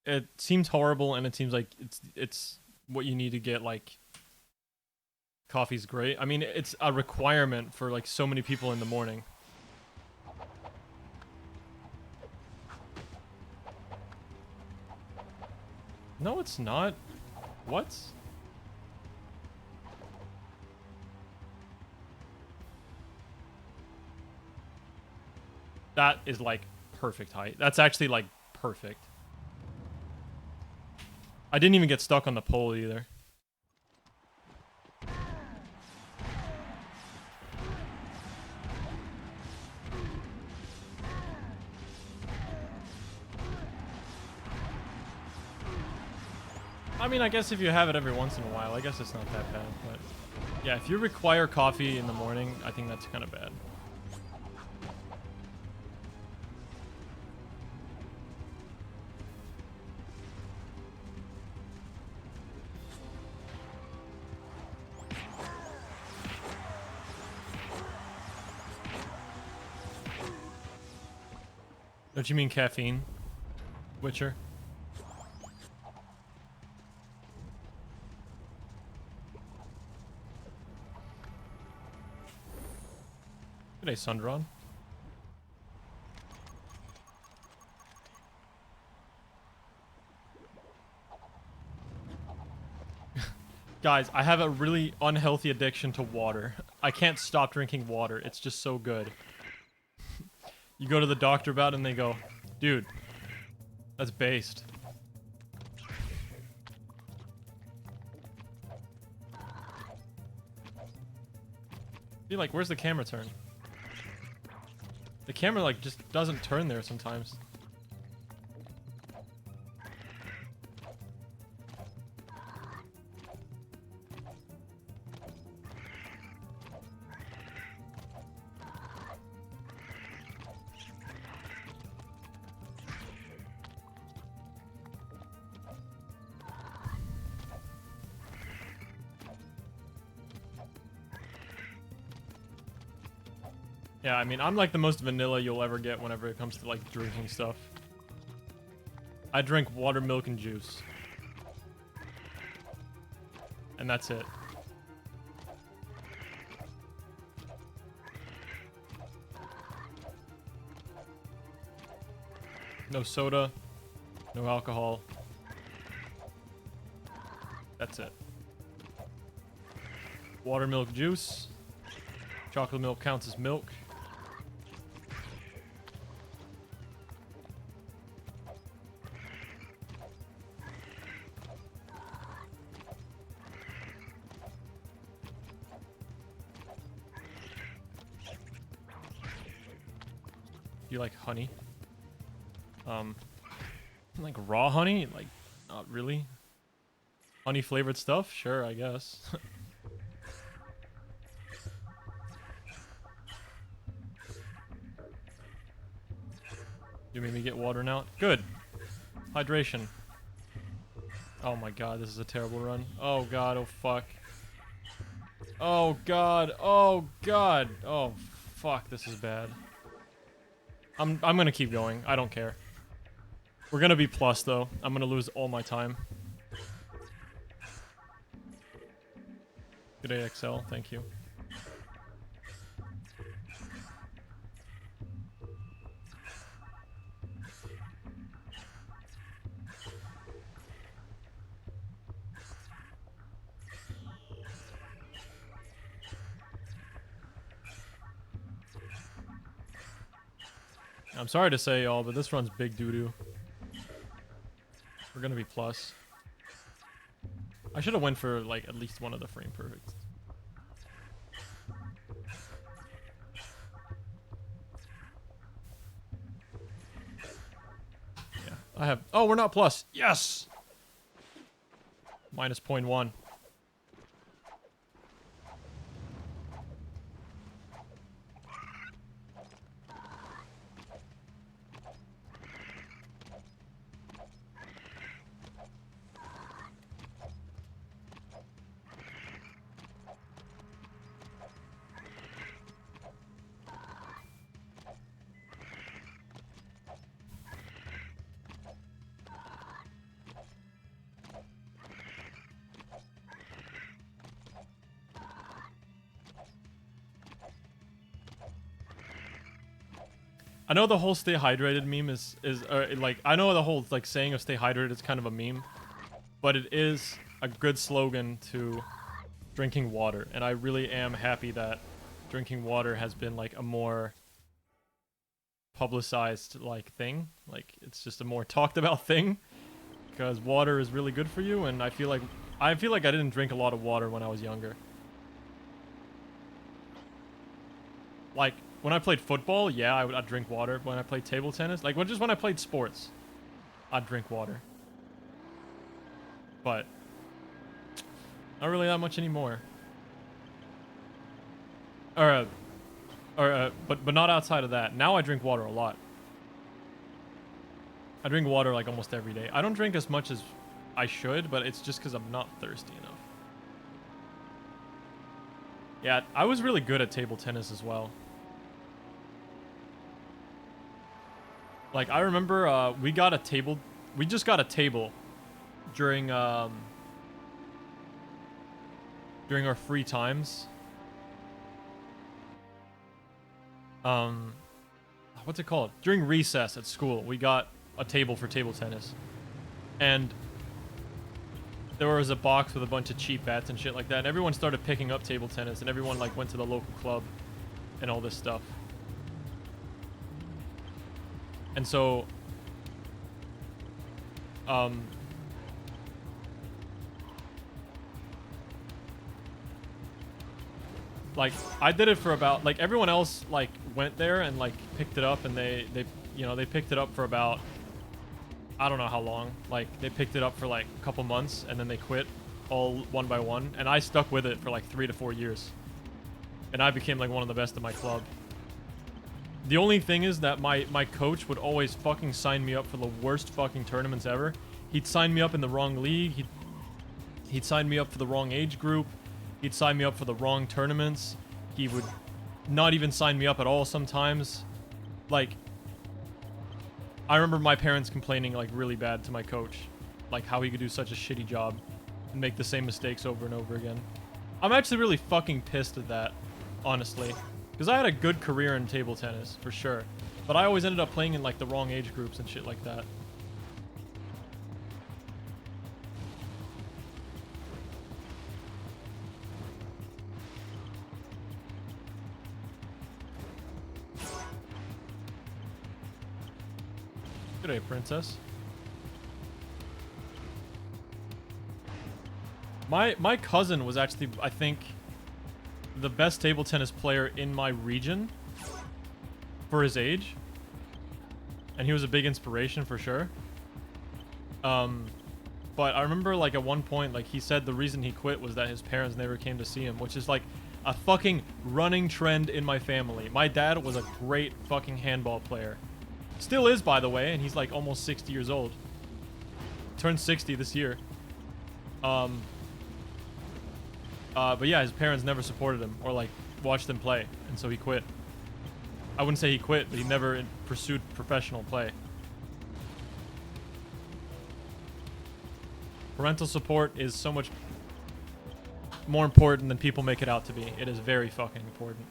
it seems horrible, and it seems like it's what you need to get. Like, coffee's great. I mean, it's a requirement for like so many people in the morning. No, it's not. What? That is like perfect height. That's actually like perfect. I didn't even get stuck on the pole either. I mean, I guess if you have it every once in a while, I guess it's not that bad. But yeah, if you require coffee in the morning, I think that's kind of bad. Don't you mean caffeine, Witcher? Good day, Sundron. Guys, I have a really unhealthy addiction to water. I can't stop drinking water. It's just so good. You go to the doctor about it and they go, dude, that's based. See, like, where's the camera turn? The camera, like, just doesn't turn there sometimes. Yeah, I mean, I'm like the most vanilla you'll ever get whenever it comes to like drinking stuff. I drink water, milk, and juice. And that's it. No soda, no alcohol. That's it. Water, milk, juice. Chocolate milk counts as milk. Do you like honey? Like raw honey? Like, not really. Honey flavored stuff? Sure, I guess. You made me get water now? Good. Hydration. Oh my god, this is a terrible run. Oh god, oh fuck. Oh god, oh god. Oh fuck, this is bad. I'm gonna keep going. I don't care. We're gonna be plus though. I'm gonna lose all my time. Good AXL, thank you. I'm sorry to say, y'all, but this run's big doo-doo. We're gonna be plus. I should have went for, like, at least one of the frame perfects. Yeah, I have... Oh, we're not plus! Yes! Minus 0.1. I know the whole stay hydrated meme is like, I know the whole like saying of stay hydrated is kind of a meme, but it is a good slogan to drinking water, and I really am happy that drinking water has been like a more publicized like thing. Like it's just a more talked about thing, because water is really good for you, and I feel like I didn't drink a lot of water when I was younger. Like when I played football, yeah, I'd drink water. When I played table tennis, like when I played sports, I'd drink water. But not really that much anymore. But not outside of that. Now I drink water a lot. I drink water like almost every day. I don't drink as much as I should, but it's just because I'm not thirsty enough. Yeah, I was really good at table tennis as well. Like, I remember we just got a table during our free times. What's it called? During recess at school, we got a table for table tennis. And there was a box with a bunch of cheap bats and shit like that. And everyone started picking up table tennis, and everyone like went to the local club and all this stuff. And so, like, I did it for about, like, everyone else, like, went there and, like, picked it up, and they picked it up for about, I don't know how long. Like, they picked it up for, like, a couple months, and then they quit all one by one, and I stuck with it for, like, 3 to 4 years. And I became, like, one of the best at my club. The only thing is that my coach would always fucking sign me up for the worst fucking tournaments ever. He'd sign me up in the wrong league. He'd sign me up for the wrong age group. He'd sign me up for the wrong tournaments. He would not even sign me up at all sometimes. Like, I remember my parents complaining, like, really bad to my coach. Like, how he could do such a shitty job and make the same mistakes over and over again. I'm actually really fucking pissed at that, honestly. Because I had a good career in table tennis, for sure. But I always ended up playing in, like, the wrong age groups and shit like that. Good day, princess. My cousin was actually, I think, the best table tennis player in my region for his age, and he was a big inspiration for sure. But I remember, like, at one point, like, he said the reason he quit was that his parents never came to see him, which is like a fucking running trend in my family. My dad was a great fucking handball player, still is, by the way, and he's like almost 60 years old. Turned 60 this year. But yeah, his parents never supported him or, like, watched him play, and so he quit. I wouldn't say he quit, but he never pursued professional play. Parental support is so much more important than people make it out to be. It is very fucking important.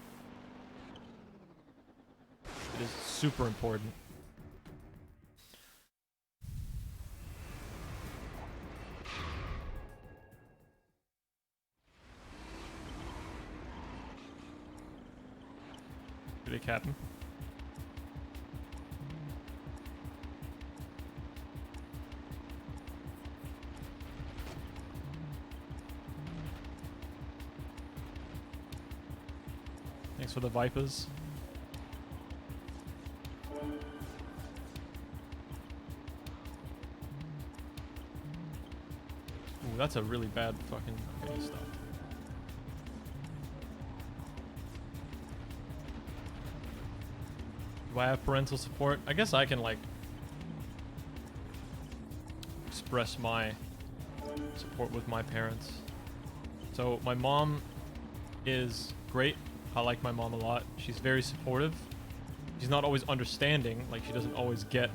It is super important. Good day, Captain. Thanks for the Vipers. Ooh, that's a really bad fucking... Okay, stop. Do I have parental support? I guess I can, like, express my support with my parents. So my mom is great. I like my mom a lot. She's very supportive. She's not always understanding. Like, she doesn't always get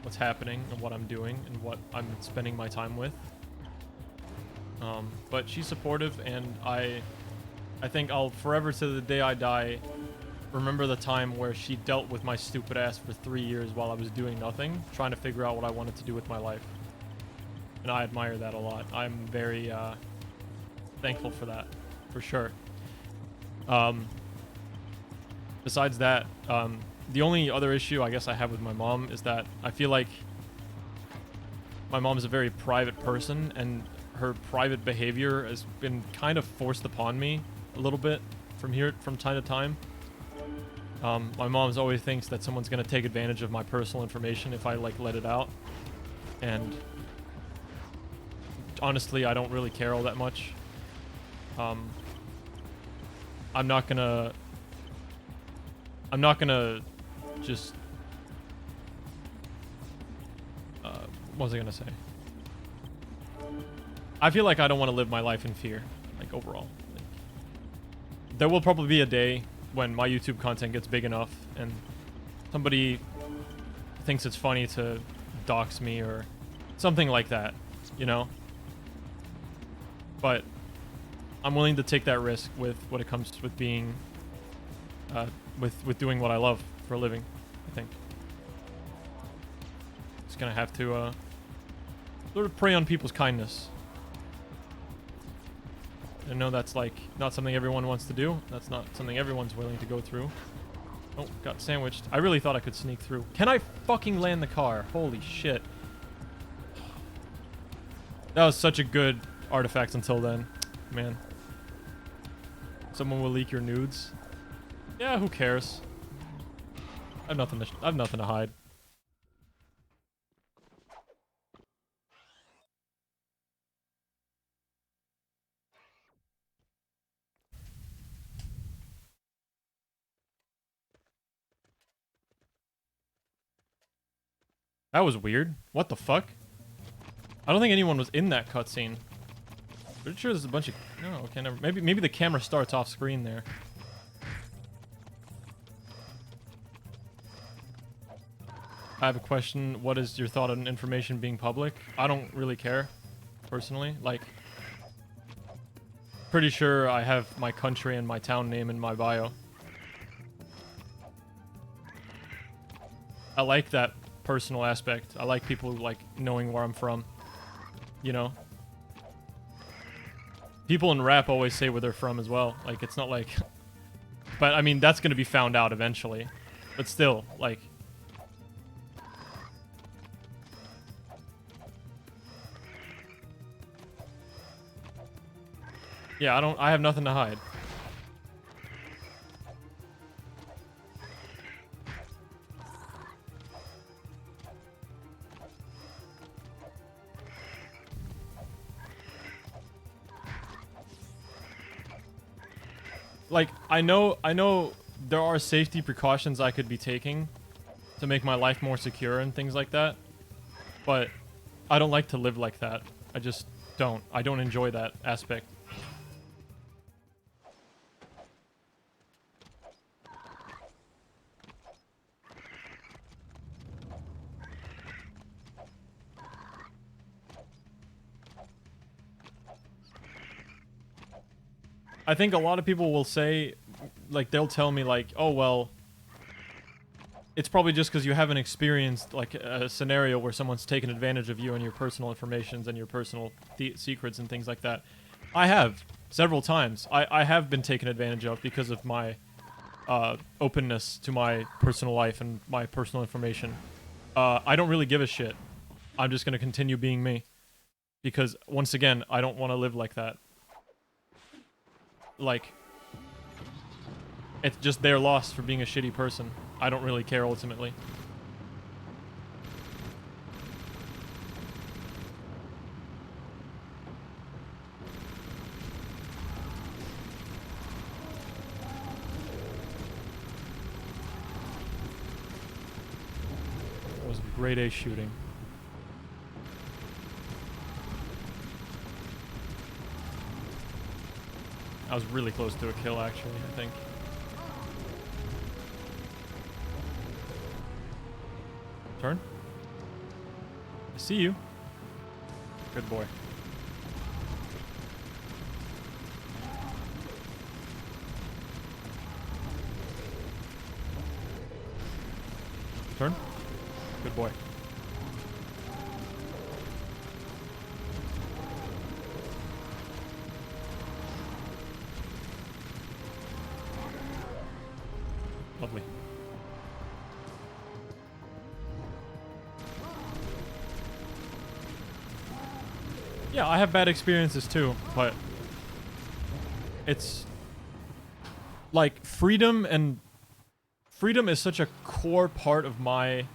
what's happening and what I'm doing and what I'm spending my time with. But she's supportive, and I think I'll forever, to the day I die, remember the time where she dealt with my stupid ass for 3 years while I was doing nothing, trying to figure out what I wanted to do with my life. And I admire that a lot. I'm very thankful for that, for sure. Besides that, the only other issue I guess I have with my mom is that I feel like my mom is a very private person, and her private behavior has been kind of forced upon me a little bit from time to time. My mom's always thinks that someone's gonna take advantage of my personal information if I like let it out, and honestly, I don't really care all that much. I'm not gonna just what was I gonna say? I feel like I don't want to live my life in fear, like overall. Like, there will probably be a day when my YouTube content gets big enough and somebody thinks it's funny to dox me or something like that, you know? But I'm willing to take that risk with what it comes with being, with doing what I love for a living, I think. Just gonna have to, sort of prey on people's kindness. I know that's like not something everyone wants to do. That's not something everyone's willing to go through. Oh, got sandwiched. I really thought I could sneak through. Can I fucking land the car? Holy shit. That was such a good artifact until then. Man. Someone will leak your nudes. Yeah, who cares? I have nothing to hide. That was weird. What the fuck? I don't think anyone was in that cutscene. Pretty sure there's a bunch of... No, okay, never... Maybe the camera starts off screen there. I have a question. What is your thought on information being public? I don't really care, personally. Like, pretty sure I have my country and my town name in my bio. I like that personal aspect. I like people like knowing where I'm from, you know? People in rap always say where they're from as well. Like, it's not like... But, I mean, that's gonna be found out eventually. But still, like... Yeah, I have nothing to hide. Like, I know there are safety precautions I could be taking to make my life more secure and things like that, but I don't like to live like that. I just don't. I don't enjoy that aspect. I think a lot of people will say, like, they'll tell me, like, oh, well, it's probably just because you haven't experienced, like, a scenario where someone's taken advantage of you and your personal informations and your personal secrets and things like that. I have, several times. I have been taken advantage of because of my openness to my personal life and my personal information. I don't really give a shit. I'm just going to continue being me. Because, once again, I don't want to live like that. Like, it's just their loss for being a shitty person. I don't really care ultimately. It was a grade A shooting. I was really close to a kill, actually, I think. Turn. I see you. Good boy. Turn. Good boy. Lovely. Yeah, I have bad experiences too, but it's like freedom is such a core part of my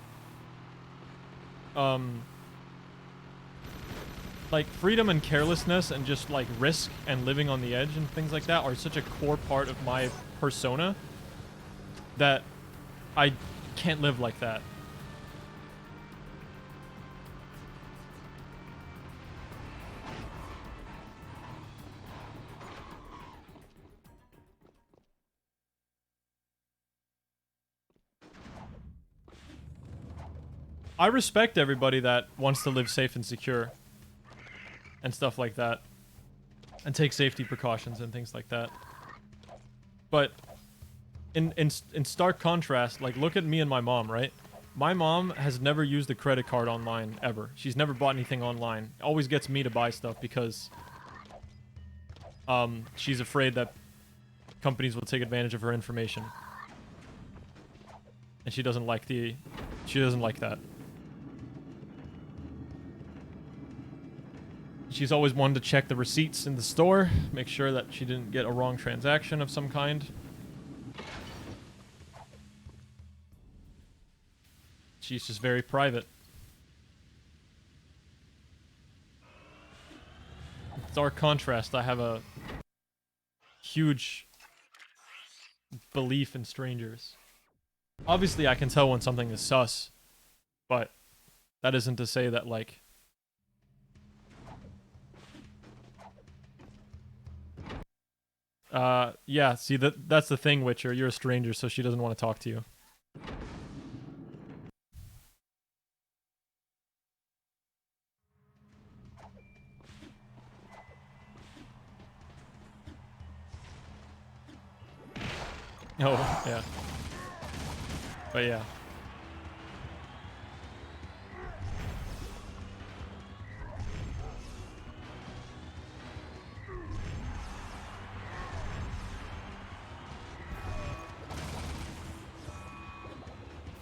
like freedom and carelessness and just like risk and living on the edge and things like that are such a core part of my persona that I can't live like that. I respect everybody that wants to live safe and secure and stuff like that and take safety precautions and things like that. But in stark contrast, like look at me and my mom, right? My mom has never used a credit card online ever. She's never bought anything online. Always gets me to buy stuff because she's afraid that companies will take advantage of her information. And she doesn't like that. She's always wanted to check the receipts in the store, make sure that she didn't get a wrong transaction of some kind. She's just very private. Stark contrast, I have a huge belief in strangers. Obviously, I can tell when something is sus, but that isn't to say that, like... yeah, see, that's the thing, Witcher. You're a stranger, so she doesn't want to talk to you. Oh, yeah. But yeah.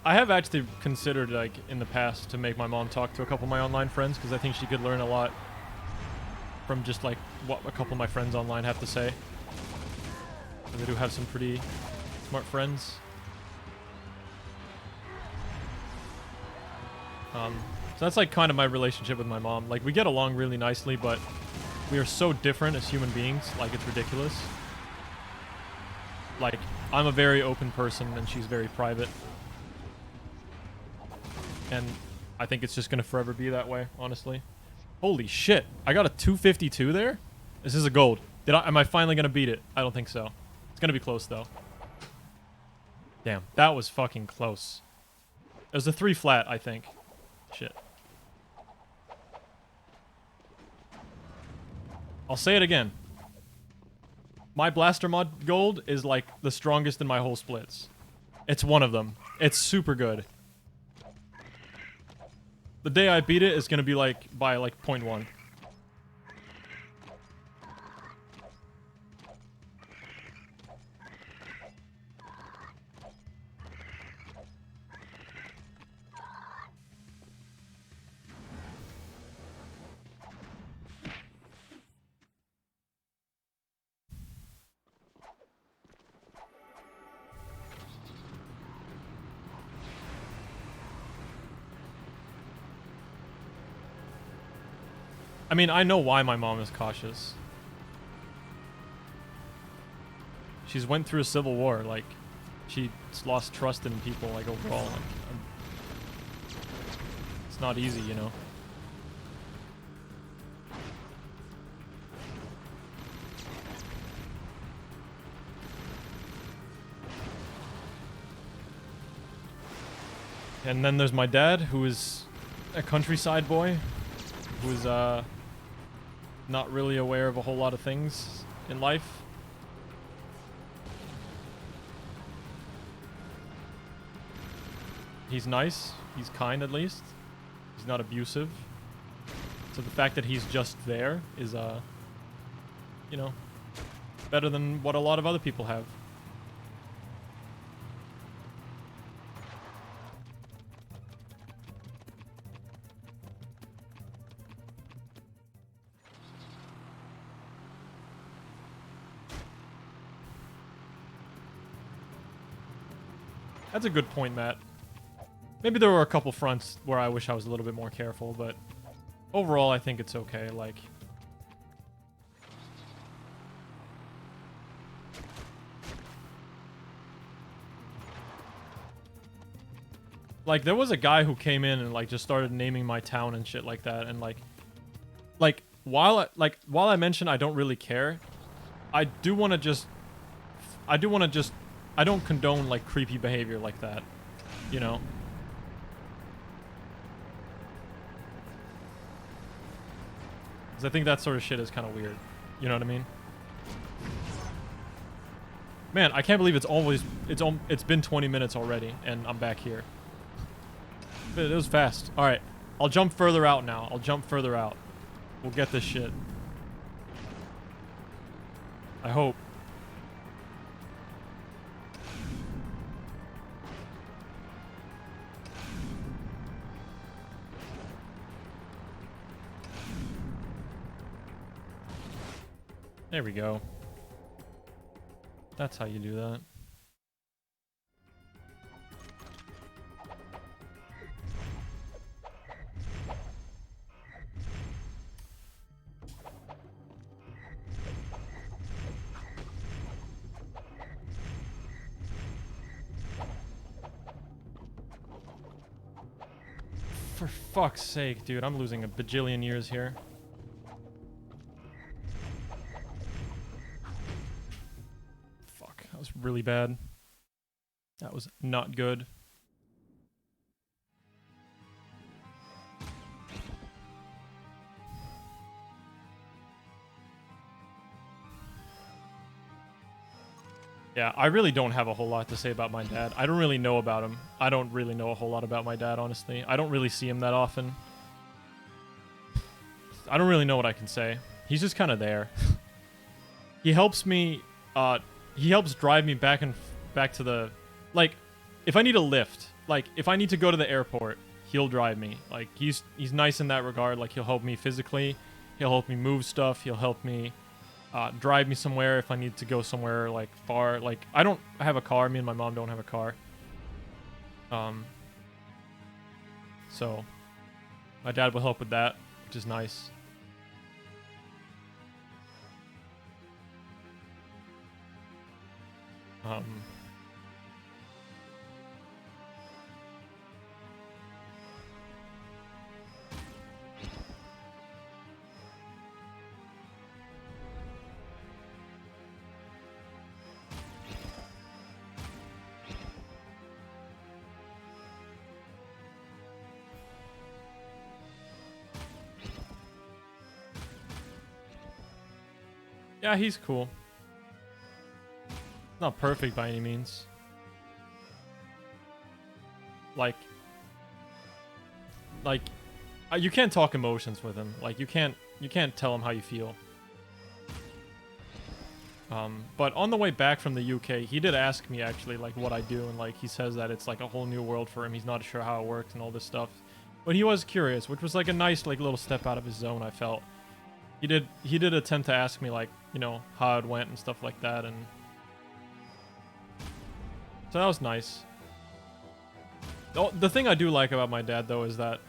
I have actually considered, like, in the past to make my mom talk to a couple of my online friends, because I think she could learn a lot from just, like, what a couple of my friends online have to say. They do have some pretty smart friends. So that's, like, kind of my relationship with my mom. Like, we get along really nicely, but we are so different as human beings, like, it's ridiculous. Like, I'm a very open person, and she's very private. And I think it's just gonna forever be that way, honestly. Holy shit! I got a 252 there? This is a gold. Am I finally gonna beat it? I don't think so. It's gonna be close, though. Damn, that was fucking close. It was a 3 flat, I think. Shit. I'll say it again. My blaster mod gold is, like, the strongest in my whole splits. It's one of them. It's super good. The day I beat it is gonna be, like, by, like, 0.1. I mean, I know why my mom is cautious. She's went through a civil war, like, she's lost trust in people, like, overall. Like, it's not easy, you know? And then there's my dad, who is a countryside boy, who is, not really aware of a whole lot of things in life. He's nice. He's kind, at least. He's not abusive. So the fact that he's just there is, you know, better than what a lot of other people have. That's a good point, Matt. Maybe there were a couple fronts where I wish I was a little bit more careful, but overall I think it's okay, like... Like, there was a guy who came in and, like, just started naming my town and shit like that, and, like, while I mentioned I don't really care, I do want to just... I don't condone, like, creepy behavior like that, you know? Because I think that sort of shit is kind of weird. You know what I mean? Man, I can't believe it's been 20 minutes already, and I'm back here. It was fast. Alright, I'll jump further out now. I'll jump further out. We'll get this shit. I hope. There we go. That's how you do that. For fuck's sake, dude, I'm losing a bajillion years here. That was really bad. That was not good. Yeah, I really don't have a whole lot to say about my dad. I don't really know about him. I don't really know a whole lot about my dad, honestly. I don't really see him that often. I don't really know what I can say. He's just kind of there. He helps me, he helps drive me back to the, like, if I need a lift, like, if I need to go to the airport, he'll drive me. Like, he's nice in that regard. Like, he'll help me physically. He'll help me move stuff. He'll help me drive me somewhere if I need to go somewhere, like, far. Like, I don't have a car. Me and my mom don't have a car. So, my dad will help with that, which is nice. Yeah, he's cool. Not perfect by any means. Like, you can't talk emotions with him. Like, you can't tell him how you feel. But on the way back from the UK, he did ask me actually, like, what I do, and like, he says that it's like a whole new world for him. He's not sure how it works and all this stuff. But he was curious, which was like a nice, like, little step out of his zone, I felt. He did attempt to ask me, like, you know, how it went and stuff like that, and so that was nice. The thing I do like about my dad, though, is that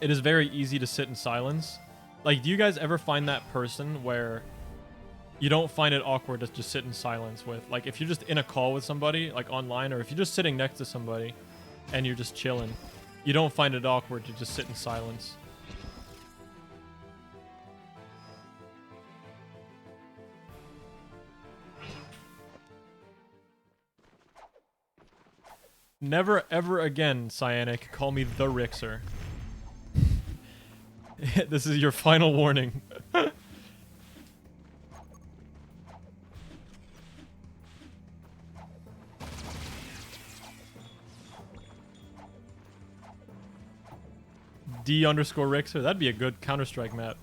it is very easy to sit in silence. Like, do you guys ever find that person where you don't find it awkward to just sit in silence with? Like, if you're just in a call with somebody, like online, or if you're just sitting next to somebody and you're just chilling, you don't find it awkward to just sit in silence. Never ever again, Cyanic, call me the Rixer. This is your final warning. D_Rixer. That'd be a good Counter-Strike map.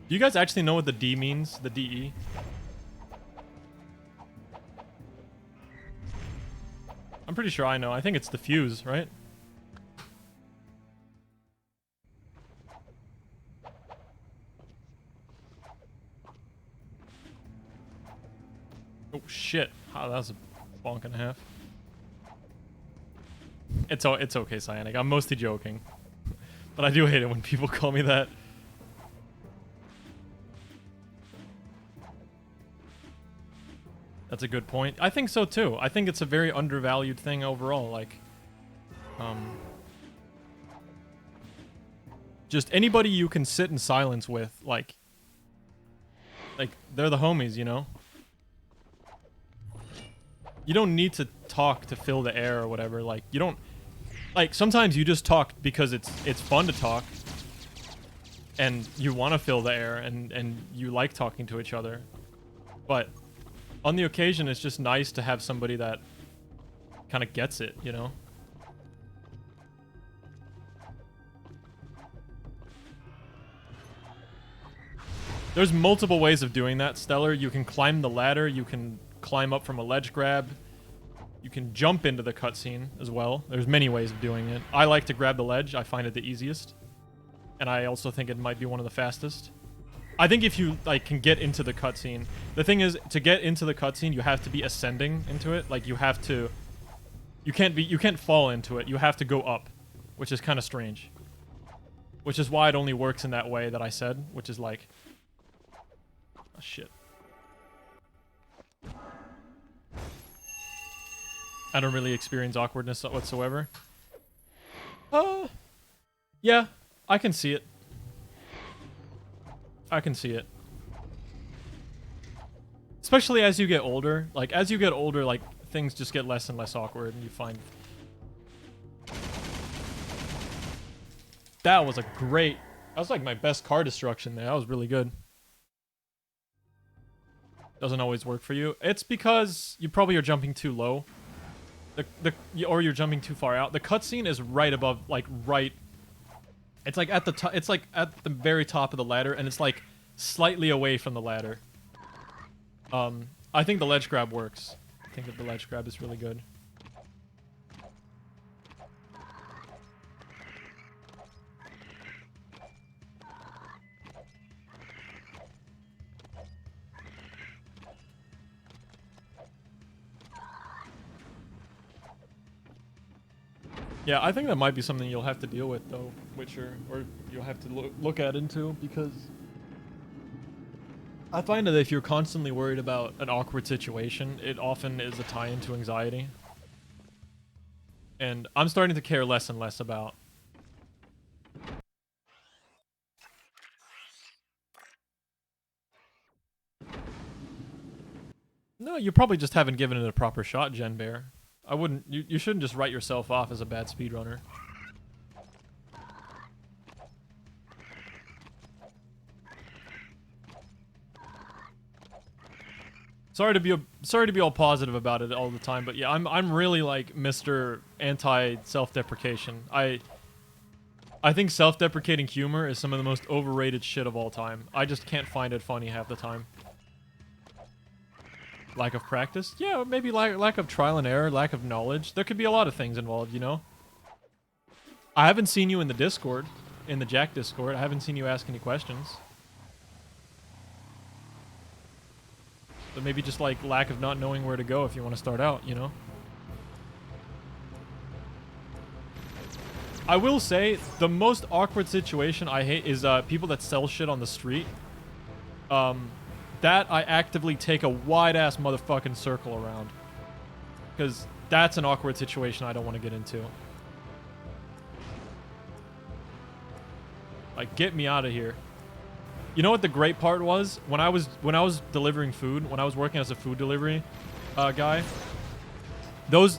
Do you guys actually know what the D means? The DE? I'm pretty sure I know. I think it's the fuse, right? Oh shit. Oh, that was a bonk and a half. It's okay, Cyanic. I'm mostly joking. But I do hate it when people call me that. That's a good point. I think so too. I think it's a very undervalued thing overall. Like, just anybody you can sit in silence with, like they're the homies, you know? You don't need to talk to fill the air or whatever. Like, you don't... Like, sometimes you just talk because it's fun to talk. And you want to fill the air, and you like talking to each other. But on the occasion, it's just nice to have somebody that kind of gets it, you know? There's multiple ways of doing that, Stellar. You can climb the ladder, you can climb up from a ledge grab, you can jump into the cutscene as well. There's many ways of doing it. I like to grab the ledge. I find it the easiest. And I also think it might be one of the fastest. I think if you like can get into the cutscene, the thing is, to get into the cutscene, you have to be ascending into it. Like, you have to... You can't fall into it. You have to go up, which is kind of strange. Which is why it only works in that way that I said, which is like... Oh, shit. I don't really experience awkwardness whatsoever. Yeah, I can see it. I can see it. Especially as you get older. Like, as you get older, like, things just get less and less awkward, and you find... That was a great... That was like my best car destruction there. That was really good. Doesn't always work for you. It's because you probably are jumping too low. Or you're jumping too far out. The cutscene is right above, like, right... It's like at the top. It's like at the very top of the ladder, and it's like slightly away from the ladder. I think the ledge grab works. I think that the ledge grab is really good. Yeah, I think that might be something you'll have to deal with, though, Witcher, or you'll have to look at into, because I find that if you're constantly worried about an awkward situation, it often is a tie-in to anxiety. And I'm starting to care less and less about... No, you probably just haven't given it a proper shot, Gen Bear. I wouldn't... You shouldn't just write yourself off as a bad speedrunner. Sorry to be all positive about it all the time, but yeah, I'm really like Mr. Anti-self-deprecation. I think self-deprecating humor is some of the most overrated shit of all time. I just can't find it funny half the time. Lack of practice? Yeah, maybe lack of trial and error, lack of knowledge. There could be a lot of things involved, you know? I haven't seen you in the Discord, in the Jack Discord. I haven't seen you ask any questions. But maybe just like lack of not knowing where to go if you want to start out, you know? I will say, the most awkward situation I hate is people that sell shit on the street. That I actively take a wide-ass motherfucking circle around. Because that's an awkward situation I don't want to get into. Like, get me out of here. You know what the great part was? When I was delivering food, when I was working as a food delivery guy, those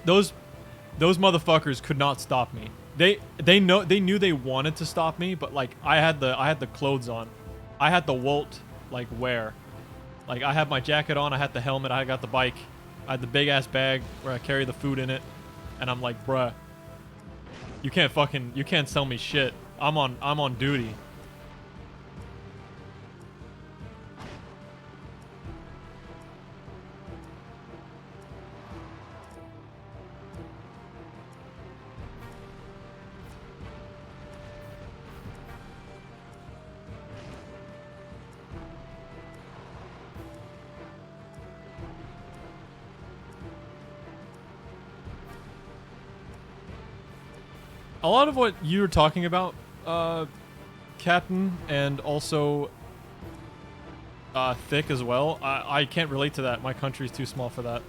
motherfuckers could not stop me. They knew they wanted to stop me, but like I had the clothes on. I had the Wolt like wear. Like, I had my jacket on, I had the helmet, I got the bike, I had the big-ass bag where I carry the food in it, and I'm like, bruh, You can't sell me shit. I'm on duty. A lot of what you're talking about, Captain, and also Thick as well, I can't relate to that. My country's too small for that.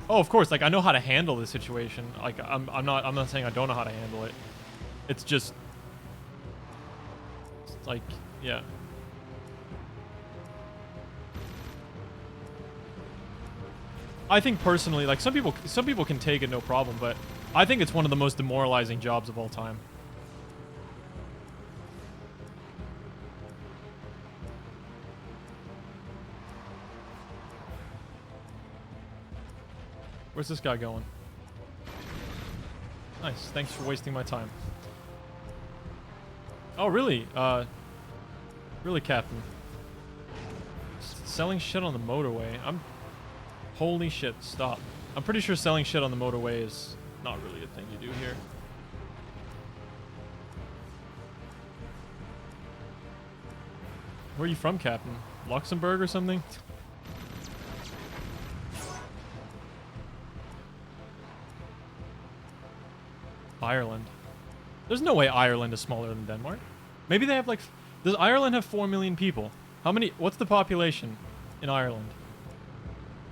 Oh, of course. Like, I know how to handle the situation. Like, I'm not saying I don't know how to handle it. It's just, like, yeah. I think personally, like, some people can take it no problem, but I think it's one of the most demoralizing jobs of all time. Where's this guy going? Nice. Thanks for wasting my time. Oh, really? Really, Captain? Selling shit on the motorway. Holy shit, stop. I'm pretty sure selling shit on the motorway is not really a thing you do here. Where are you from, Captain? Luxembourg or something? Ireland. There's no way Ireland is smaller than Denmark. Maybe they have like... Does Ireland have 4 million people? How many... What's the population in Ireland?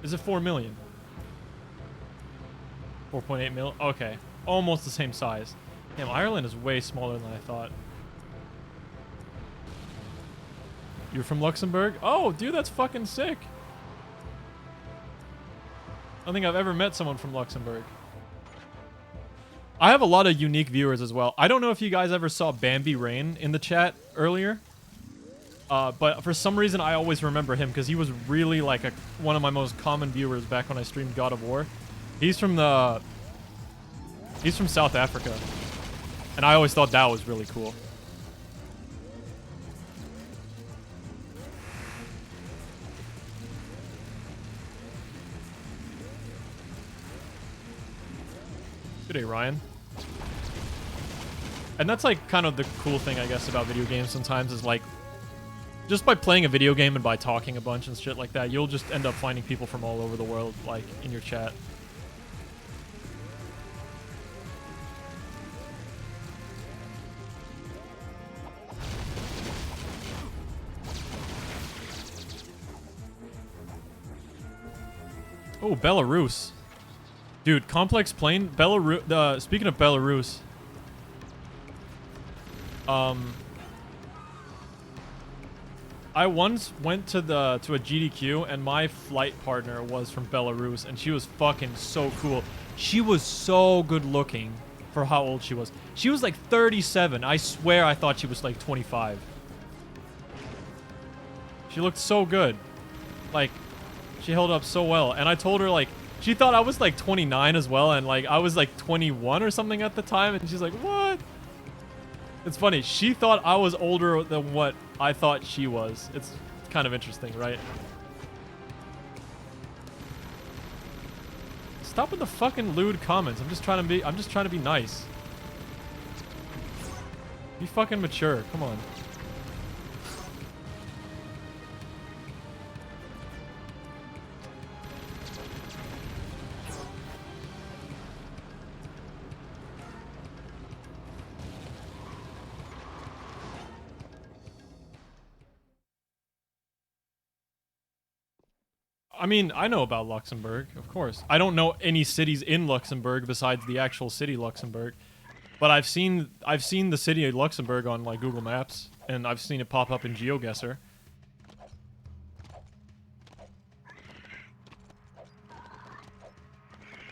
Is it 4 million? 4.8 mil? Okay. Almost the same size. Damn, Ireland is way smaller than I thought. You're from Luxembourg? Oh, dude, that's fucking sick. I don't think I've ever met someone from Luxembourg. I have a lot of unique viewers as well. I don't know if you guys ever saw Bambi Rain in the chat earlier. But for some reason, I always remember him because he was really like one of my most common viewers back when I streamed God of War. He's from South Africa. And I always thought that was really cool. Good day, Ryan. And that's like kind of the cool thing, I guess, about video games sometimes is like, just by playing a video game and by talking a bunch and shit like that, you'll just end up finding people from all over the world, like, in your chat. Oh, Belarus. Dude, complex plane, Belarus, speaking of Belarus, I once went to a GDQ and my flight partner was from Belarus and she was fucking so cool. She was so good looking for how old she was. She was like 37. I swear I thought she was like 25. She looked so good. Like, she held up so well. And I told her, like, she thought I was like 29 as well, and like I was like 21 or something at the time, and she's like, what? It's funny. She thought I was older than what I thought she was. It's kind of interesting, right? Stop with the fucking lewd comments. I'm just trying to be nice. Be fucking mature. Come on. I mean, I know about Luxembourg, of course. I don't know any cities in Luxembourg besides the actual city Luxembourg. But I've seen the city of Luxembourg on like Google Maps, and I've seen it pop up in GeoGuessr.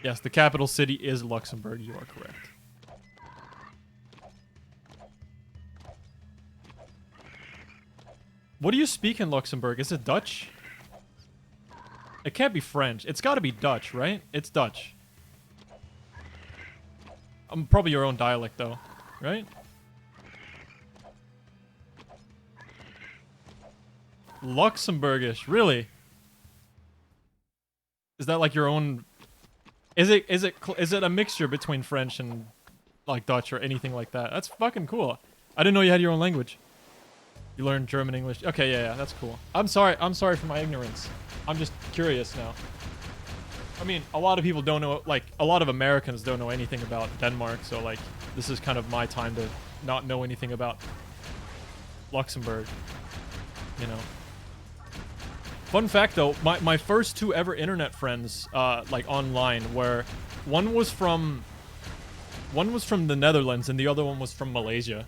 Yes, the capital city is Luxembourg, you are correct. What do you speak in Luxembourg? Is it Dutch? It can't be French. It's got to be Dutch, right? It's Dutch. Probably your own dialect, though, right? Luxembourgish, really? Is that like your own? Is it a mixture between French and like Dutch or anything like that? That's fucking cool. I didn't know you had your own language. You learned German, English. Okay, yeah, that's cool. I'm sorry for my ignorance. I'm just curious now. I mean, a lot of people don't know, like, a lot of Americans don't know anything about Denmark, so, like, this is kind of my time to not know anything about Luxembourg, you know. Fun fact, though, my first 2 ever internet friends, like, online, were, one was from the Netherlands and the other one was from Malaysia.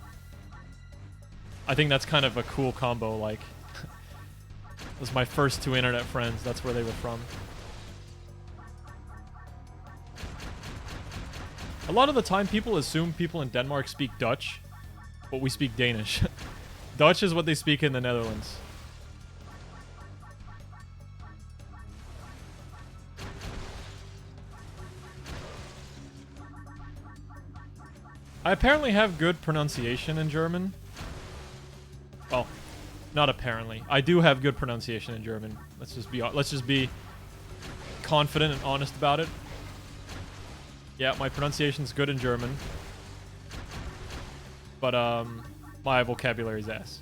I think that's kind of a cool combo, like, it was my first 2 internet friends, that's where they were from. A lot of the time, people assume people in Denmark speak Dutch, but we speak Danish. Dutch is what they speak in the Netherlands. I apparently have good pronunciation in German. Well, not apparently. I do have good pronunciation in German. Let's just be confident and honest about it. Yeah, my pronunciation's good in German. But my vocabulary's ass.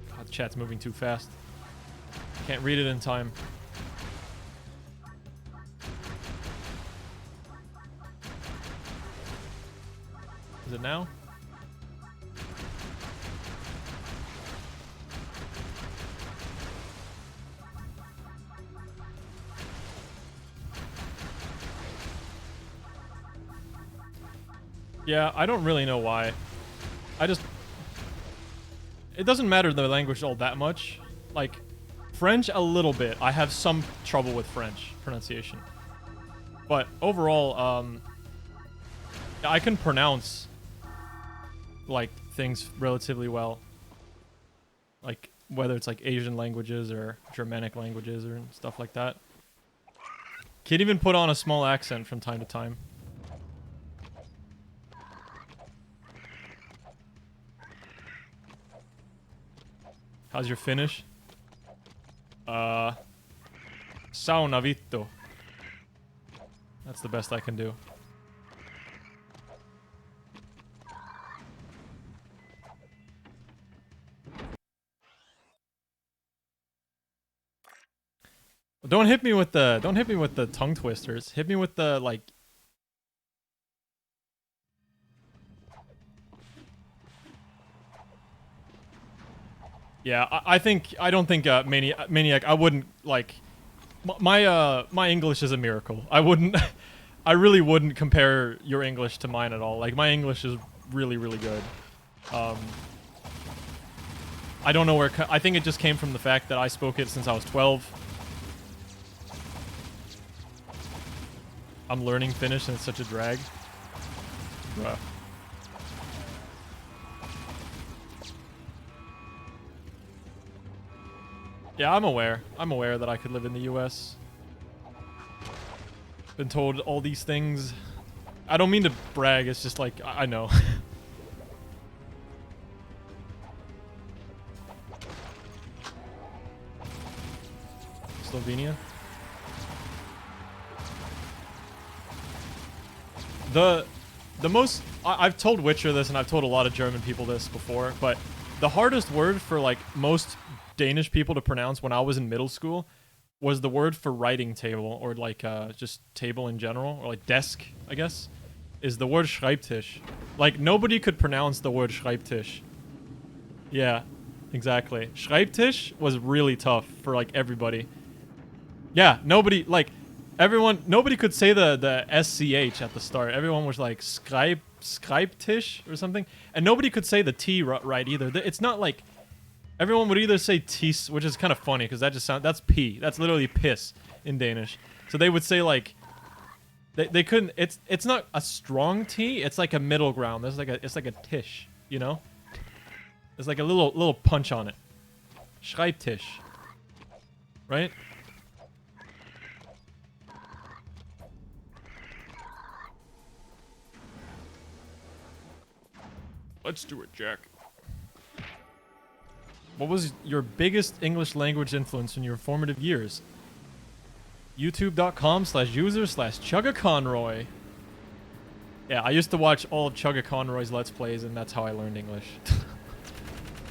God, the chat's moving too fast. Can't read it in time. Is it now? Yeah, I don't really know why. It doesn't matter the language all that much. Like, French a little bit. I have some trouble with French pronunciation. But overall, I can pronounce like things relatively well, like whether it's like Asian languages or Germanic languages or stuff like that. Can even put on a small accent from time to time. How's your Finnish? Sauna vittu. That's the best I can do. Don't hit me with the tongue twisters. Hit me with the like. Yeah, I don't think Maniac. I wouldn't like my English is a miracle. I wouldn't. I really wouldn't compare your English to mine at all. Like my English is really good. I don't know where. I think it just came from the fact that I spoke it since I was 12. I'm learning Finnish and it's such a drag. Bruh. Yeah, I'm aware. I'm aware that I could live in the US. Been told all these things. I don't mean to brag, it's just like, I know. Slovenia? The most... I've told Witcher this, and I've told a lot of German people this before, but the hardest word for, like, most Danish people to pronounce when I was in middle school was the word for writing table, or, like, just table in general, or, like, desk, I guess, is the word Schreibtisch. Like, nobody could pronounce the word Schreibtisch. Yeah, exactly. Schreibtisch was really tough for, like, everybody. Yeah, nobody, like... Nobody could say the SCH at the start. Everyone was like Schreibtisch or something. And nobody could say the T right either. It's not like... Everyone would either say tis, which is kind of funny because that just sounds... That's P. That's literally piss in Danish. So they would say like... They couldn't. It's not a strong T. It's like a middle ground. It's like a Tisch, you know. There's like a little punch on it. Schreibtisch. Right? Let's do it, Jack. What was your biggest English language influence in your formative years? YouTube.com/user/ChuggaConroy. Yeah, I used to watch all of ChuggaConroy's Let's Plays, and that's how I learned English.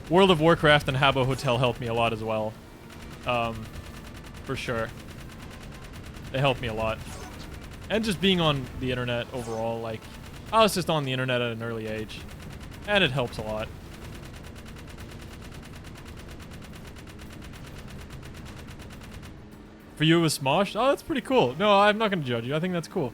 World of Warcraft and Habbo Hotel helped me a lot as well. For sure. They helped me a lot. And just being on the internet overall, like, I was just on the internet at an early age. And it helps a lot. For you, it was Smosh? Oh, that's pretty cool. No, I'm not going to judge you. I think that's cool.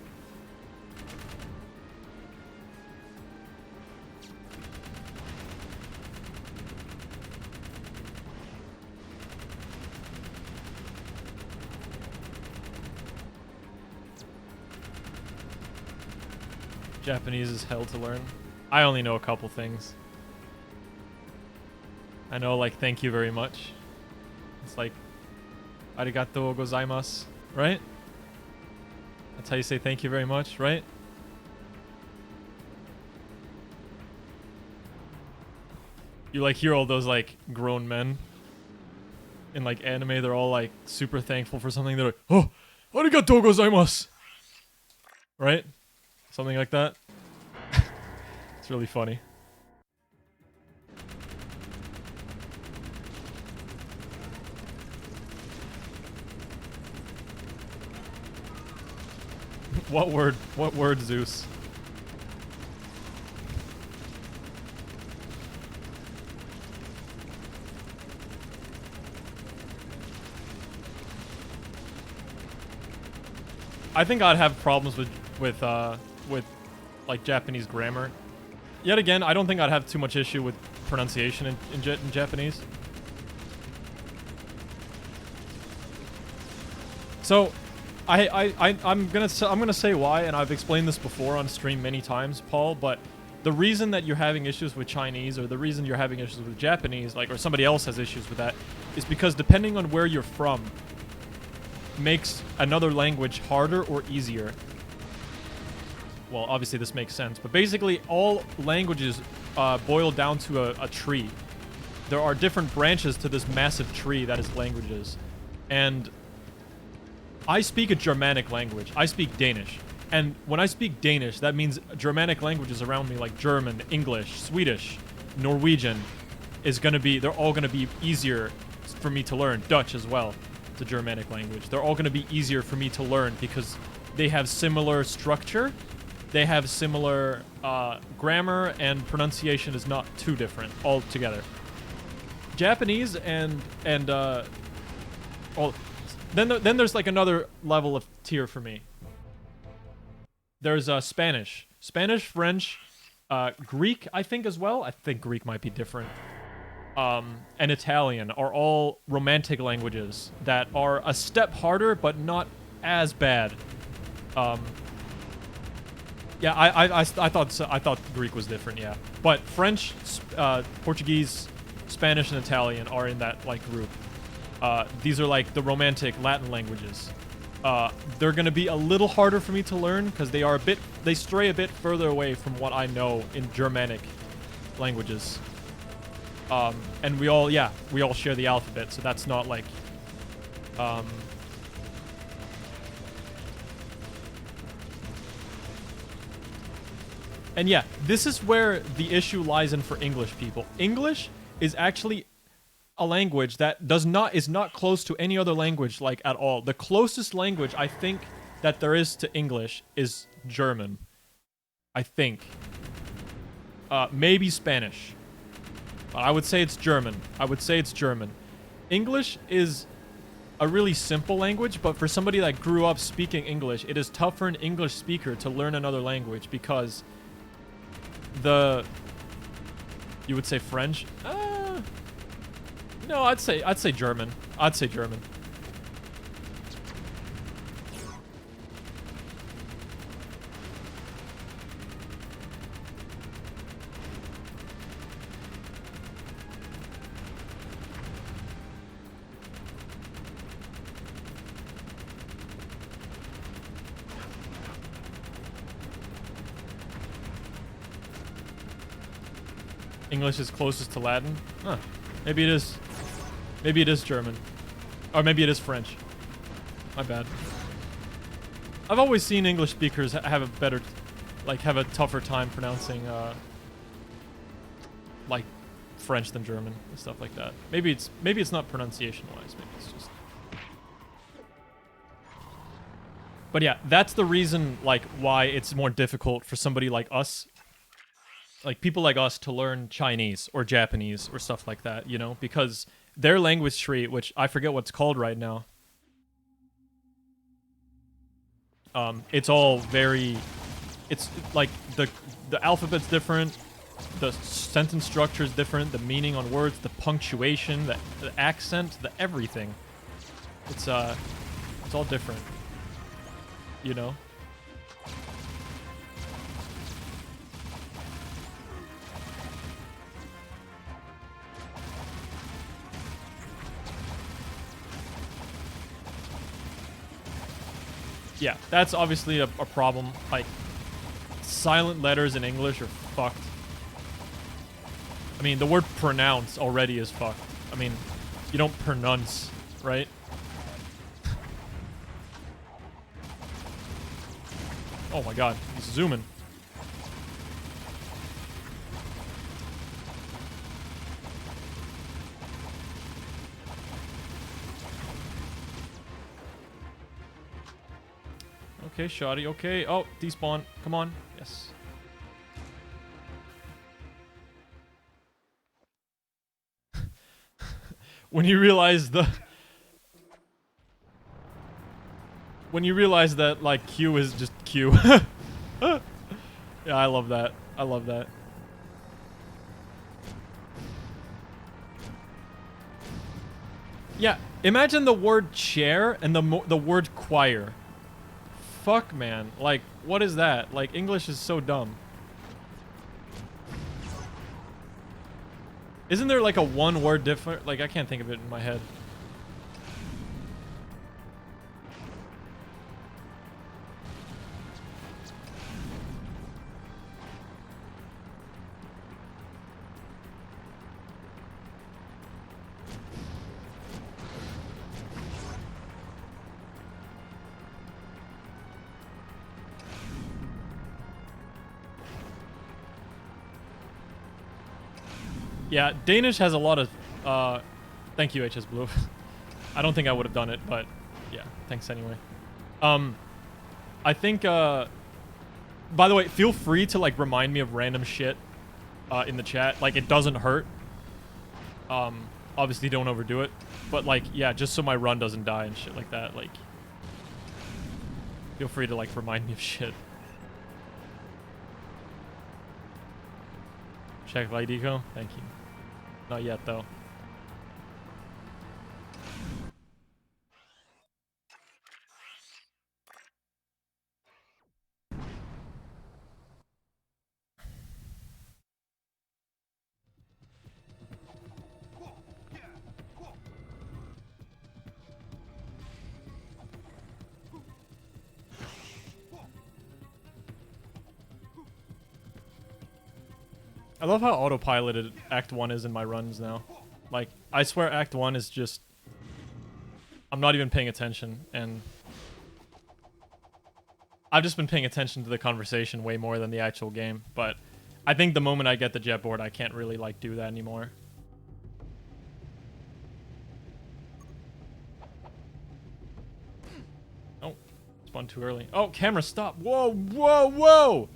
Japanese is hell to learn. I only know a couple things. I know, like, thank you very much. It's like, arigatou gozaimasu, right? That's how you say thank you very much, right? You, like, hear all those, like, grown men in, like, anime. They're all, like, super thankful for something. They're like, oh, arigatou gozaimasu. Right? Something like that. It's really funny. What word? What word, Zeus? I think I'd have problems with like Japanese grammar. Yet again, I don't think I'd have too much issue with pronunciation in Japanese. So, I'm gonna say why, and I've explained this before on stream many times, Paul. But the reason that you're having issues with Chinese, or the reason you're having issues with Japanese, like, or somebody else has issues with that, is because depending on where you're from, makes another language harder or easier. Well, obviously this makes sense, but basically all languages boil down to a tree. There are different branches to this massive tree that is languages. And I speak a Germanic language. I speak Danish. And when I speak Danish, that means Germanic languages around me, like German, English, Swedish, Norwegian, they're all gonna be easier for me to learn. Dutch as well. It's a Germanic language. They're all gonna be easier for me to learn because they have similar structure. They have similar grammar, and pronunciation is not too different altogether. Japanese and well, then there's like another level of tier for me. There's Spanish, French, Greek, I think as well. I think Greek might be different. And Italian are all romantic languages that are a step harder, but not as bad. Yeah, I thought Greek was different, yeah. But French, Portuguese, Spanish, and Italian are in that, like, group. These are, like, the romantic Latin languages. They're gonna be a little harder for me to learn because they stray a bit further away from what I know in Germanic languages. And we all share the alphabet, so that's not, like, and yeah, this is where the issue lies in for English people. English is actually a language that is not close to any other language, like, at all. The closest language I think that there is to English is German. I think. Maybe Spanish. But I would say it's German. English is a really simple language, but for somebody that grew up speaking English, it is tough for an English speaker to learn another language because you would say French? No, I'd say German. English is closest to Latin. Huh. Maybe it is. Maybe it is German. Or maybe it is French. My bad. I've always seen English speakers have a better, like, have a tougher time pronouncing, like, French than German and stuff like that. Maybe it's not pronunciation-wise. Maybe it's just. But yeah, that's the reason, like, why it's more difficult for somebody like us, like people like us, to learn Chinese or Japanese or stuff like that, you know, because their language tree, which I forget what's called right now, it's all very, it's like the alphabet's different, the sentence structure is different, the meaning on words, the punctuation, the accent, the everything. It's all different, you know. Yeah, that's obviously a problem. Like, silent letters in English are fucked. I mean, the word pronounce already is fucked. I mean, you don't pronounce, right? Oh my god, he's zooming. Okay, shoddy. Okay. Oh, despawn. Come on. Yes. When you realize that, like, Q is just Q. Yeah, I love that. I love that. Yeah, imagine the word chair and the word choir. Fuck, man. Like, what is that? Like, English is so dumb. Isn't there like a one word different? Like, I can't think of it in my head. Yeah, Danish has a lot of, thank you, HS Blue. I don't think I would have done it, but yeah, thanks anyway. I think, by the way, feel free to, like, remind me of random shit, in the chat. Like, it doesn't hurt. Obviously don't overdo it. But, like, yeah, just so my run doesn't die and shit like that, like, feel free to, like, remind me of shit. Check light eco? Thank you. Not yet, though. I love how autopiloted Act 1 is in my runs now. Like, I swear Act 1 is just... I'm not even paying attention, and... I've just been paying attention to the conversation way more than the actual game, but... I think the moment I get the jet board, I can't really, like, do that anymore. Oh, spawned too early. Oh, camera, stop! Whoa, whoa, whoa!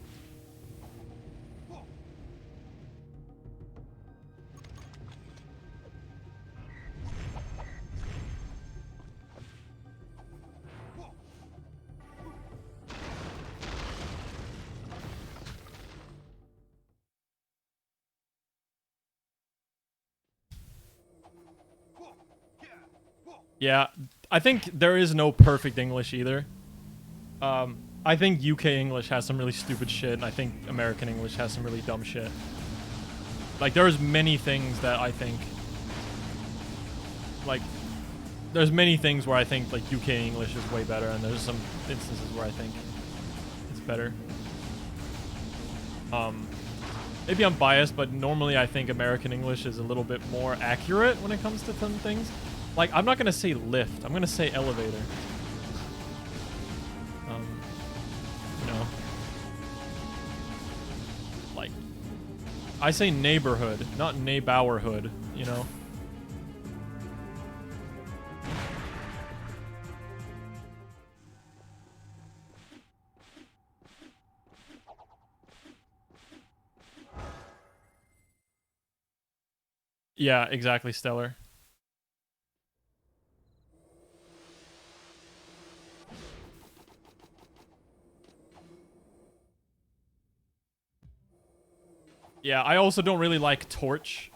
Yeah, I think there is no perfect English either. I think UK English has some really stupid shit, and I think American English has some really dumb shit. Like, there's many things that I think... Like, there's many things where I think, like, UK English is way better, and there's some instances where I think it's better. Maybe I'm biased, but normally I think American English is a little bit more accurate when it comes to some things. Like, I'm not gonna say lift. I'm gonna say elevator. You know. Like, I say neighborhood, not neighborhood, you know. Yeah, exactly, Stellar. Yeah, I also don't really like torch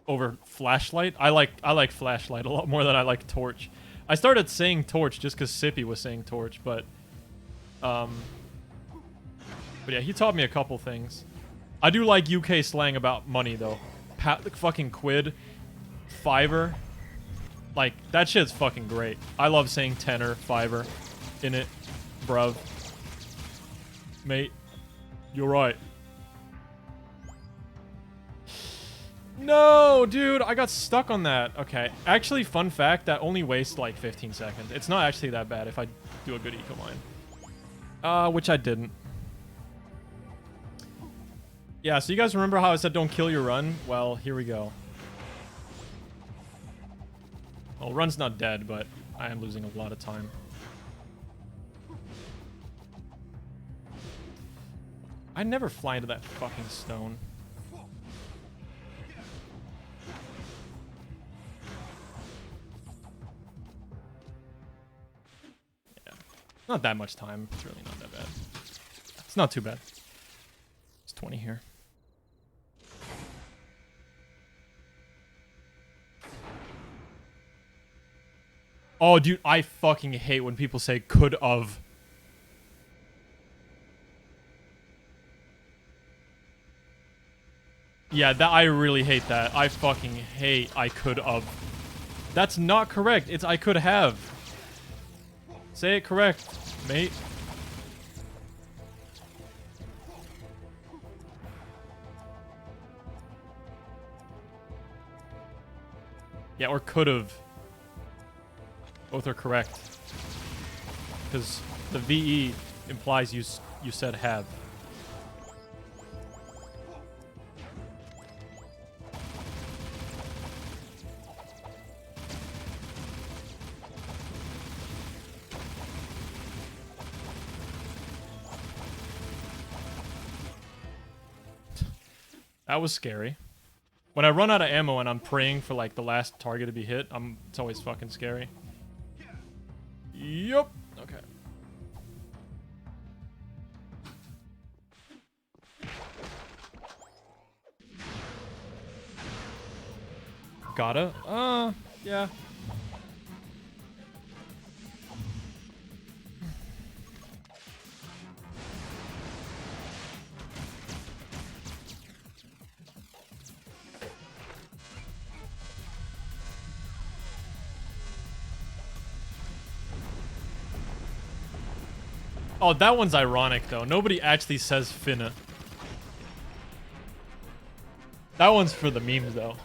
over flashlight. I like flashlight a lot more than I like torch. I started saying torch just because Sippy was saying torch, but yeah, he taught me a couple things. I do like UK slang about money though. Fucking quid, fiver, like that shit's fucking great. I love saying tenner, fiver, in it, bruv, mate. You're right. No, dude, I got stuck on that. Okay, actually, fun fact, that only wastes like 15 seconds. It's not actually that bad if I do a good eco mine. Which I didn't. Yeah, so you guys remember how I said don't kill your run? Well, here we go. Well, run's not dead, but I am losing a lot of time. I never fly into that fucking stone. Yeah. Not that much time. It's really not that bad. It's not too bad. It's 20 here. Oh, dude, I fucking hate when people say could've. Yeah, that I really hate that. I fucking hate I could've. That's not correct. It's I could have. Say it correct, mate. Yeah, or could've. Both are correct. Because the VE implies you said have. That was scary. When I run out of ammo and I'm praying for like the last target to be hit, it's always fucking scary. Yup. Okay. Gotta? Yeah. Oh, that one's ironic, though. Nobody actually says finna. That one's for the memes, though.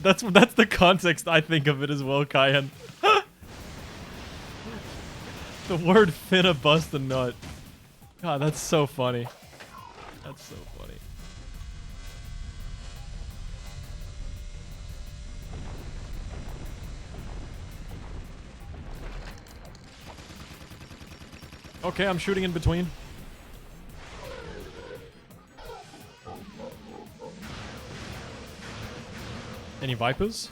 that's the context I think of it as well, Kyan. The word finna bust a nut. God, that's so funny. That's so funny. Okay, I'm shooting in between. Any Vipers?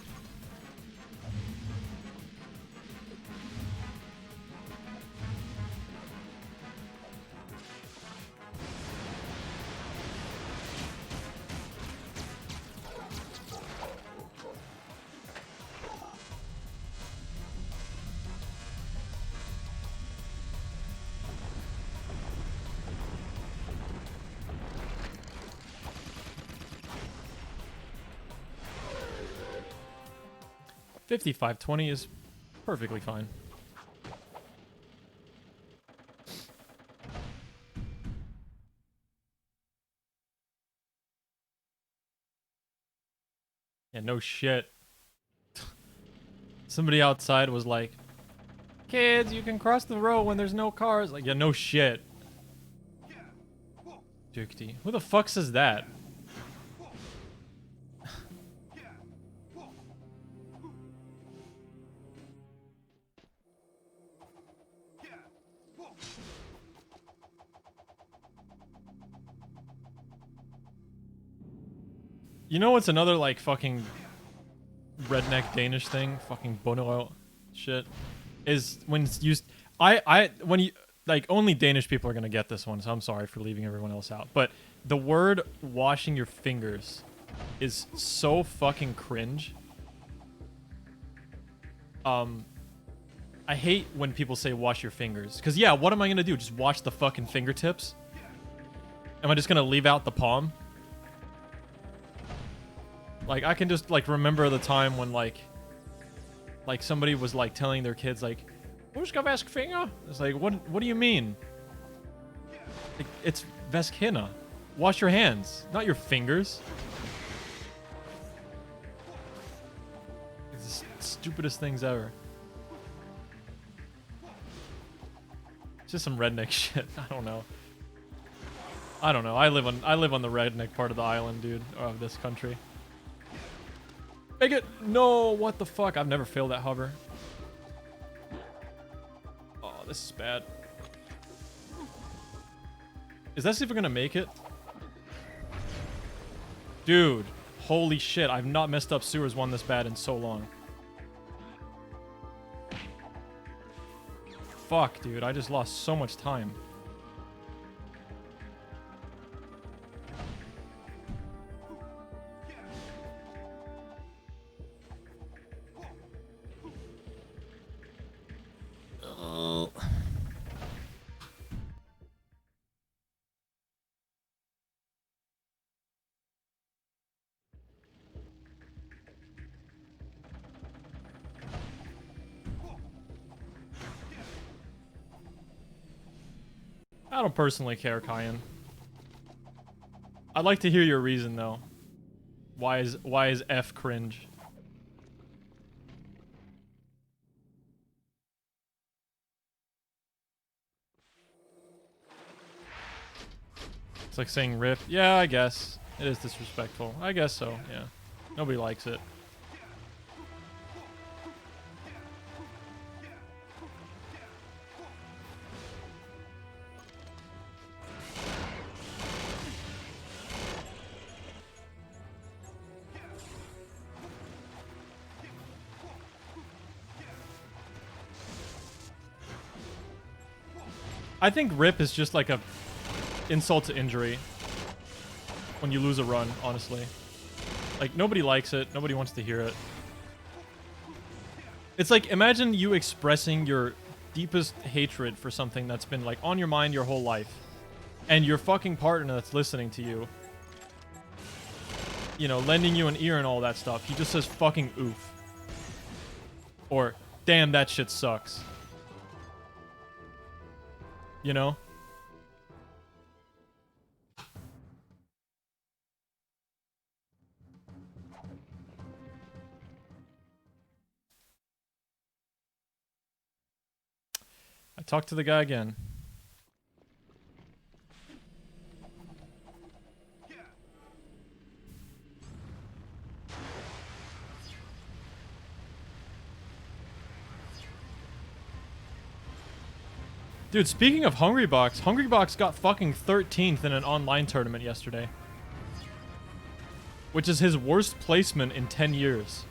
5520 is perfectly fine. Yeah, no shit. Somebody outside was like, kids, you can cross the road when there's no cars. Like, yeah, no shit. Dukety. Who the fuck says that? You know what's another, like, fucking redneck Danish thing? Fucking bonero shit. Is when you... when you... Like, only Danish people are gonna get this one, so I'm sorry for leaving everyone else out. But the word washing your fingers is so fucking cringe. I hate when people say wash your fingers. Because, yeah, what am I gonna do? Just wash the fucking fingertips? Am I just gonna leave out the palm? Like, I can just, like, remember the time when, like somebody was, like, telling their kids, like, who's got vask finger? It's like, what do you mean? Like, it's vaskhinna. Wash your hands, not your fingers. It's the stupidest things ever. It's just some redneck shit. I don't know. I live on the redneck part of the island, dude, of this country. Make it! No, what the fuck? I've never failed that hover. Oh, this is bad. Is that even gonna make it? Dude, holy shit, I've not messed up sewers one this bad in so long. Fuck, dude, I just lost so much time. I don't personally care, Kyan. I'd like to hear your reason, though. Why is F cringe? It's like saying RIP. Yeah, I guess. It is disrespectful. I guess so, yeah. Nobody likes it. I think RIP is just like a insult to injury when you lose a run, honestly. Like, nobody likes it. Nobody wants to hear it. It's like, imagine you expressing your deepest hatred for something that's been, like, on your mind your whole life. And your fucking partner that's listening to you, you know, lending you an ear and all that stuff, he just says fucking oof. Or, damn, that shit sucks. You know? I talked to the guy again. Dude, speaking of Hungrybox got fucking 13th in an online tournament yesterday. Which is his worst placement in 10 years.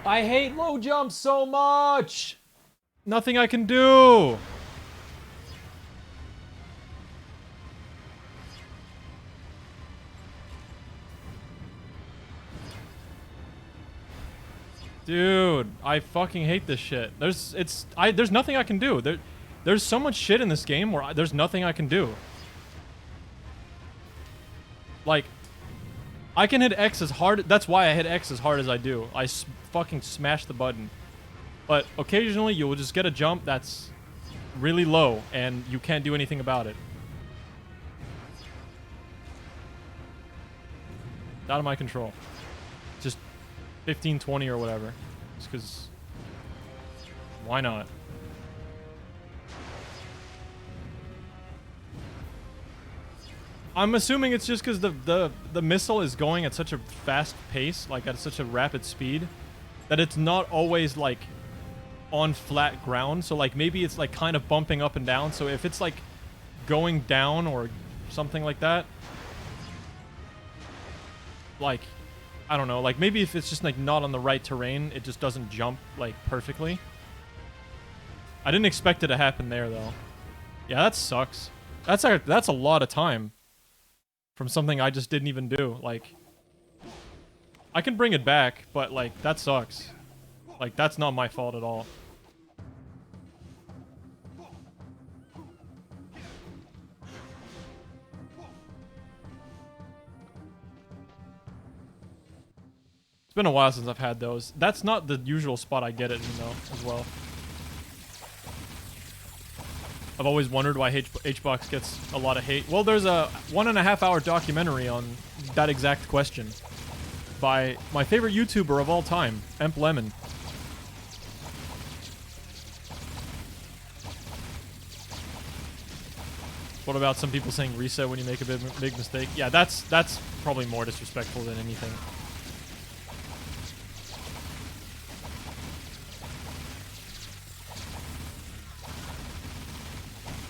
I hate low jumps so much! Nothing I can do! Dude, I fucking hate this shit. There's nothing I can do. There's so much shit in this game where there's nothing I can do. Like, I can hit X as hard. That's why I hit X as hard as I do. I fucking smash the button. But occasionally you will just get a jump that's really low and you can't do anything about it. It's out of my control. Just 15, 20 or whatever. Just because... Why not? I'm assuming it's just because the missile is going at such a fast pace, like at such a rapid speed, that it's not always like on flat ground. So like maybe it's like kind of bumping up and down. So if it's like going down or something like that, like I don't know, like maybe if it's just like not on the right terrain, it just doesn't jump like perfectly. I didn't expect it to happen there though. Yeah, that sucks. That's a lot of time from something I just didn't even do. Like, I can bring it back, but like that sucks. Like that's not my fault at all. It's been a while since I've had those. That's not the usual spot I get it in though, as well. I've always wondered why HBox gets a lot of hate. Well, there's a 1.5 hour documentary on that exact question by my favorite YouTuber of all time, Emp Lemon. What about some people saying reset when you make a big mistake? Yeah, that's probably more disrespectful than anything.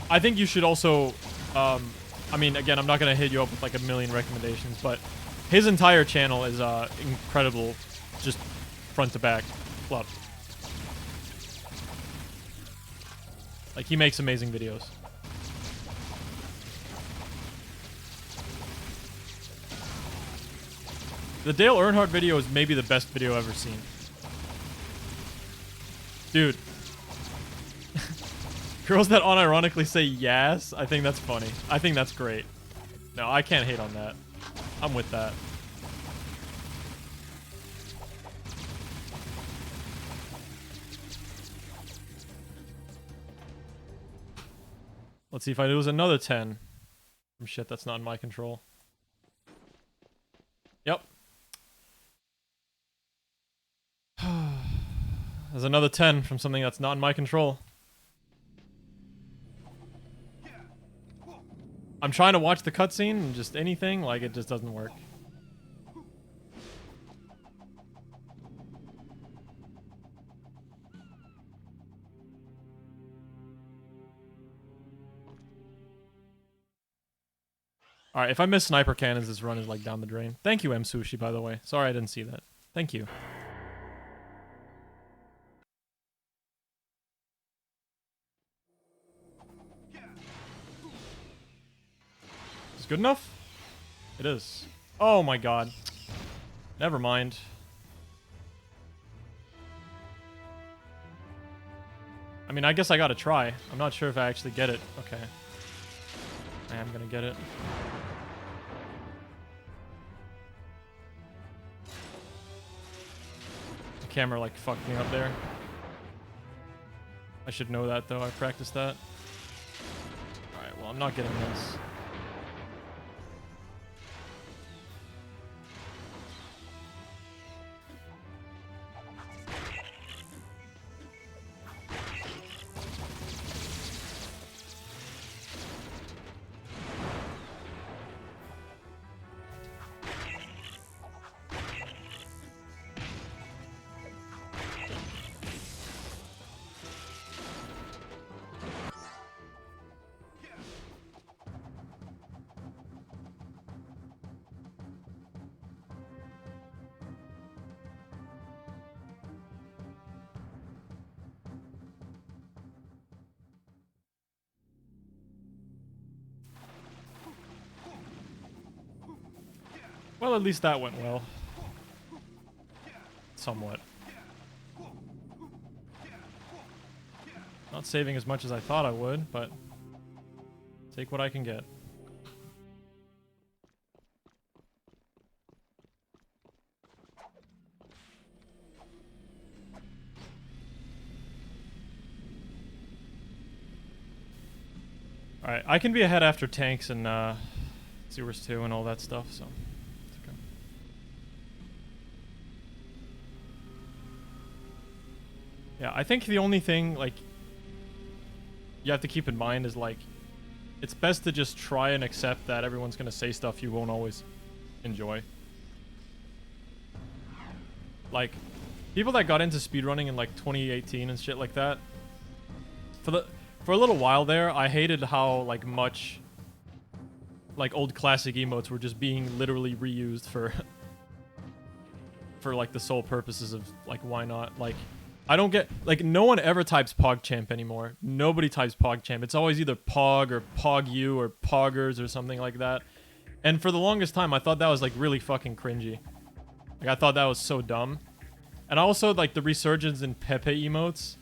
I think you should also, I mean, again, I'm not going to hit you up with like a million recommendations, but his entire channel is incredible, just front to back. Love. Like, he makes amazing videos. The Dale Earnhardt video is maybe the best video I've ever seen. Dude. Girls that unironically say yes, I think that's funny. I think that's great. No, I can't hate on that. I'm with that. Let's see if I lose another 10 from shit that's not in my control. Yep. There's another 10 from something that's not in my control. I'm trying to watch the cutscene and just anything, like it just doesn't work. Alright, if I miss sniper cannons, this run is like down the drain. Thank you, M Sushi, by the way. Sorry I didn't see that. Thank you. Is it good enough? It is. Oh my god. Never mind. I mean, I guess I gotta try. I'm not sure if I actually get it. Okay. I am gonna get it. The camera, like, fucked me up there. I should know that, though. I practiced that. Alright, well, I'm not getting this. Well, at least that went well. Somewhat. Not saving as much as I thought I would, but take what I can get. I can be ahead after tanks and sewers too and all that stuff, so it's okay. Yeah, I think the only thing like you have to keep in mind is like it's best to just try and accept that everyone's gonna say stuff you won't always enjoy. Like people that got into speedrunning in like 2018 and shit like that, for a little while there, I hated how like much like old classic emotes were just being literally reused for like the sole purposes of like why not? Like I don't get like no one ever types PogChamp anymore. Nobody types PogChamp. It's always either Pog or PogU or Poggers or something like that. And for the longest time, I thought that was like really fucking cringy. Like I thought that was so dumb. And also like the resurgence in Pepe emotes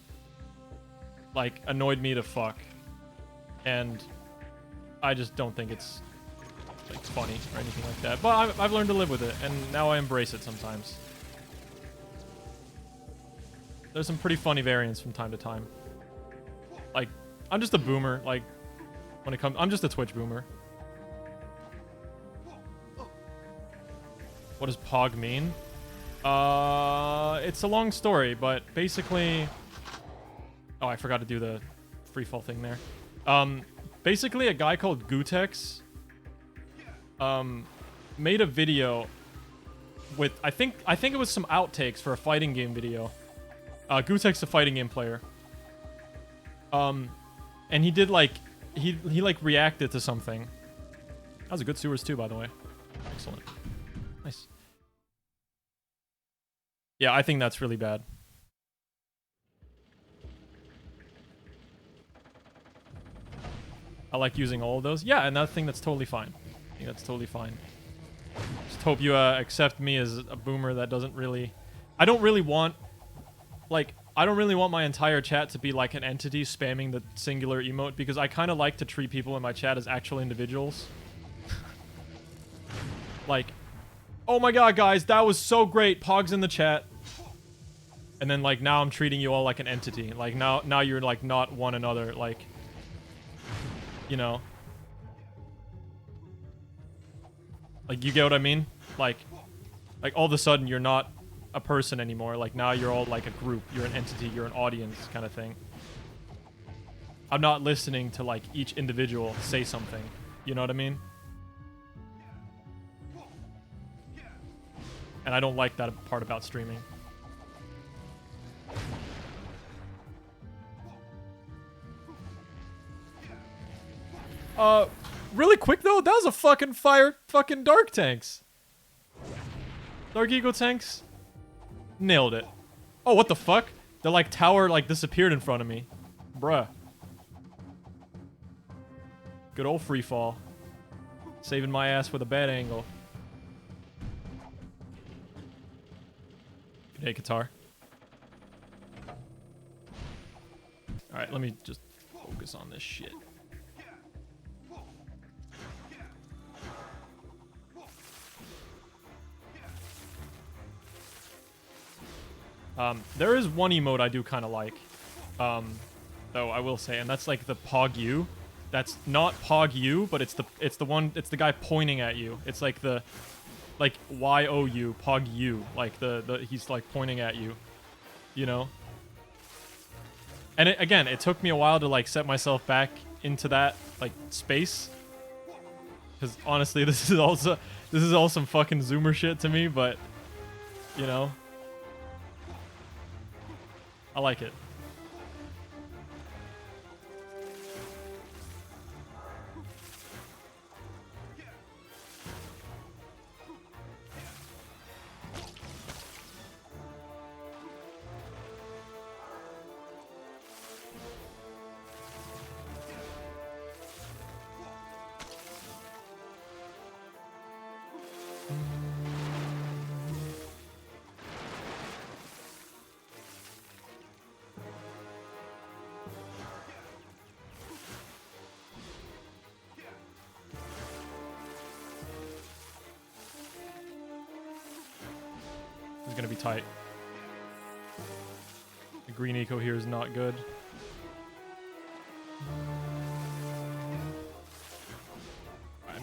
like annoyed me to fuck. And I just don't think it's like funny or anything like that. But I've learned to live with it, and now I embrace it sometimes. There's some pretty funny variants from time to time. Like, I'm just a boomer. Like, when it comes, I'm just a Twitch boomer. What does Pog mean? It's a long story, but basically... Oh, I forgot to do the freefall thing there. Basically, a guy called Gutex made a video with I think it was some outtakes for a fighting game video. Gutex, a fighting game player. And he did like he like reacted to something. That was a good sewers too, by the way. Excellent. Nice. Yeah, I think that's really bad. I like using all of those. Yeah, and I think that's totally fine. I think that's totally fine. Just hope you accept me as a boomer that doesn't really... I don't really want my entire chat to be like an entity spamming the singular emote, because I kind of like to treat people in my chat as actual individuals. Like, oh my god, guys, that was so great. Pog's in the chat. And then, like, now I'm treating you all like an entity. Like, now you're, like, not one another. Like... You know, like you get what I mean? Like all of a sudden you're not a person anymore. Like now you're all like a group. You're an entity. You're an audience kind of thing. I'm not listening to like each individual say something. You know what I mean? And I don't like that part about streaming. Really quick though, that was a fucking fucking Dark Tanks. Dark Eagle Tanks. Nailed it. Oh, what the fuck? The like tower like disappeared in front of me. Bruh. Good old free fall. Saving my ass with a bad angle. Good day, guitar. Alright, let me just focus on this shit. There is one emote I do kind of like, though I will say, and that's like the PogU. That's not PogU, but it's the guy pointing at you. It's like the, like YOU, PogU, like he's like pointing at you, you know. And again, it took me a while to like set myself back into that like space, because honestly, this is all some fucking Zoomer shit to me, but you know. I like it. Gonna be tight. The green eco here is not good.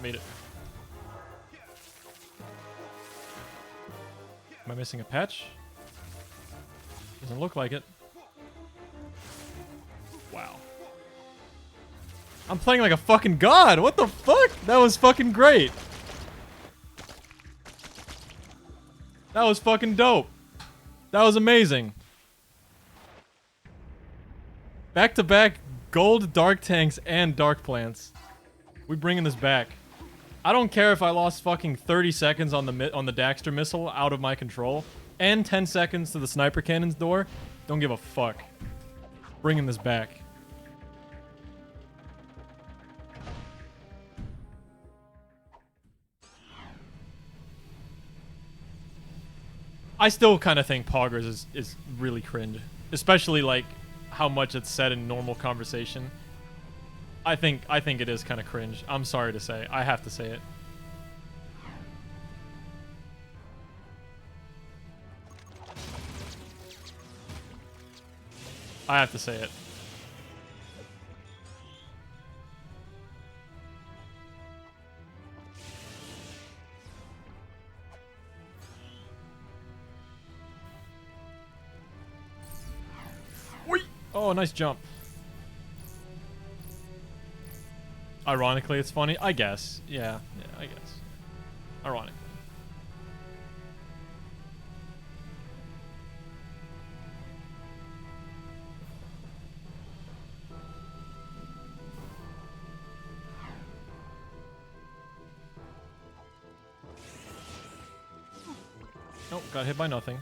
made it. Am I missing a patch? Doesn't look like it. Wow. I'm playing like a fucking god. What the fuck? That was fucking great. That was fucking dope. That was amazing. Back-to-back gold dark tanks and dark plants. We bringing this back. I don't care if I lost fucking 30 seconds on the Daxter missile out of my control and 10 seconds to the sniper cannon's door. Don't give a fuck. Bringing this back. I still kind of think Poggers is really cringe, especially like how much it's said in normal conversation. I think it is kind of cringe. I'm sorry to say. I have to say it. I have to say it. Oh, nice jump. Ironically, it's funny. I guess. Yeah, I guess. Ironically. Nope, got hit by nothing.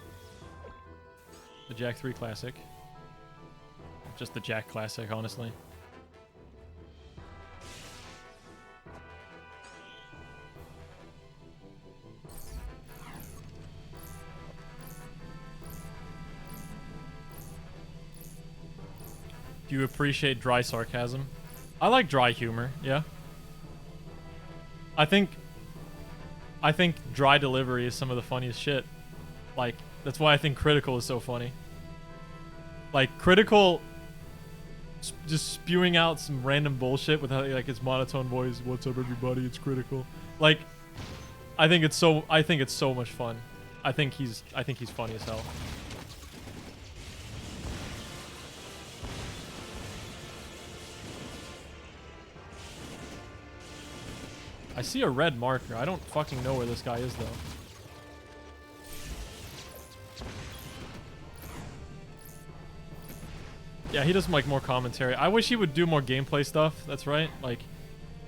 The Jack 3 Classic. Just the Jack Classic, honestly. Do you appreciate dry sarcasm? I like dry humor, yeah. I think dry delivery is some of the funniest shit. Like, that's why I think Critical is so funny. Like, Critical just spewing out some random bullshit with like his monotone voice. What's up, everybody? It's Critical. Like, I think it's so much fun. I think he's funny as hell. I see a red marker. I don't fucking know where this guy is though. Yeah, he does like more commentary. I wish he would do more gameplay stuff. That's right. Like,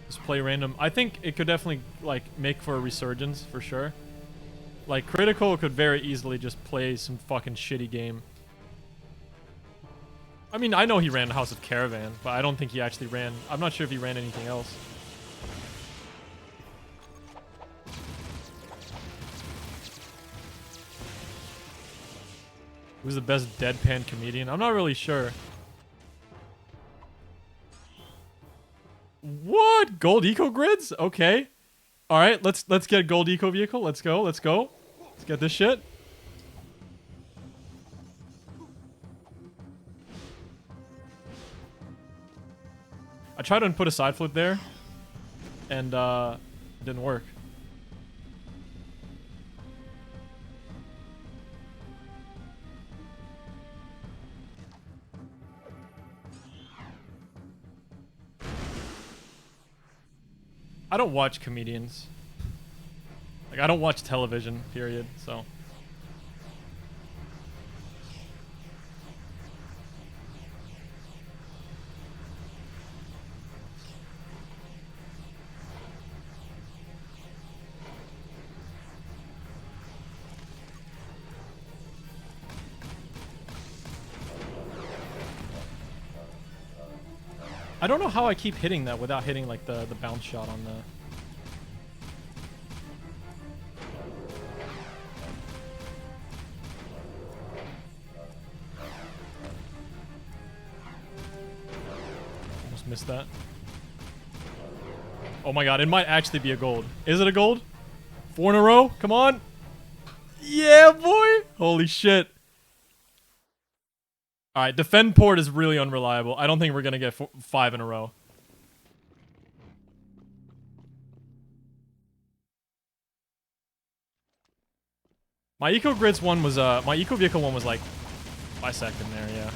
just play random. I think it could definitely like make for a resurgence for sure. Like, Critical could very easily just play some fucking shitty game. I mean, I know he ran House of Caravan, but I don't think he actually ran. I'm not sure if he ran anything else. Who's the best deadpan comedian? I'm not really sure. What? Gold eco grids? Okay. All right, let's get gold eco vehicle. Let's go. Let's get this shit. I tried to put a side flip there, and it didn't work. I don't watch comedians. Like, I don't watch television, period, so. I don't know how I keep hitting that without hitting like the bounce shot on the... Almost missed that. Oh my god, it might actually be a gold. Is it a gold? 4 in a row? Come on. Yeah, boy. Holy shit. Alright, defend port is really unreliable. I don't think we're gonna get 5 in a row. My Eco Grids one was, my Eco Vehicle one was like by second there, yeah.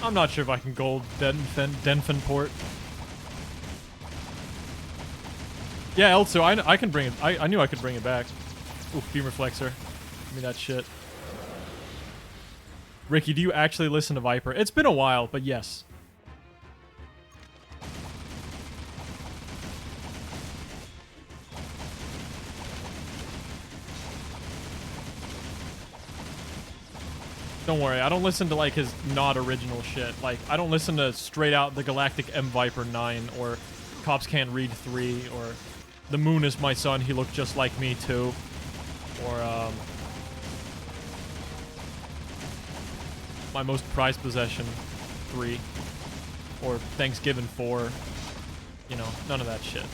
I'm not sure if I can gold Denfenport. Yeah, also, I can bring it. I knew I could bring it back. Ooh, Beam Reflexor. Give me that shit. Ricky, do you actually listen to Viper? It's been a while, but yes. Don't worry, I don't listen to, like, his not original shit. Like, I don't listen to straight out the Galactic M Viper 9, or Cops Can't Read 3, or The Moon is My Son, He Looked Just Like Me Too, or, My Most Prized Possession 3, or Thanksgiving 4. You know, none of that shit.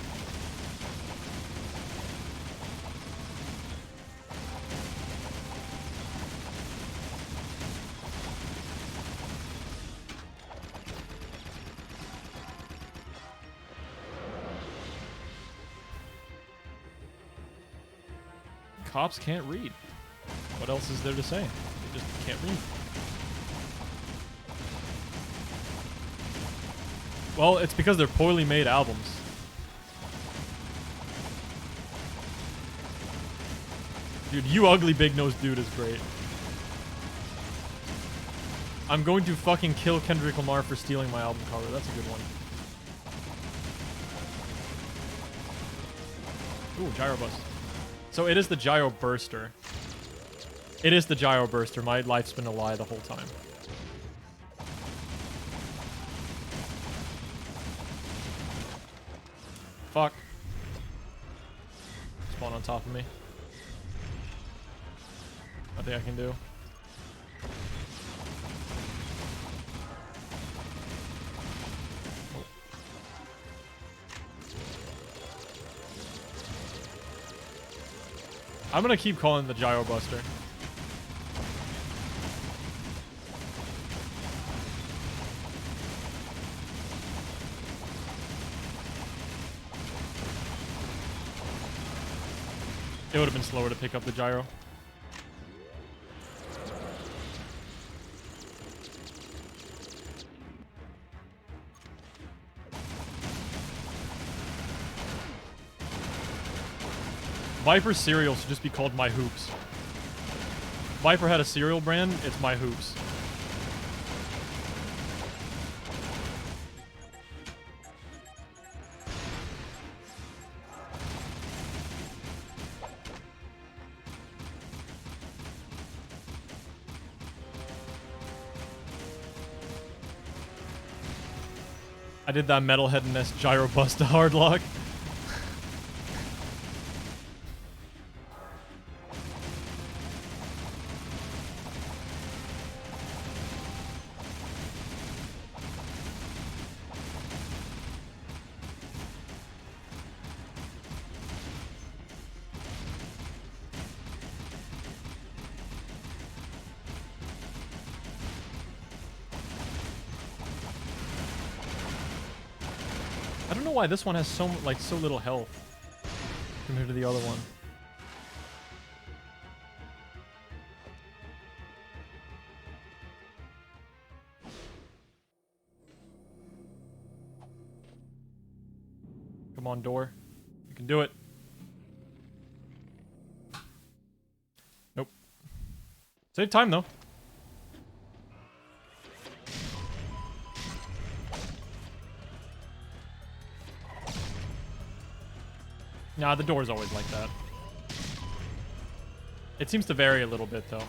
Cops can't read. What else is there to say? They just can't read. Well, it's because they're poorly made albums. Dude, You Ugly Big Nose Dude is great. I'm going to fucking kill Kendrick Lamar for stealing my album cover. That's a good one. Ooh, Gyro Bus. So it is the Gyro Burster. It is the Gyro Burster. My life's been a lie the whole time. Fuck. Spawn on top of me. Nothing I can do. I'm gonna keep calling the Gyro Buster. It would have been slower to pick up the gyro. Viper's cereal should just be called My Hoops. Viper had a cereal brand, it's My Hoops. I did that Metalhead Nest Gyro Busta hardlock. I don't know why this one has so little health compared to the other one. Come on, door. You can do it. Nope. Save time though. Nah, the door's always like that. It seems to vary a little bit, though.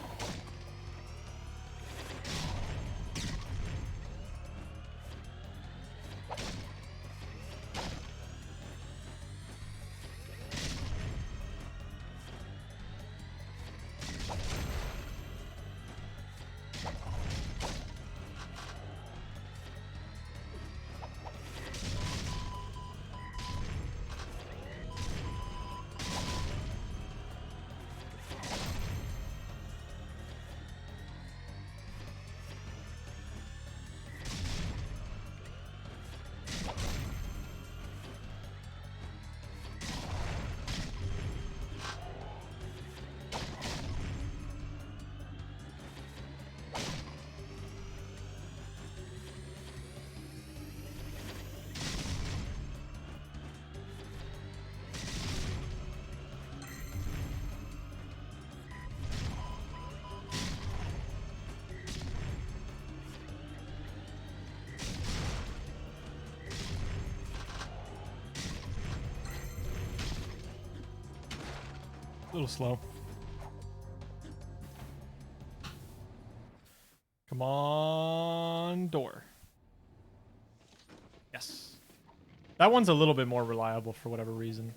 A little slow. Come on, door. Yes. That one's a little bit more reliable for whatever reason.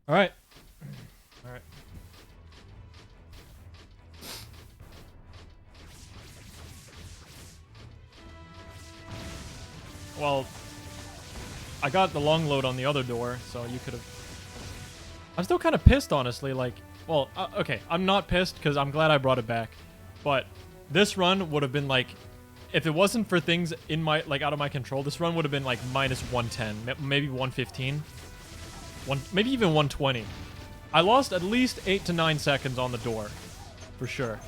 All right. All right. Well, I got the long load on the other door, so you could have... I'm still kind of pissed, honestly. Like, well, okay, I'm not pissed because I'm glad I brought it back. But this run would have been like... If it wasn't for things in my, like, out of my control, this run would have been like minus 110, maybe 115. Maybe even 120. I lost at least 8 to 9 seconds on the door, for sure.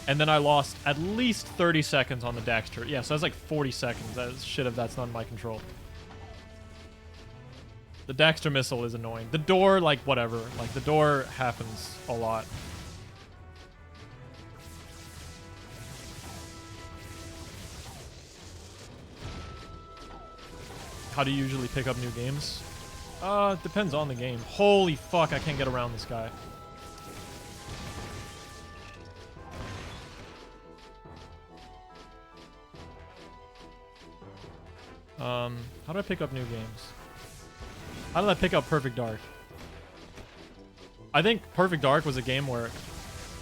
And then I lost at least 30 seconds on the Daxter. Yeah, so that's like 40 seconds. That's shit if that's not in my control. The Daxter missile is annoying. The door, like, whatever. Like, the door happens a lot. How do you usually pick up new games? It depends on the game. Holy fuck, I can't get around this guy. How do I pick up new games? How did I pick up Perfect Dark? I think Perfect Dark was a game where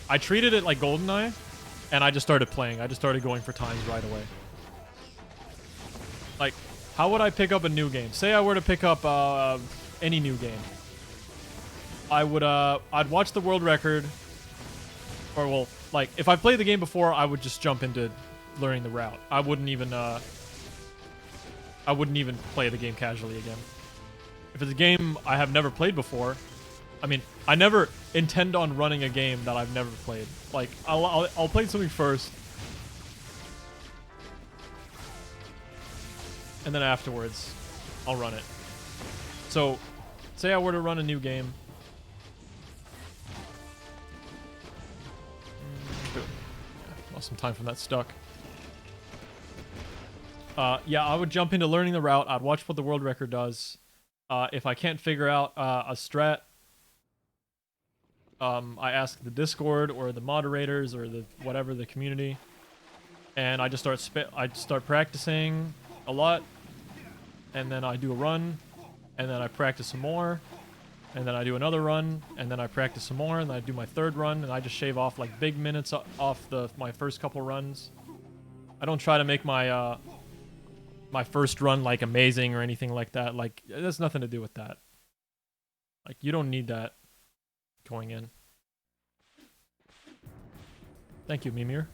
I treated it like GoldenEye, and I just started playing. I just started going for times right away. Like, how would I pick up a new game? Say I were to pick up any new game. I would I'd watch the world record, or well, like if I played the game before, I would just jump into learning the route. I wouldn't even play the game casually again. If it's a game I have never played before, I mean, I never intend on running a game that I've never played. Like, I'll play something first, and then afterwards, I'll run it. So, say I were to run a new game. Yeah, lost some time from that stuck. Yeah, I would jump into learning the route. I'd watch what the world record does. If I can't figure out a strat, I ask the Discord or the moderators or the whatever, the community, and I just start practicing a lot, and then I do a run, and then I practice some more, and then I do another run, and then I practice some more, and then I do my third run, and I just shave off like big minutes off my first couple runs. I don't try to make my my first run like amazing or anything like that. Like, it has nothing to do with that. Like, you don't need that going in. Thank you, Mimir.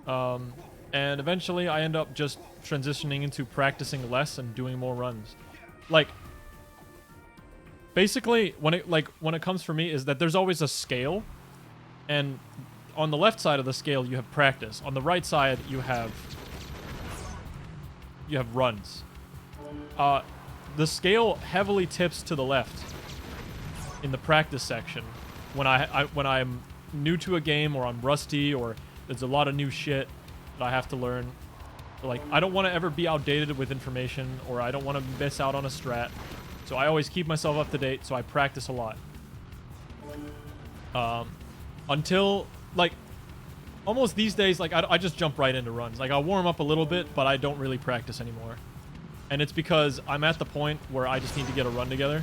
And eventually I end up just transitioning into practicing less and doing more runs. Like, basically, when it comes for me is that there's always a scale, and on the left side of the scale you have practice. On the right side you have runs. The scale heavily tips to the left in the practice section when I'm new to a game, or I'm rusty, or there's a lot of new shit that I have to learn. Like, I don't want to ever be outdated with information, or I don't want to miss out on a strat. So I always keep myself up to date, so I practice a lot. Until, like, almost these days, like, I just jump right into runs. Like, I'll warm up a little bit, but I don't really practice anymore. And it's because I'm at the point where I just need to get a run together.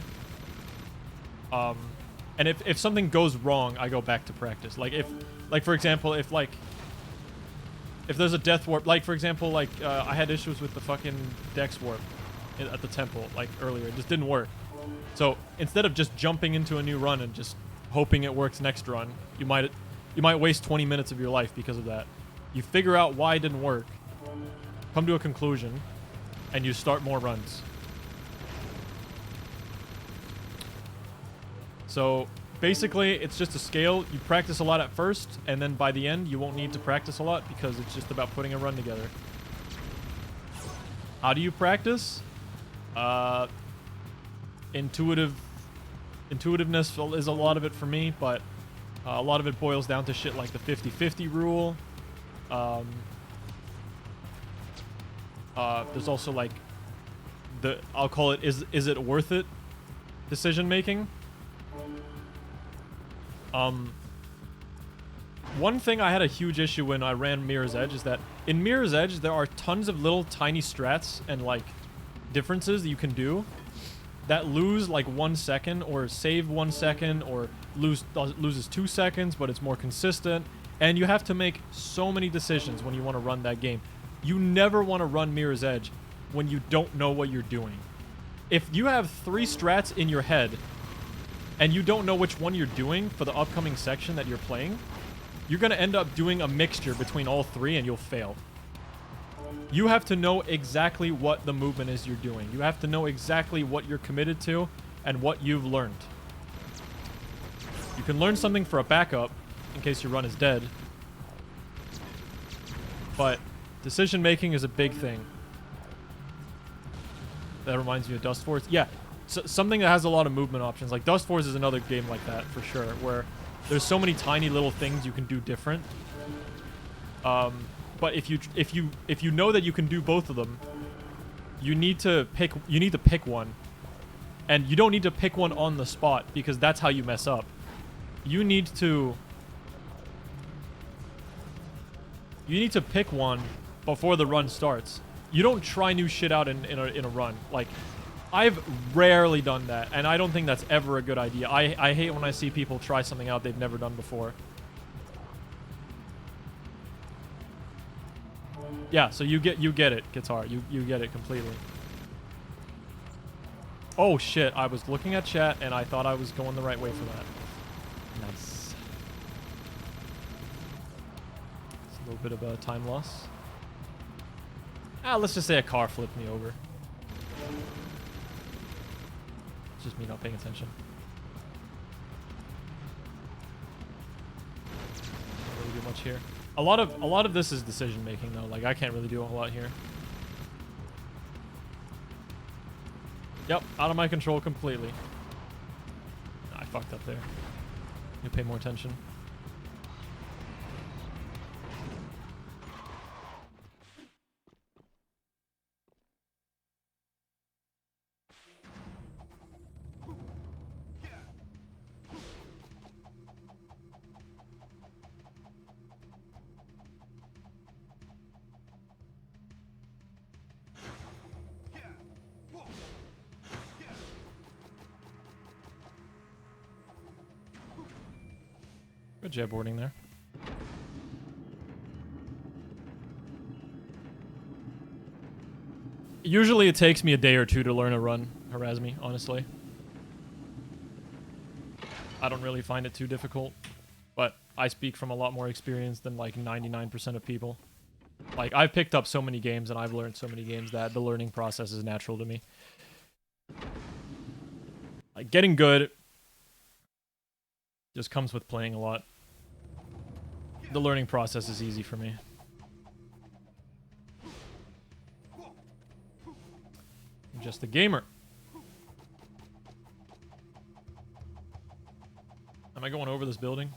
And if something goes wrong, I go back to practice. Like, for example, if there's a death warp, like, for example, like, I had issues with the fucking Dex warp at the temple, like, earlier. It just didn't work. So, instead of just jumping into a new run and just hoping it works next run, you might waste 20 minutes of your life because of that. You figure out why it didn't work, come to a conclusion, and you start more runs. So, basically, it's just a scale. You practice a lot at first, and then by the end, you won't need to practice a lot because it's just about putting a run together. How do you practice? Intuitiveness is a lot of it for me, but a lot of it boils down to shit like the 50-50 rule. There's also like I'll call it is it worth it decision making. One thing I had a huge issue when I ran Mirror's Edge is that in Mirror's Edge there are tons of little tiny strats and like differences that you can do that lose like 1 second or save 1 second or loses 2 seconds, but it's more consistent. And you have to make so many decisions when you want to run that game. You never want to run Mirror's Edge when you don't know what you're doing. If you have 3 strats in your head and you don't know which one you're doing for the upcoming section that you're playing, you're going to end up doing a mixture between all 3 and you'll fail. You have to know exactly what the movement is you're doing. You have to know exactly what you're committed to and what you've learned. You can learn something for a backup in case your run is dead. But decision making is a big thing. That reminds me of Dust Force. Yeah, so something that has a lot of movement options. Like Dust Force is another game like that for sure, where there's so many tiny little things you can do different. But if you know that you can do both of them, you need to pick one. And you don't need to pick one on the spot because that's how you mess up. You need to pick one before the run starts. You don't try new shit out in a run. Like, I've rarely done that, and I don't think that's ever a good idea. I hate when I see people try something out they've never done before. Yeah, so you get it, Guitar. You get it completely. Oh shit, I was looking at chat and I thought I was going the right way for that. Nice. It's a little bit of a time loss. Let's just say a car flipped me over. It's just me not paying attention. Can't really do much here. A lot of this is decision making though. Like I can't really do a whole lot here. Yep, out of my control completely. I fucked up there. You pay more attention. Good jetboarding there. Usually it takes me a day or two to learn a run, harass me, honestly. I don't really find it too difficult, but I speak from a lot more experience than like 99% of people. Like, I've picked up so many games and I've learned so many games that the learning process is natural to me. Like, getting good just comes with playing a lot. The learning process is easy for me. I'm just a gamer. Am I going over this building?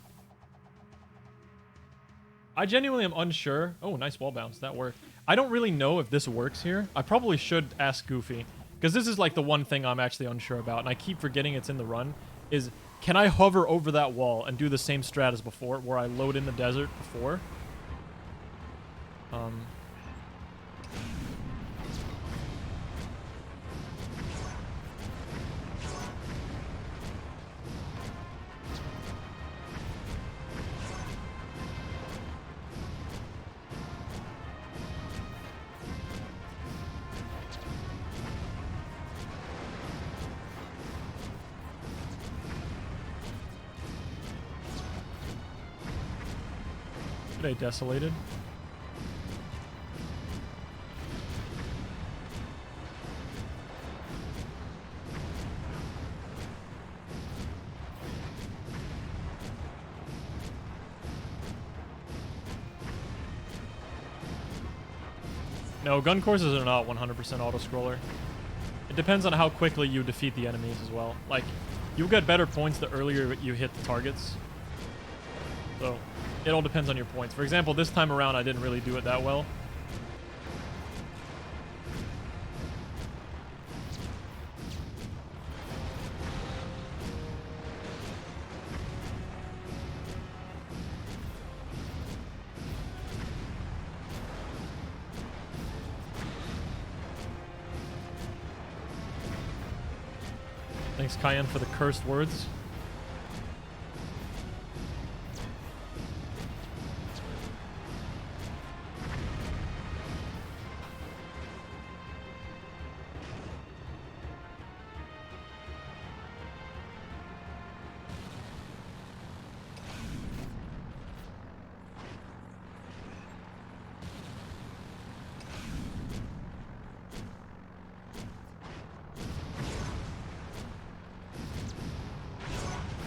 I genuinely am unsure. Oh, nice wall bounce. That worked. I don't really know if this works here. I probably should ask Goofy, because this is like the one thing I'm actually unsure about, and I keep forgetting it's in the run, is can I hover over that wall and do the same strat as before, where I load in the desert before? Today desolated. No, gun courses are not 100% auto-scroller. It depends on how quickly you defeat the enemies as well. Like, you'll get better points the earlier you hit the targets. So, it all depends on your points. For example, this time around, I didn't really do it that well. Thanks, Cayenne, for the cursed words.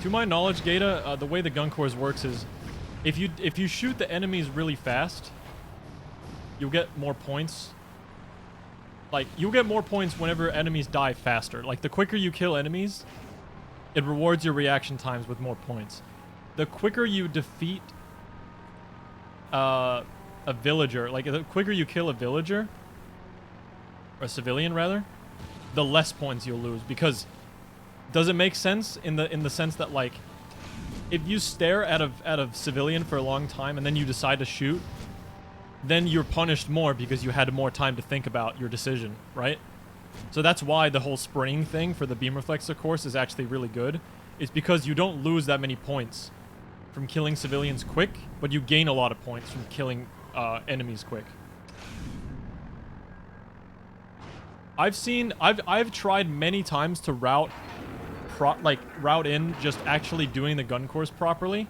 To my knowledge, Gata, the way the gun course works is, if you shoot the enemies really fast, you'll get more points. Like, you'll get more points whenever enemies die faster. Like, the quicker you kill enemies, it rewards your reaction times with more points. The quicker you defeat a villager, like, the quicker you kill a villager, or a civilian rather, the less points you'll lose. Because, does it make sense in the sense that, like, if you stare at a civilian for a long time and then you decide to shoot, then you're punished more because you had more time to think about your decision, right? So that's why the whole spraying thing for the beam reflexor course is actually really good. It's because you don't lose that many points from killing civilians quick, but you gain a lot of points from killing enemies quick. I've tried many times to route in just actually doing the gun course properly,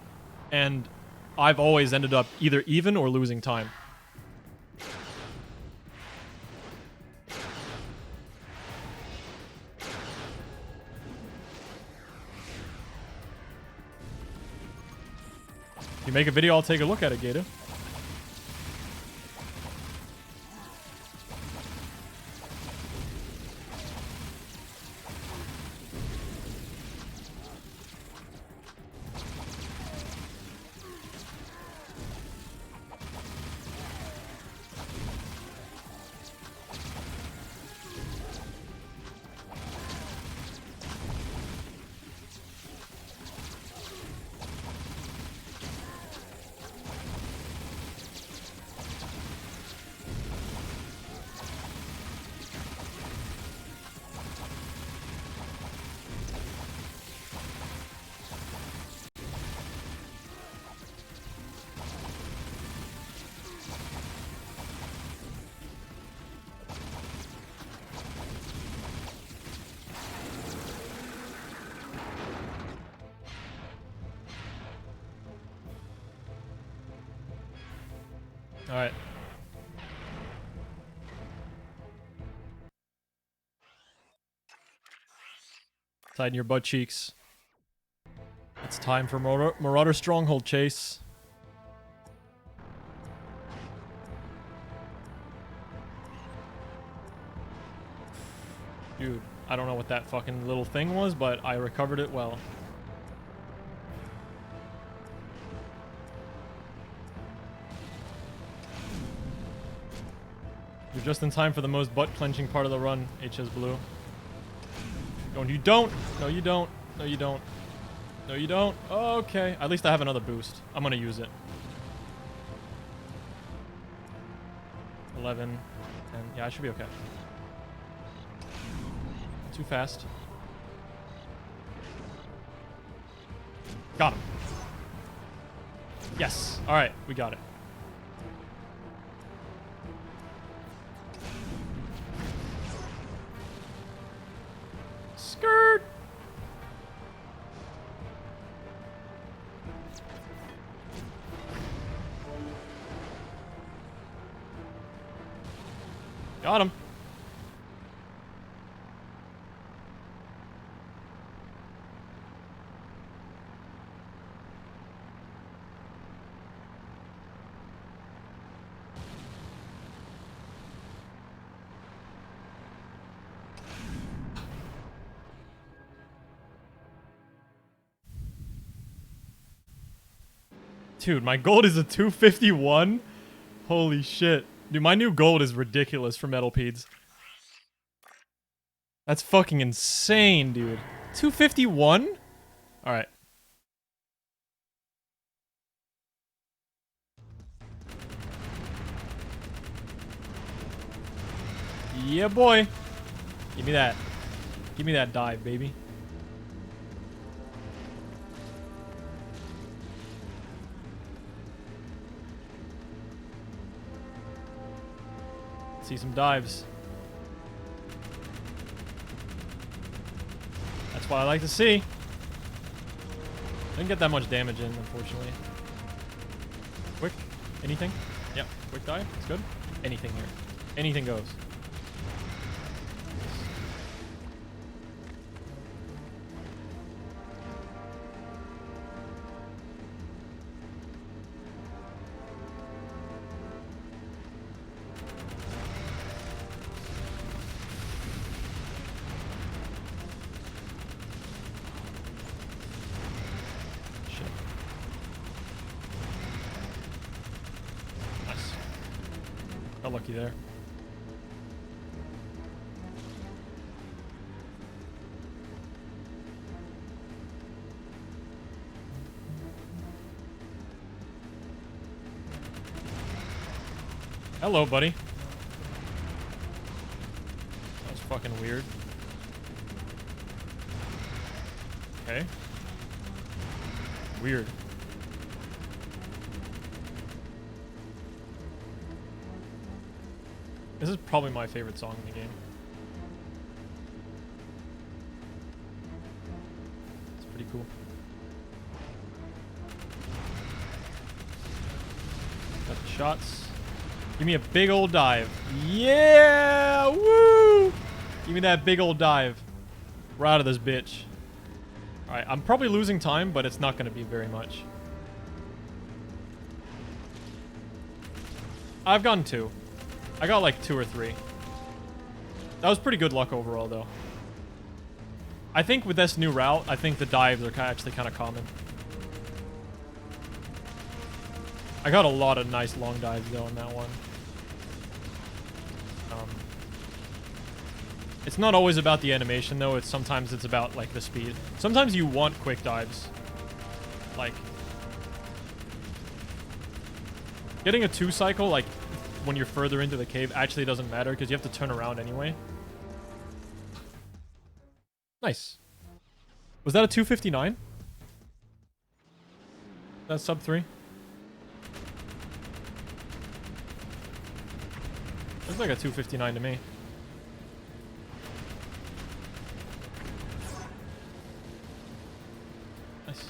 and I've always ended up either even or losing time. If you make a video, I'll take a look at it, Gata. Alright. Tighten your butt cheeks. It's time for Marauder Stronghold chase. Dude, I don't know what that fucking little thing was, but I recovered it well. You're just in time for the most butt-clenching part of the run, HS Blue. Oh, you don't! No, you don't. No, you don't. No, you don't. Oh, okay. At least I have another boost. I'm gonna use it. 11, 10. Yeah, I should be okay. Too fast. Got him. Yes. All right, we got it. Skirt. Got him. Dude, my gold is a 251? Holy shit. Dude, my new gold is ridiculous for metal peds. That's fucking insane, dude. 251? Alright. Yeah, boy. Give me that. Give me that dive, baby. See some dives. That's what I like to see. Didn't get that much damage in, unfortunately. Quick? Anything? Yep. Quick dive. It's good. Anything here. Anything goes. Got lucky there. Hello, buddy. That was fucking weird. Okay. Weird. This is probably my favorite song in the game. It's pretty cool. Got the shots. Give me a big old dive. Yeah! Woo! Give me that big old dive. We're out of this bitch. Alright, I'm probably losing time, but it's not going to be very much. I've gotten 2. I got like 2 or 3. That was pretty good luck overall, though. I think with this new route, I think the dives are actually kind of common. I got a lot of nice long dives, though, on that one. It's not always about the animation, though. Sometimes it's about, like, the speed. Sometimes you want quick dives. Like, getting a 2 cycle, like, when you're further into the cave actually doesn't matter because you have to turn around anyway. Nice. Was that a 259? That's sub 3? Looks like a 259 to me. Nice.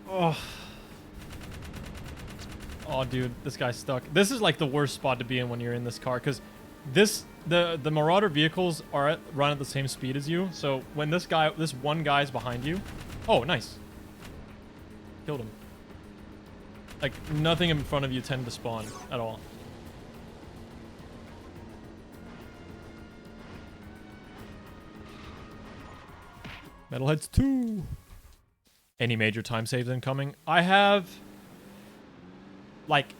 Oh. Oh, dude, this guy's stuck. This is like the worst spot to be in when you're in this car, because the Marauder vehicles run at the same speed as you. So when this one guy's behind you, oh, nice, killed him. Like nothing in front of you tend to spawn at all. Metalheads 2. Any major time saves incoming? I have like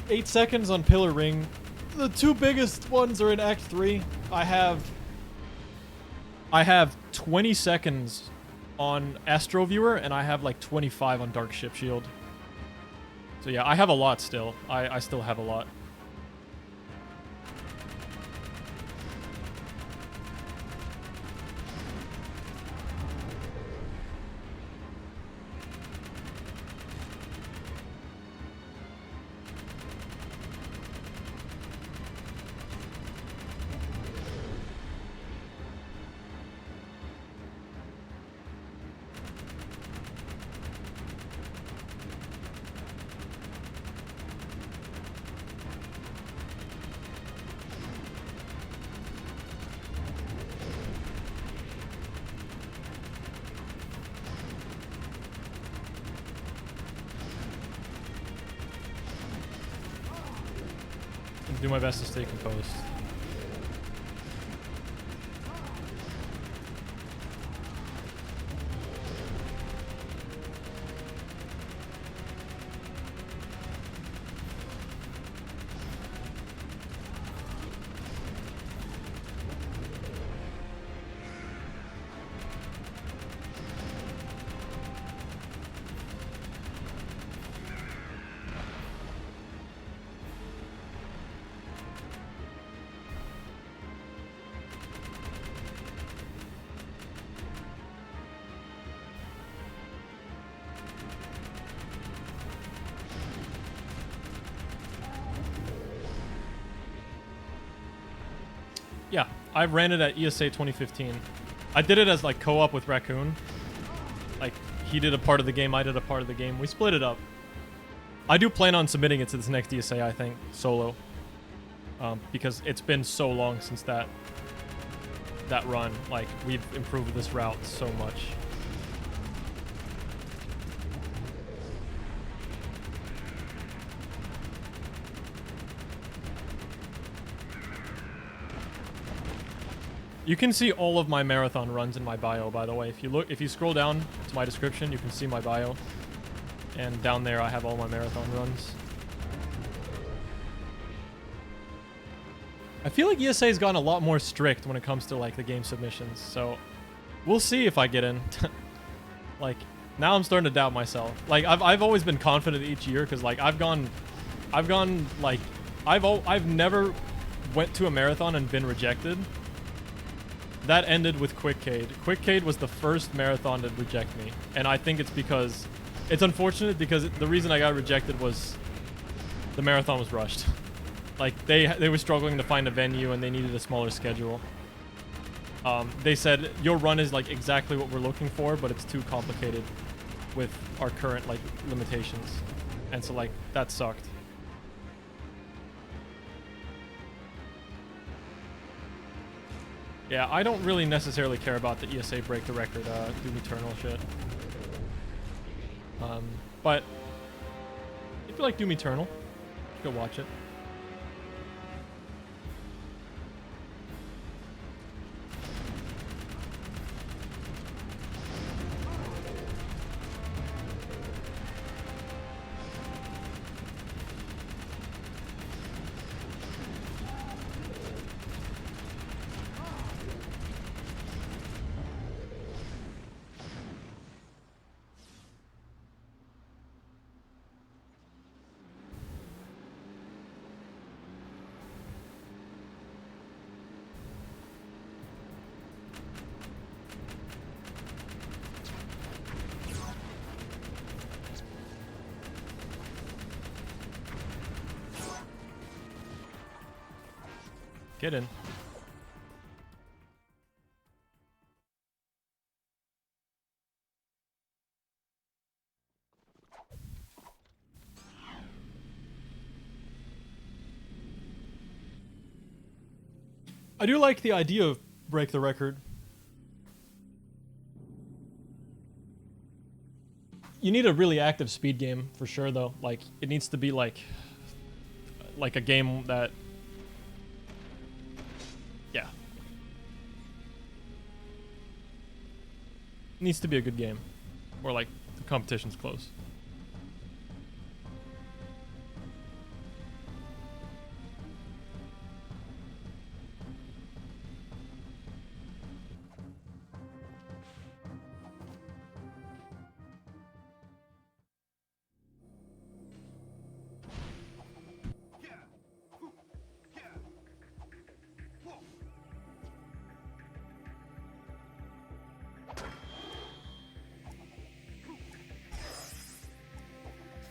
8 seconds on Pillar Ring. The 2 biggest ones are in Act 3. I have 20 seconds on Astro Viewer, and I have like 25 on Dark Ship Shield. So yeah, I have a lot still. I still have a lot. do my best to stay composed. Yeah, I ran it at ESA 2015. I did it as like co-op with Raccoon. Like he did a part of the game, I did a part of the game. We split it up. I do plan on submitting it to this next ESA, I think, solo, because it's been so long since that run. Like we've improved this route so much. You can see all of my marathon runs in my bio, by the way. If you scroll down to my description, you can see my bio. And down there I have all my marathon runs. I feel like ESA has gotten a lot more strict when it comes to like the game submissions, so we'll see if I get in. Like now I'm starting to doubt myself. Like I've always been confident each year because like I've never went to a marathon and been rejected. That ended with Quickcade. Quickcade was the first marathon to reject me. And I think it's because... It's unfortunate because the reason I got rejected was the marathon was rushed. Like, they were struggling to find a venue and they needed a smaller schedule. They said, your run is, like, exactly what we're looking for, but it's too complicated with our current, like, limitations. And so, like, that sucked. Yeah, I don't really necessarily care about the ESA break the record, Doom Eternal shit. But if you like Doom Eternal, go watch it. Get in. I do like the idea of break the record. You need a really active speed game for sure though. Like it needs to be like a game that needs to be a good game, or like the competition's close.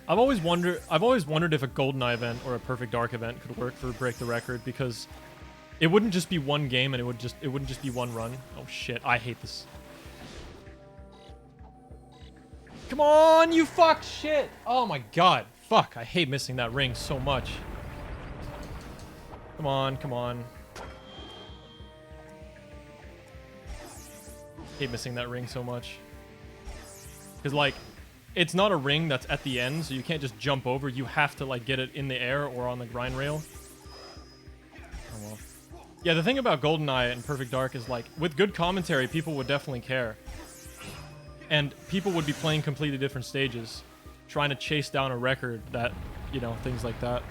I've always wondered if a GoldenEye event or a Perfect Dark event could work for Break the Record, because it wouldn't just be one game and it wouldn't just be one run. Oh shit, I hate this. Come on, you fuck shit! Oh my god, fuck, I hate missing that ring so much. Come on, come on. Hate missing that ring so much. Because like, it's not a ring that's at the end, so you can't just jump over. You have to like get it in the air or on the grind rail. Yeah, the thing about GoldenEye and Perfect Dark is like, with good commentary, people would definitely care. And people would be playing completely different stages, trying to chase down a record that, you know, things like that.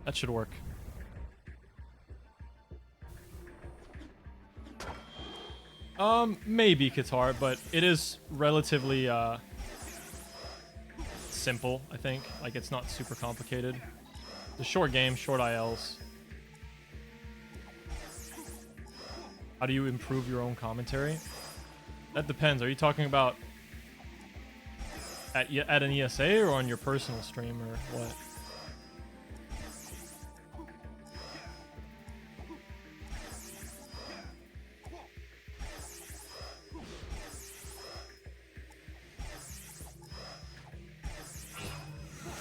That should work. Maybe guitar, but it is relatively, simple, I think. Like, it's not super complicated. It's a short game, short ILs. How do you improve your own commentary? That depends. Are you talking about at an ESA or on your personal stream or what?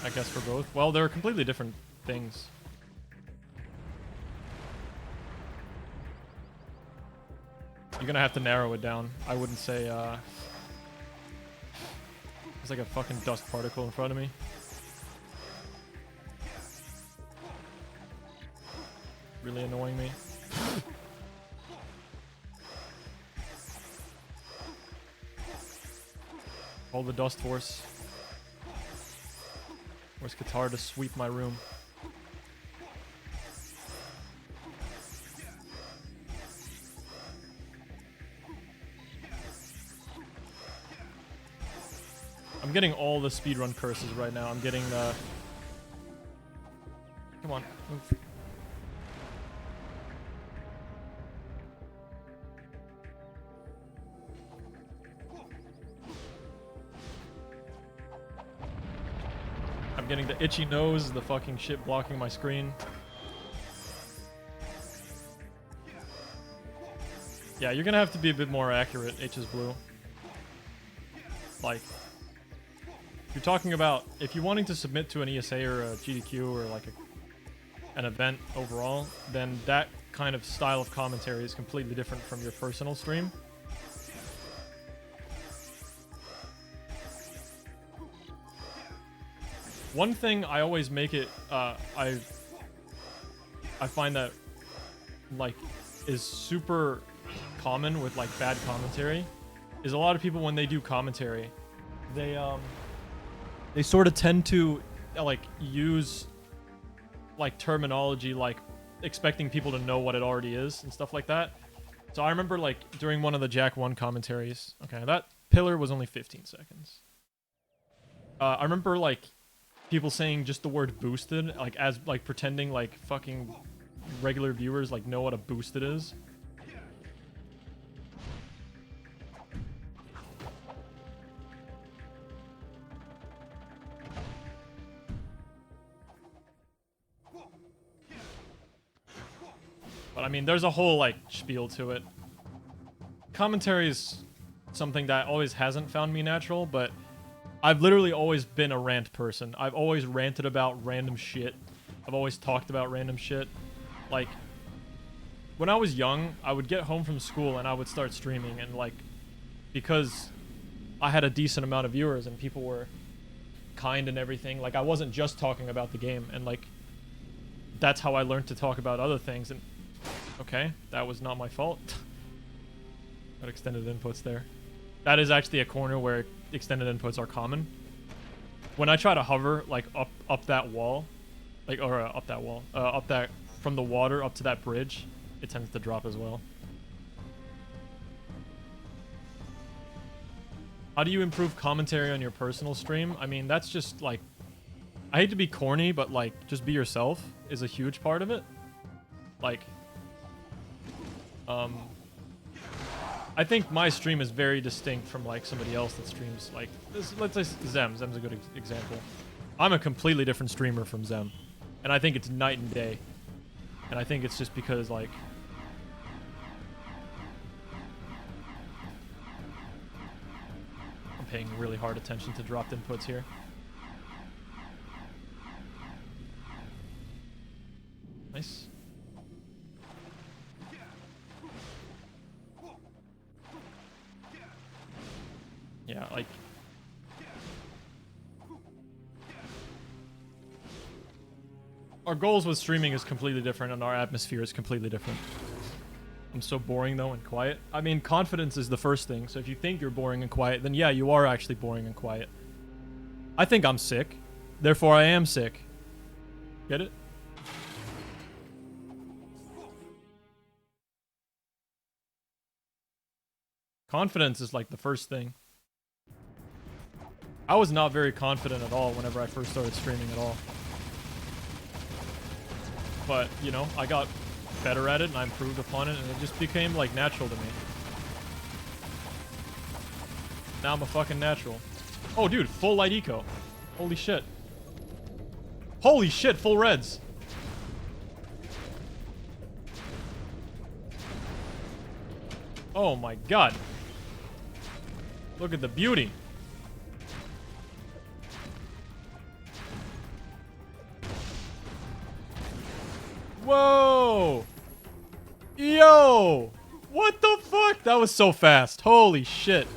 I guess for both. Well, they're completely different things. You're gonna have to narrow it down. I wouldn't say, there's like a fucking dust particle in front of me. Really annoying me. Hold the dust force. Where's guitar to sweep my room? I'm getting all the speedrun curses right now. I'm getting the... Come on, move. I'm getting the itchy nose, the fucking shit blocking my screen. Yeah, you're gonna have to be a bit more accurate, H is blue. Like, you're talking about, if you're wanting to submit to an ESA or a GDQ or like an event overall, then that kind of style of commentary is completely different from your personal stream. One thing I always make it, I find that, like, is super common with, like, bad commentary, is a lot of people, when they do commentary, they sort of tend to, like, use, like, terminology, like, expecting people to know what it already is and stuff like that. So I remember, like, during one of the Jack 1 commentaries, okay, that pillar was only 15 seconds. I remember, like, people saying just the word boosted, like, as, like, pretending, like, fucking regular viewers, like, know what a boosted is. But, I mean, there's a whole, like, spiel to it. Commentary is something that always hasn't found me natural, but I've literally always been a rant person. I've always ranted about random shit. I've always talked about random shit. Like, when I was young, I would get home from school and I would start streaming, and, like, because I had a decent amount of viewers and people were kind and everything, like, I wasn't just talking about the game, and, like, that's how I learned to talk about other things. And okay, that was not my fault. Got extended inputs there. That is actually a corner where extended inputs are common. When I try to hover, like, up that wall, like, or up that wall, up that, from the water up to that bridge, it tends to drop as well. How do you improve commentary on your personal stream? I mean, that's just, like, I hate to be corny, but, like, just be yourself is a huge part of it. Like, I think my stream is very distinct from, like, somebody else that streams, like, this, let's say Zem. Zem's a good example. I'm a completely different streamer from Zem, and I think it's night and day. And I think it's just because, like, paying really hard attention to dropped inputs here. Nice. Yeah, like... Our goals with streaming is completely different, and our atmosphere is completely different. I'm so boring, though, and quiet. I mean, confidence is the first thing, so if you think you're boring and quiet, then yeah, you are actually boring and quiet. I think I'm sick. Therefore, I am sick. Get it? Confidence is like the first thing. I was not very confident at all whenever I first started streaming at all. But, you know, I got better at it and I improved upon it and it just became like natural to me. Now I'm a fucking natural. Oh dude, full light eco. Holy shit. Holy shit, full reds. Oh my god. Look at the beauty. Whoa! Yo! What the fuck? That was so fast. Holy shit.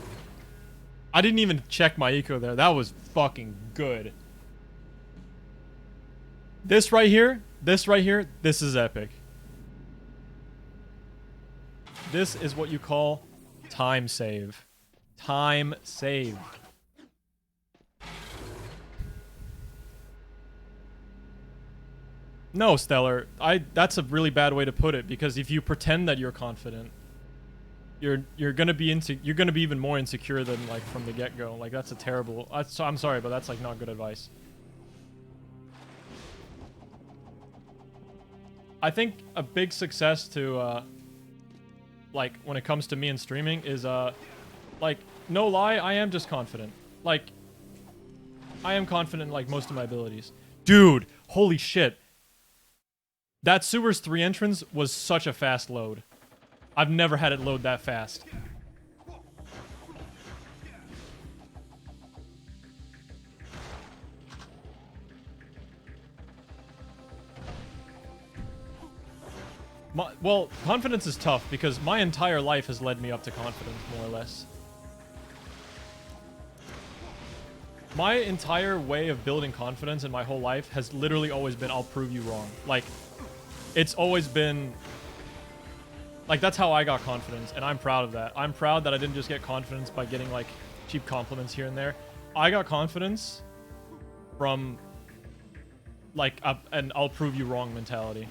I didn't even check my eco there. That was fucking good. This right here, this is epic. This is what you call time save. Time save. No, Stellar. That's a really bad way to put it, because if you pretend that you're confident, you're gonna be even more insecure than like from the get-go. Like that's a terrible. I'm sorry, but that's like not good advice. I think a big success to like when it comes to me and streaming is like no lie, I am just confident. Like I am confident in like most of my abilities. Dude, holy shit. That Sewers 3 entrance was such a fast load. I've never had it load that fast. Well, confidence is tough because my entire life has led me up to confidence, more or less. My entire way of building confidence in my whole life has literally always been, I'll prove you wrong. Like, it's always been... Like, that's how I got confidence, and I'm proud of that. I'm proud that I didn't just get confidence by getting, like, cheap compliments here and there. I got confidence from, like, an I'll prove you wrong mentality.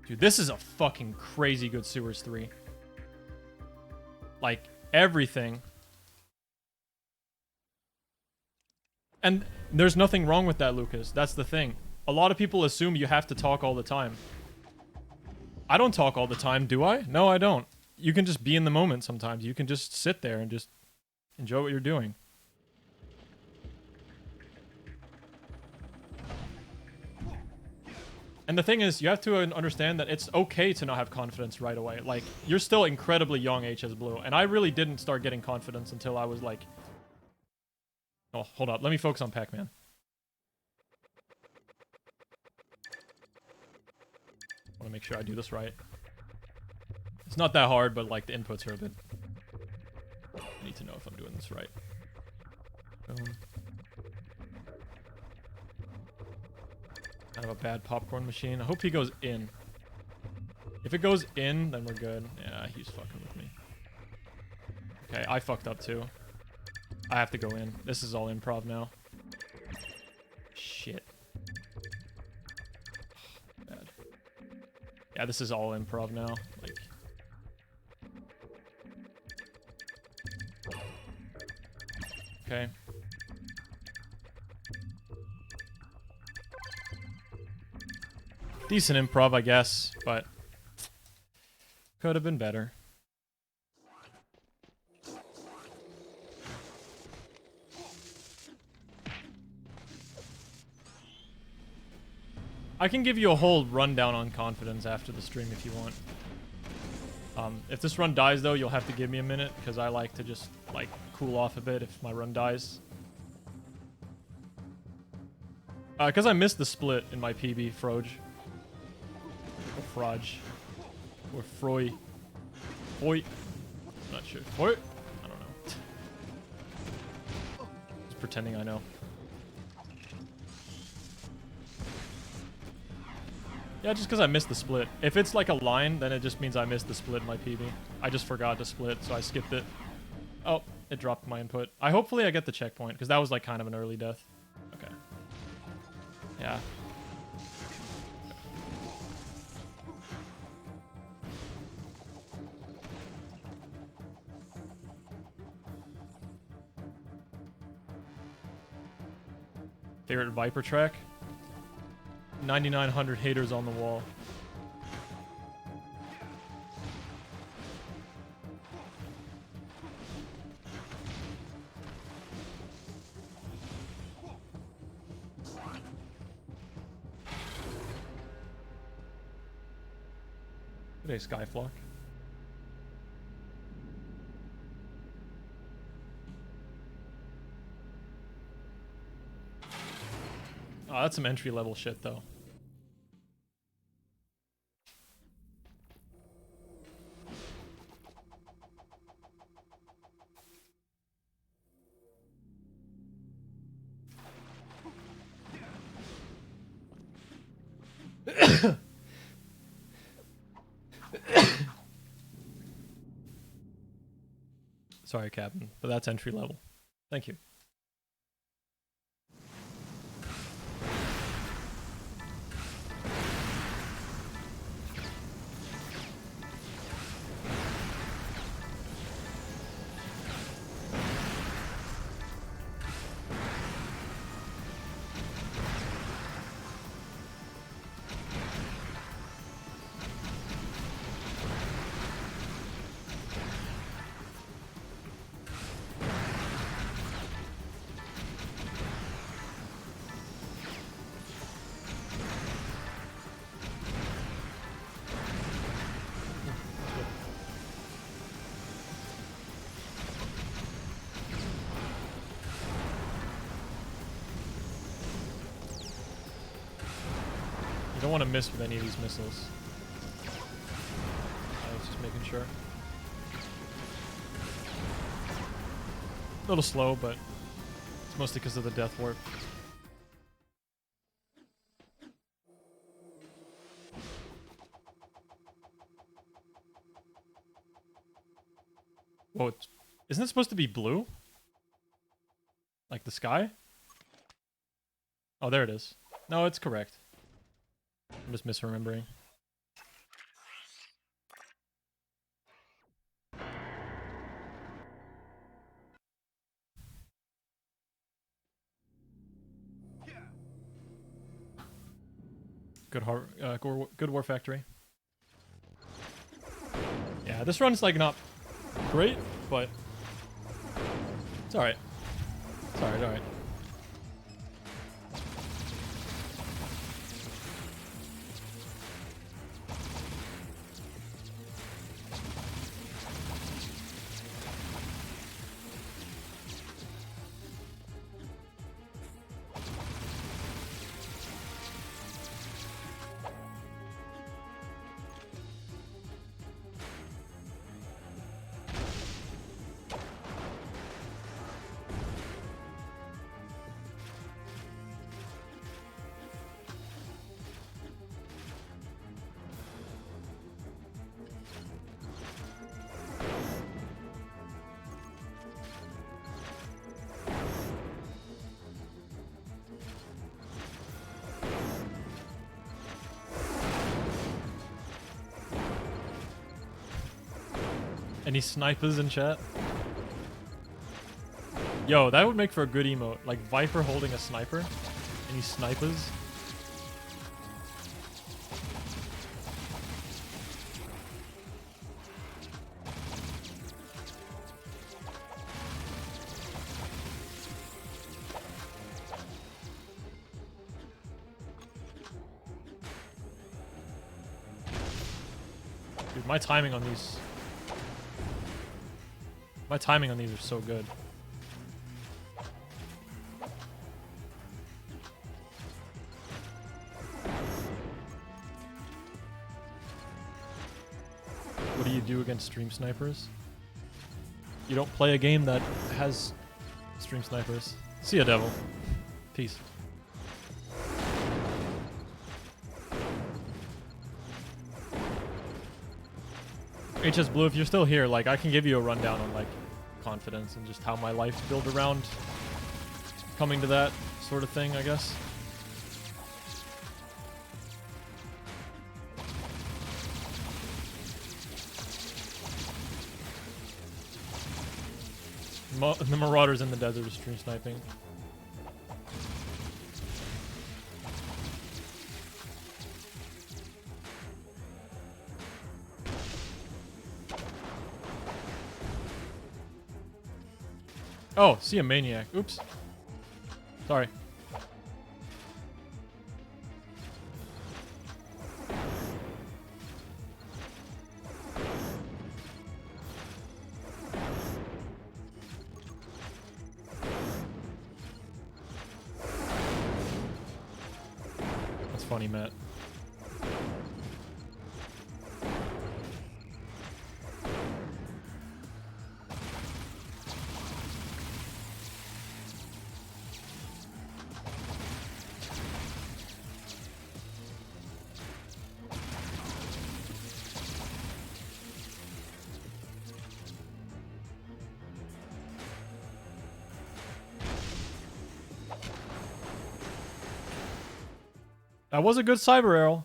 Dude, this is a fucking crazy good Sewers 3. Like, everything. And there's nothing wrong with that, Lucas. That's the thing. A lot of people assume you have to talk all the time. I don't talk all the time, do I? No, I don't. You can just be in the moment sometimes. You can just sit there and just enjoy what you're doing. And the thing is, you have to understand that it's okay to not have confidence right away. Like, you're still incredibly young, HS Blue. And I really didn't start getting confidence until I was like... Oh, hold up. Let me focus on Pac-Man. I want to make sure I do this right. It's not that hard, but like the inputs are a bit... I need to know if I'm doing this right. Kind of a bad popcorn machine. I hope he goes in. If it goes in, then we're good. Yeah, he's fucking with me. Okay, I fucked up too. I have to go in. This is all improv now. Shit. Bad. Yeah, this is all improv now. Like... Okay. Decent improv, I guess, but could have been better. I can give you a whole rundown on confidence after the stream if you want. If this run dies, though, you'll have to give me a minute, because I like to just, like, cool off a bit if my run dies. Because I missed the split in my PB, Froj. Or Froj. Or Froy. Foy. I'm not sure. Foy? I don't know. Just pretending I know. Yeah, just because I missed the split. If it's like a line, then it just means I missed the split in my PB. I just forgot to split, so I skipped it. Oh, it dropped my input. Hopefully I get the checkpoint, because that was like kind of an early death. Okay. Yeah. Favorite Viper track? 9,900 haters on the wall. Good day, Skyflock. Oh, that's some entry-level shit, though. Sorry, Captain, but that's entry-level. Thank you. You don't want to miss with any of these missiles. I was just making sure. A little slow, but it's mostly because of the death warp. Whoa, isn't it supposed to be blue? Like the sky? Oh, there it is. No, it's correct. I'm just misremembering. Good War Factory. Yeah, this run's like not great, but it's alright. It's alright. Any snipers in chat? Yo, that would make for a good emote. Like Viper holding a sniper. Any snipers? Dude, my timing on these My timing on these are so good. What do you do against stream snipers? You don't play a game that has stream snipers. See ya, devil. Peace. HS Blue, if you're still here, like, I can give you a rundown on, like, confidence and just how my life's built around coming to that sort of thing, I guess. The Marauders in the desert are stream sniping. Oh, see a maniac. Oops. Sorry. That's funny, Matt. That was a good cyber arrow.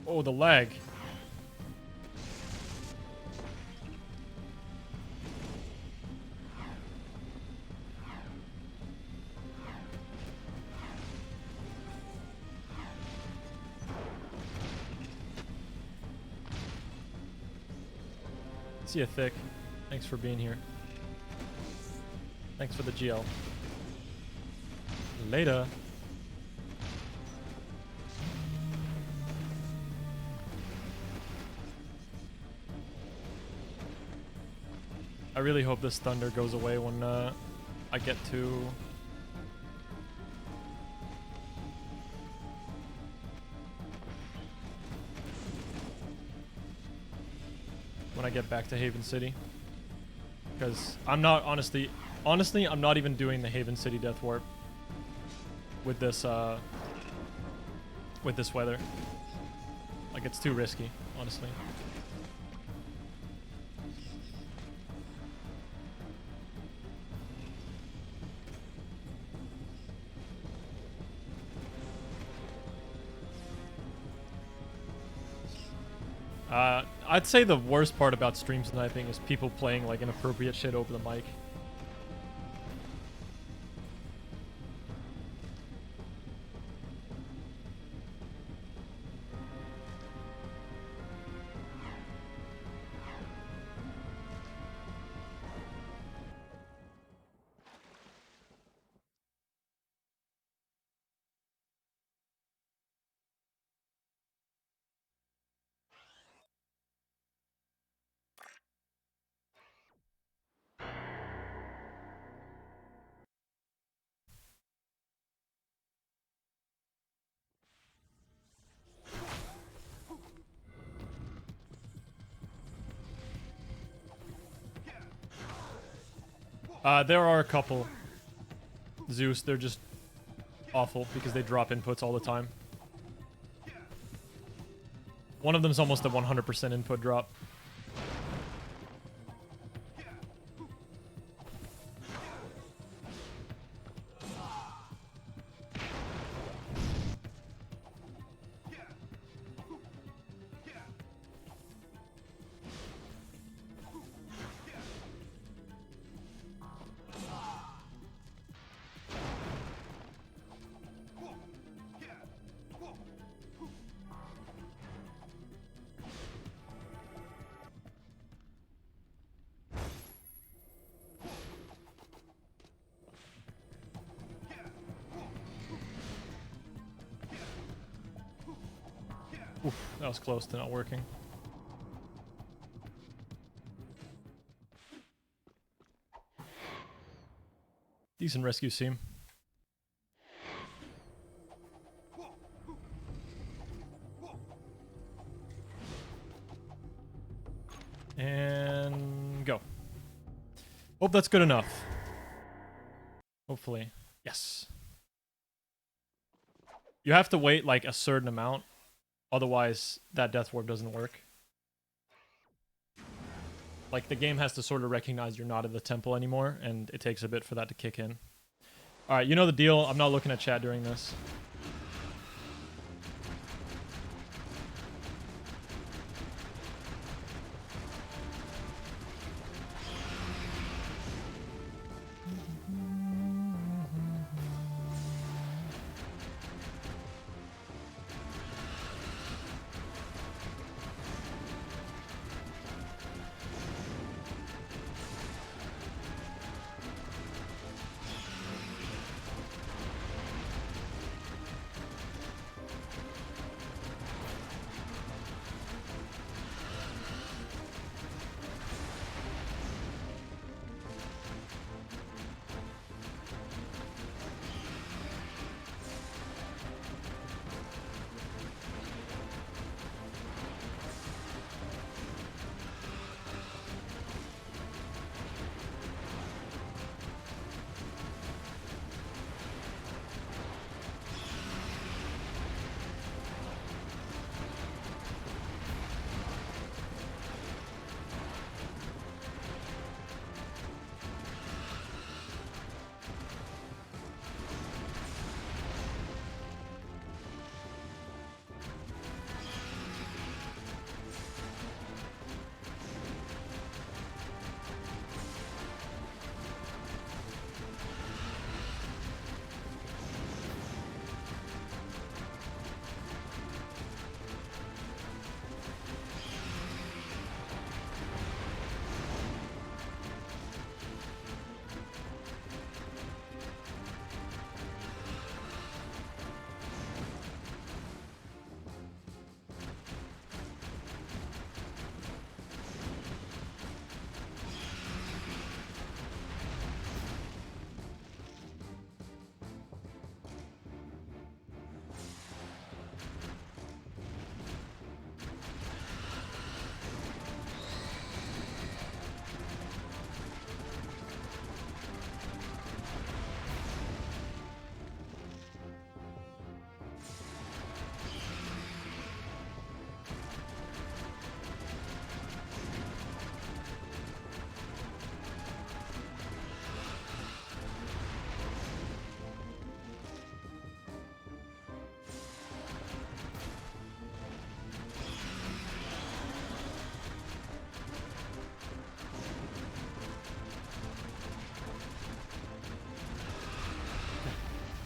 Oh, the lag. See you, Thick. Thanks for being here. Thanks for the GL. Later. I really hope this thunder goes away when I get to... when I get back to Haven City. Because I'm not, honestly, I'm not even doing the Haven City Death Warp with this weather. Like, it's too risky, honestly. I'd say the worst part about stream sniping is people playing like inappropriate shit over the mic. There are a couple. Zeus, they're just awful because they drop inputs all the time. One of them's almost a 100% input drop. Oof, that was close to not working. Decent rescue team. And go. Hope that's good enough. Hopefully. Yes. You have to wait like a certain amount. Otherwise, that death warp doesn't work. Like, the game has to sort of recognize you're not at the temple anymore, and it takes a bit for that to kick in. Alright, you know the deal. I'm not looking at chat during this.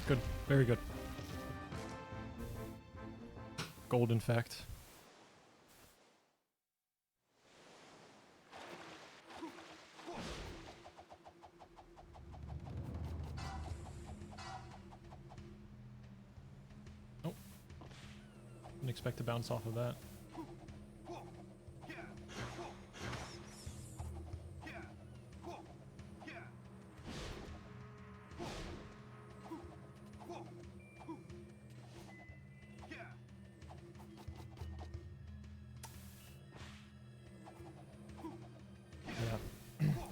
Good. Very good. Gold, in fact. Oh. Didn't expect to bounce off of that.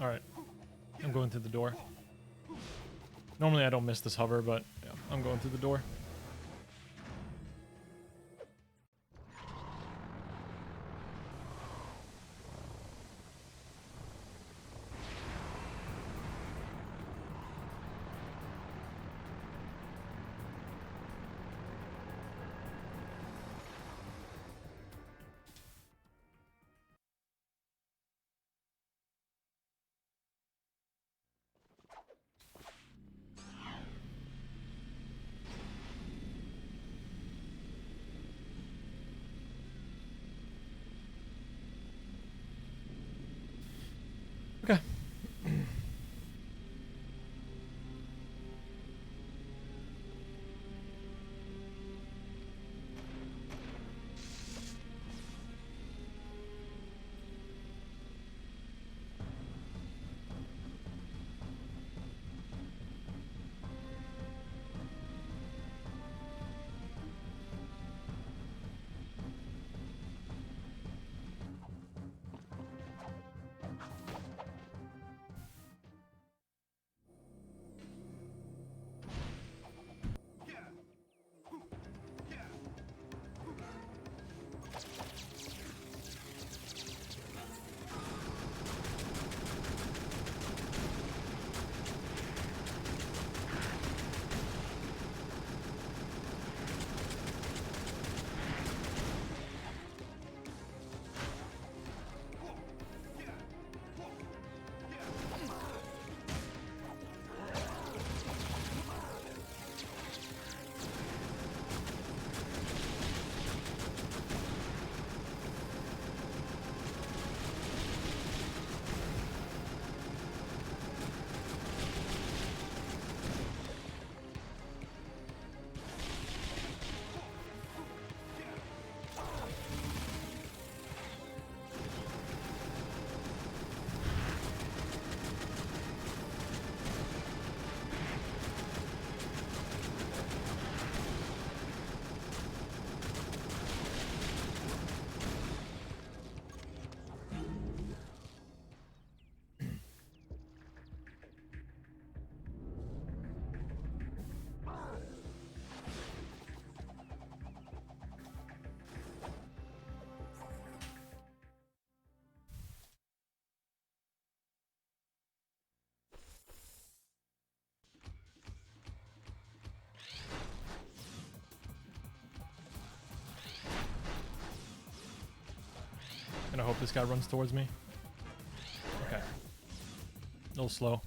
Alright. I'm going through the door. Normally I don't miss this hover, but yeah, I'm going through the door. Gonna hope this guy runs towards me. Okay. A little slow.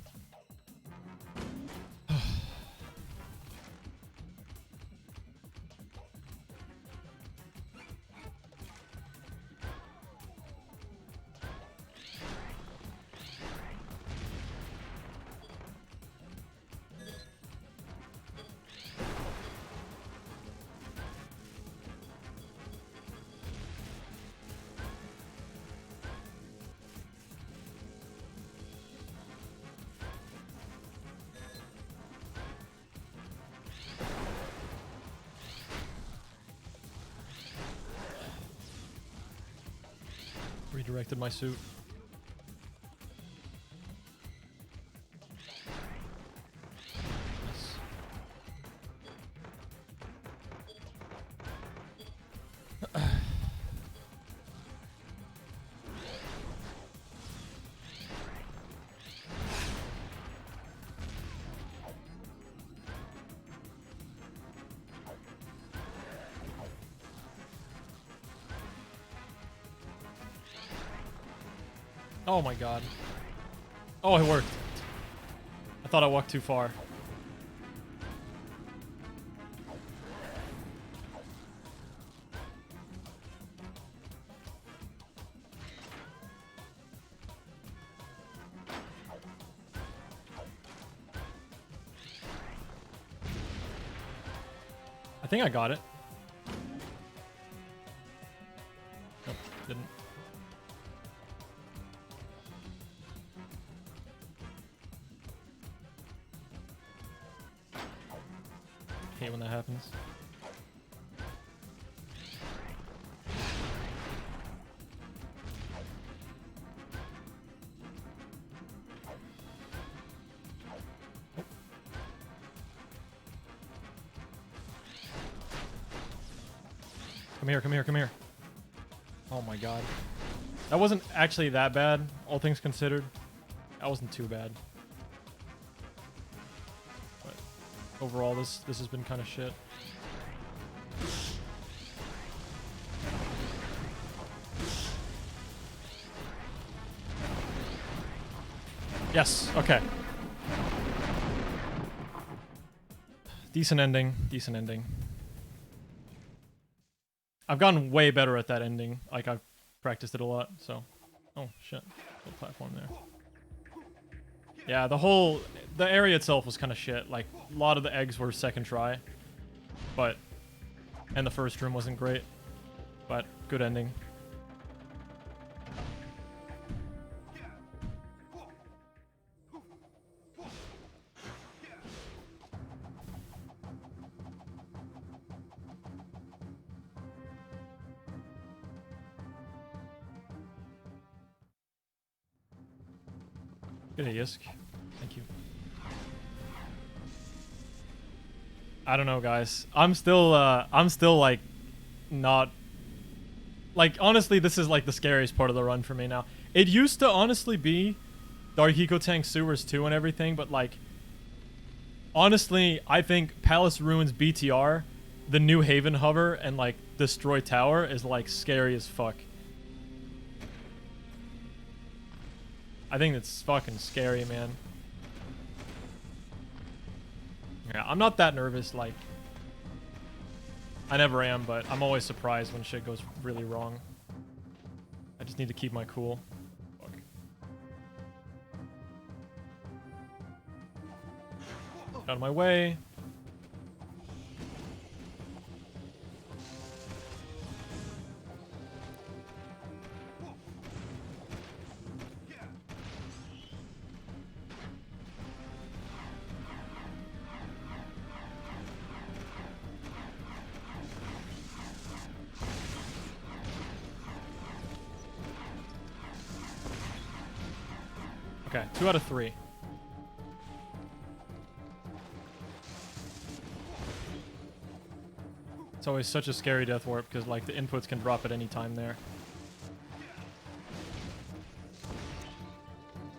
Redirected my suit. Yes. Oh my god. Oh, it worked. I thought I walked too far. I think I got it. Nope, didn't. Hate when that happens. Come here, come here, come here. Oh my god. That wasn't actually that bad, all things considered. That wasn't too bad. But overall, this has been kind of shit. Yes, okay. Decent ending, decent ending. I've gotten way better at that ending. Like, I've practiced it a lot, so... Oh, shit. Little platform there. Yeah, the area itself was kind of shit. Like, a lot of the eggs were second try. But... And the first room wasn't great. But, good ending. Good Yisk. Thank you. I don't know, guys. I'm still like not like, honestly, this is like the scariest part of the run for me now. It used to honestly be Dark Eco Tank Sewers 2 and everything, but like honestly, I think Palace Ruins BTR, the New Haven hover, and like Destroy Tower is like scary as fuck. I think it's fucking scary, man. Yeah, I'm not that nervous, like... I never am, but I'm always surprised when shit goes really wrong. I just need to keep my cool. Fuck. Out of my way. Okay, 2 out of 3. It's always such a scary death warp because like the inputs can drop at any time there.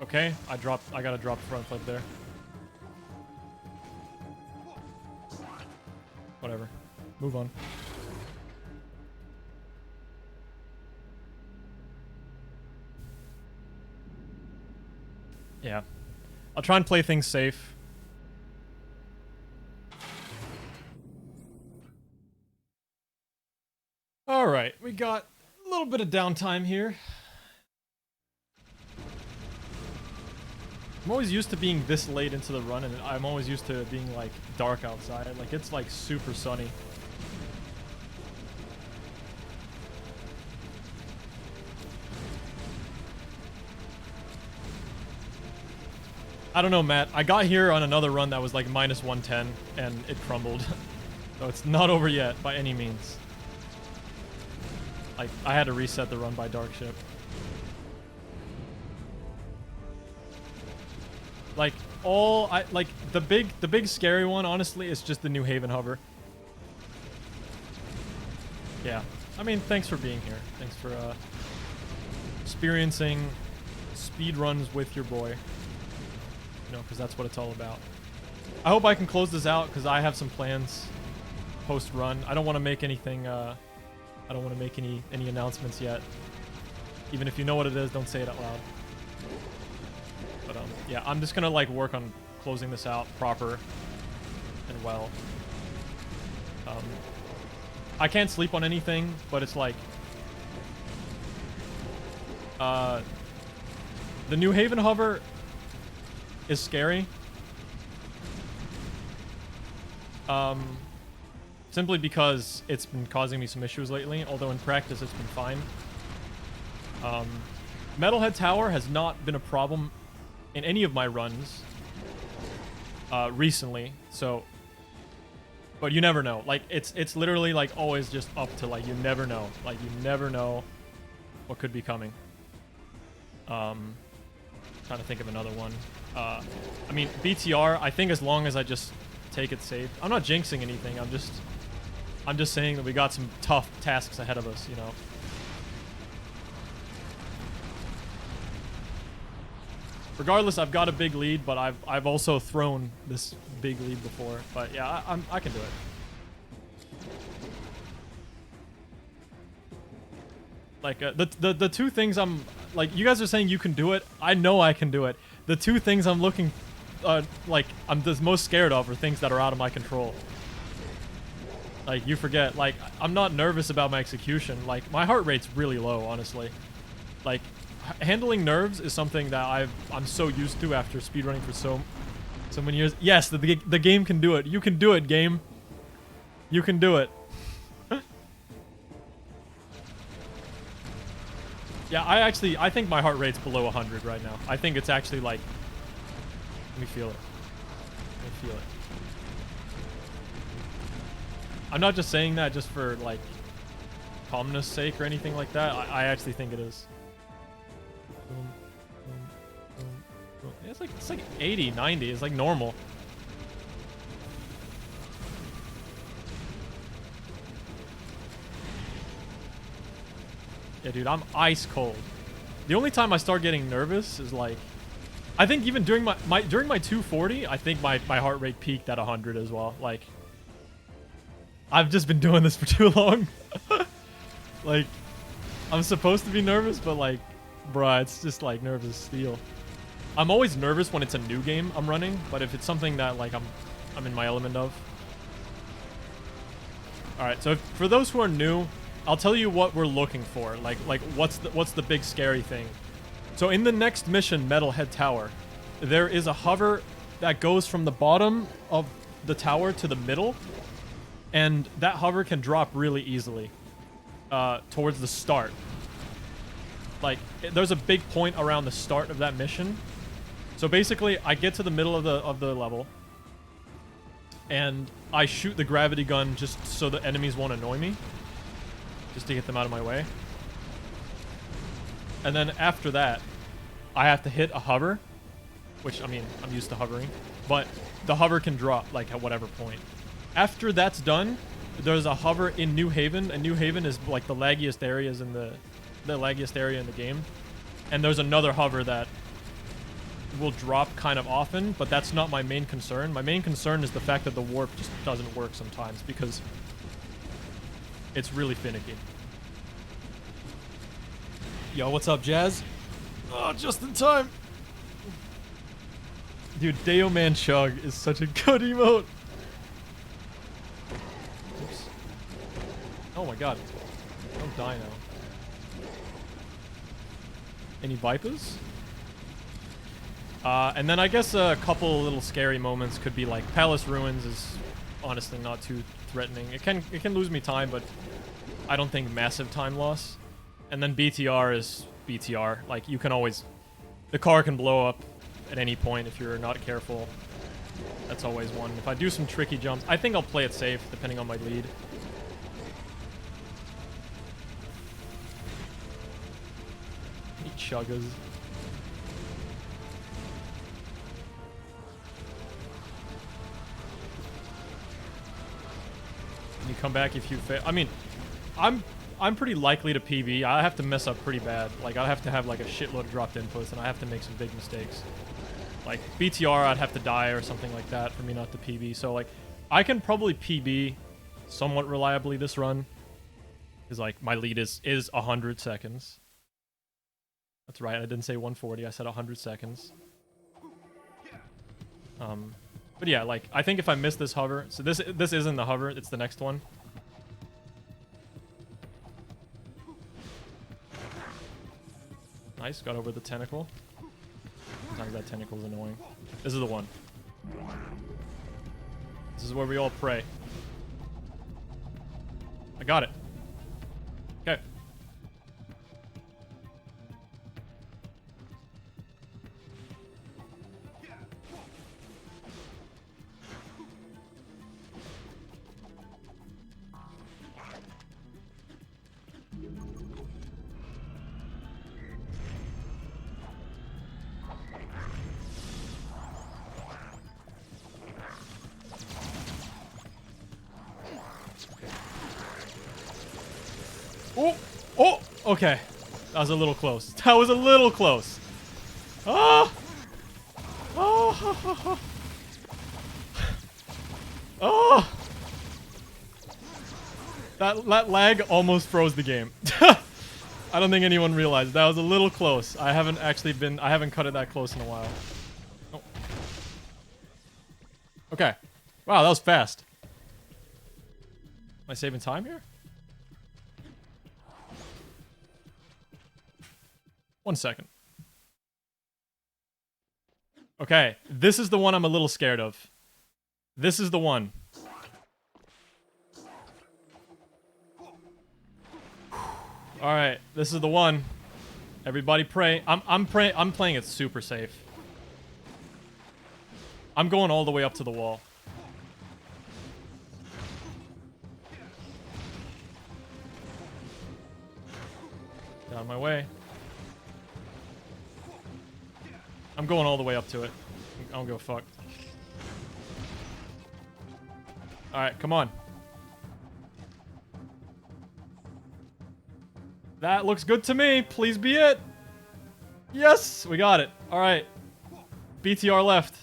Okay, I gotta drop front flip there. Whatever. Move on. I'll try and play things safe. Alright, we got a little bit of downtime here. I'm always used to being this late into the run, and I'm always used to being, like, dark outside. Like, it's, like, super sunny. I don't know, Matt. I got here on another run that was, like, minus 110, and it crumbled. So it's not over yet, by any means. Like, I had to reset the run by dark ship. Like, the big scary one, honestly, is just the New Haven hover. Yeah. I mean, thanks for being here. Thanks for, experiencing speed runs with your boy. You know, because that's what it's all about. I hope I can close this out, because I have some plans post-run. I don't want to make anything, I don't want to make any announcements yet. Even if you know what it is, don't say it out loud. But, yeah, I'm just gonna, like, work on closing this out proper and well. I can't sleep on anything, but it's like... the New Haven hover is scary. Simply because it's been causing me some issues lately, although in practice it's been fine. Metalhead Tower has not been a problem in any of my runs recently, so... But you never know. Like, it's literally, like, always just up to, like, you never know. Like, you never know what could be coming. Trying to think of another one. I mean, BTR, I think as long as I just take it safe. I'm not jinxing anything, I'm just saying that we got some tough tasks ahead of us, you know. Regardless, I've got a big lead, but I've also thrown this big lead before. But yeah, I can do it. Like the two things I'm like, you guys are saying you can do it. I know I can do it. The two things I'm looking, like I'm the most scared of are things that are out of my control. Like, you forget, like, I'm not nervous about my execution. Like, my heart rate's really low, honestly. Like, handling nerves is something that I'm so used to after speedrunning for so many years. Yes, the game can do it. You can do it, game. You can do it. Yeah, I think my heart rate's below 100 right now. I think it's actually like... Let me feel it. Let me feel it. I'm not just saying that just for, like, calmness sake or anything like that. I actually think it is. Boom, boom, boom, boom. Yeah, it's like 80, 90. It's like normal. Yeah, dude, I'm ice cold. The only time I start getting nervous is like... I think even during my 240, I think my heart rate peaked at 100 as well. Like... I've just been doing this for too long. Like, I'm supposed to be nervous, but like, bruh, it's just like nervous steel. I'm always nervous when it's a new game I'm running, but if it's something that like I'm in my element of. All right, so for those who are new, I'll tell you what we're looking for. Like what's the big scary thing? So in the next mission, Metalhead Tower, there is a hover that goes from the bottom of the tower to the middle. And that hover can drop really easily towards the start. Like, there's a big point around the start of that mission. So basically, I get to the middle of the level, and I shoot the gravity gun just so the enemies won't annoy me, just to get them out of my way. And then after that, I have to hit a hover, which, I mean, I'm used to hovering, but the hover can drop, like, at whatever point. After that's done, there's a hover in New Haven, and New Haven is like the laggiest areas in the laggiest area in the game. And there's another hover that will drop kind of often, but that's not my main concern. My main concern is the fact that the warp just doesn't work sometimes because it's really finicky. Yo, what's up, Jazz? Oh, just in time. Dude, Deo Man Chug is such a good emote. Oops. Oh my god. Don't die now. Any Vipers? And then I guess a couple little scary moments could be like Palace Ruins is honestly not too threatening. It can lose me time, but I don't think massive time loss. And then BTR is BTR. Like, you can always... The car can blow up at any point if you're not careful. That's always one. If I do some tricky jumps, I think I'll play it safe, depending on my lead. He chuggas. Can you come back if you fail? I mean, I'm pretty likely to PB. I have to mess up pretty bad. Like, I have to have like a shitload of dropped inputs, and I have to make some big mistakes. Like, BTR, I'd have to die or something like that for me not to PB. So, like, I can probably PB somewhat reliably this run. Because, like, my lead is 100 seconds. That's right, I didn't say 140, I said 100 seconds. But yeah, like, I think if I miss this hover... So this isn't the hover, it's the next one. Nice, got over the tentacle. Sometimes that tentacle is annoying. This is the one. This is where we all pray. I got it. Okay. Oh! Oh! Okay. That was a little close. That was a little close. Ah! Oh! Oh! That lag almost froze the game. I don't think anyone realized. That was a little close. I haven't cut it that close in a while. Oh. Okay. Wow, that was fast. Am I saving time here? 1 second. Okay, this is the one I'm a little scared of. This is the one. Alright, this is the one. Everybody pray. I'm playing it super safe. I'm going all the way up to the wall. Get out of my way. I'm going all the way up to it. I don't give a fuck. Alright, come on. That looks good to me. Please be it. Yes, we got it. Alright. BTR left.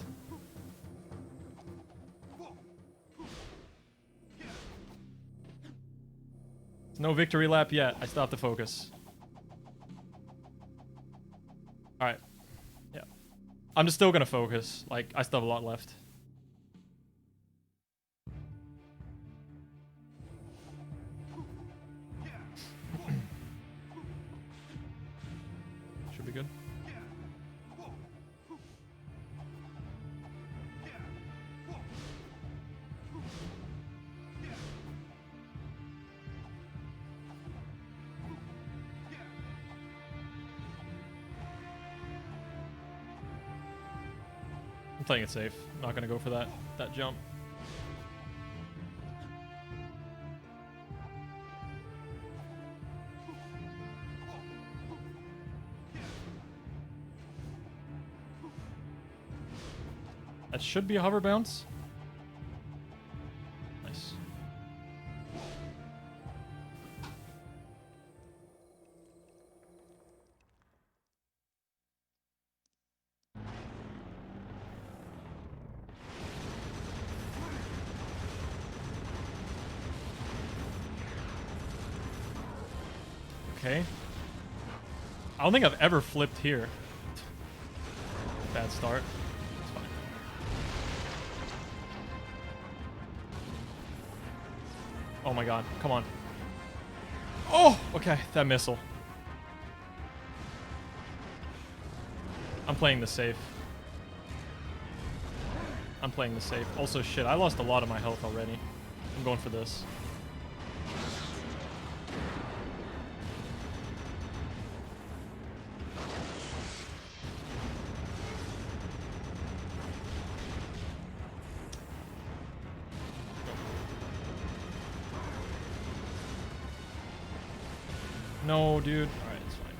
There's no victory lap yet. I still have to focus. Alright. Yeah. I'm just still gonna focus. Like, I still have a lot left. Should be good. I'm playing it safe. I'm not gonna go for that jump. That should be a hover bounce. Nice. Okay. I don't think I've ever flipped here. Bad start. It's fine. Oh my god, come on. Oh, okay, that missile. I'm playing the safe. I'm playing the safe. Also, shit, I lost a lot of my health already. I'm going for this. No, dude. Alright, it's fine.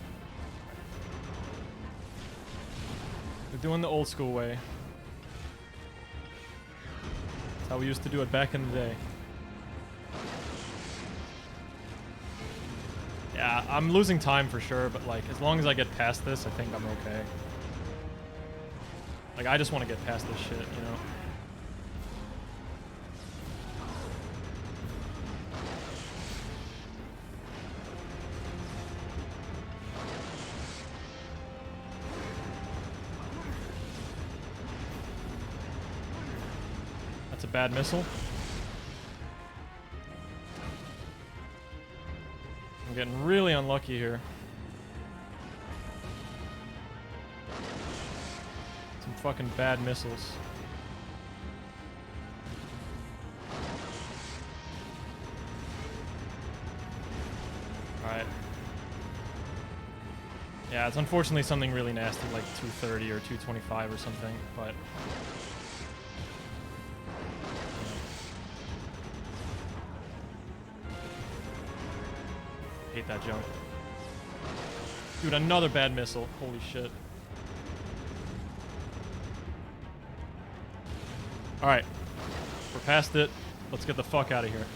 We're doing the old school way. That's how we used to do it back in the day. Yeah, I'm losing time for sure, but like, as long as I get past this, I think I'm okay. Like, I just want to get past this shit, you know? That's a bad missile. I'm getting really unlucky here. Some fucking bad missiles. Alright. Yeah, it's unfortunately something really nasty like 230 or 225 or something, but... Hate that jump. Dude, another bad missile. Holy shit. Alright. We're past it. Let's get the fuck out of here.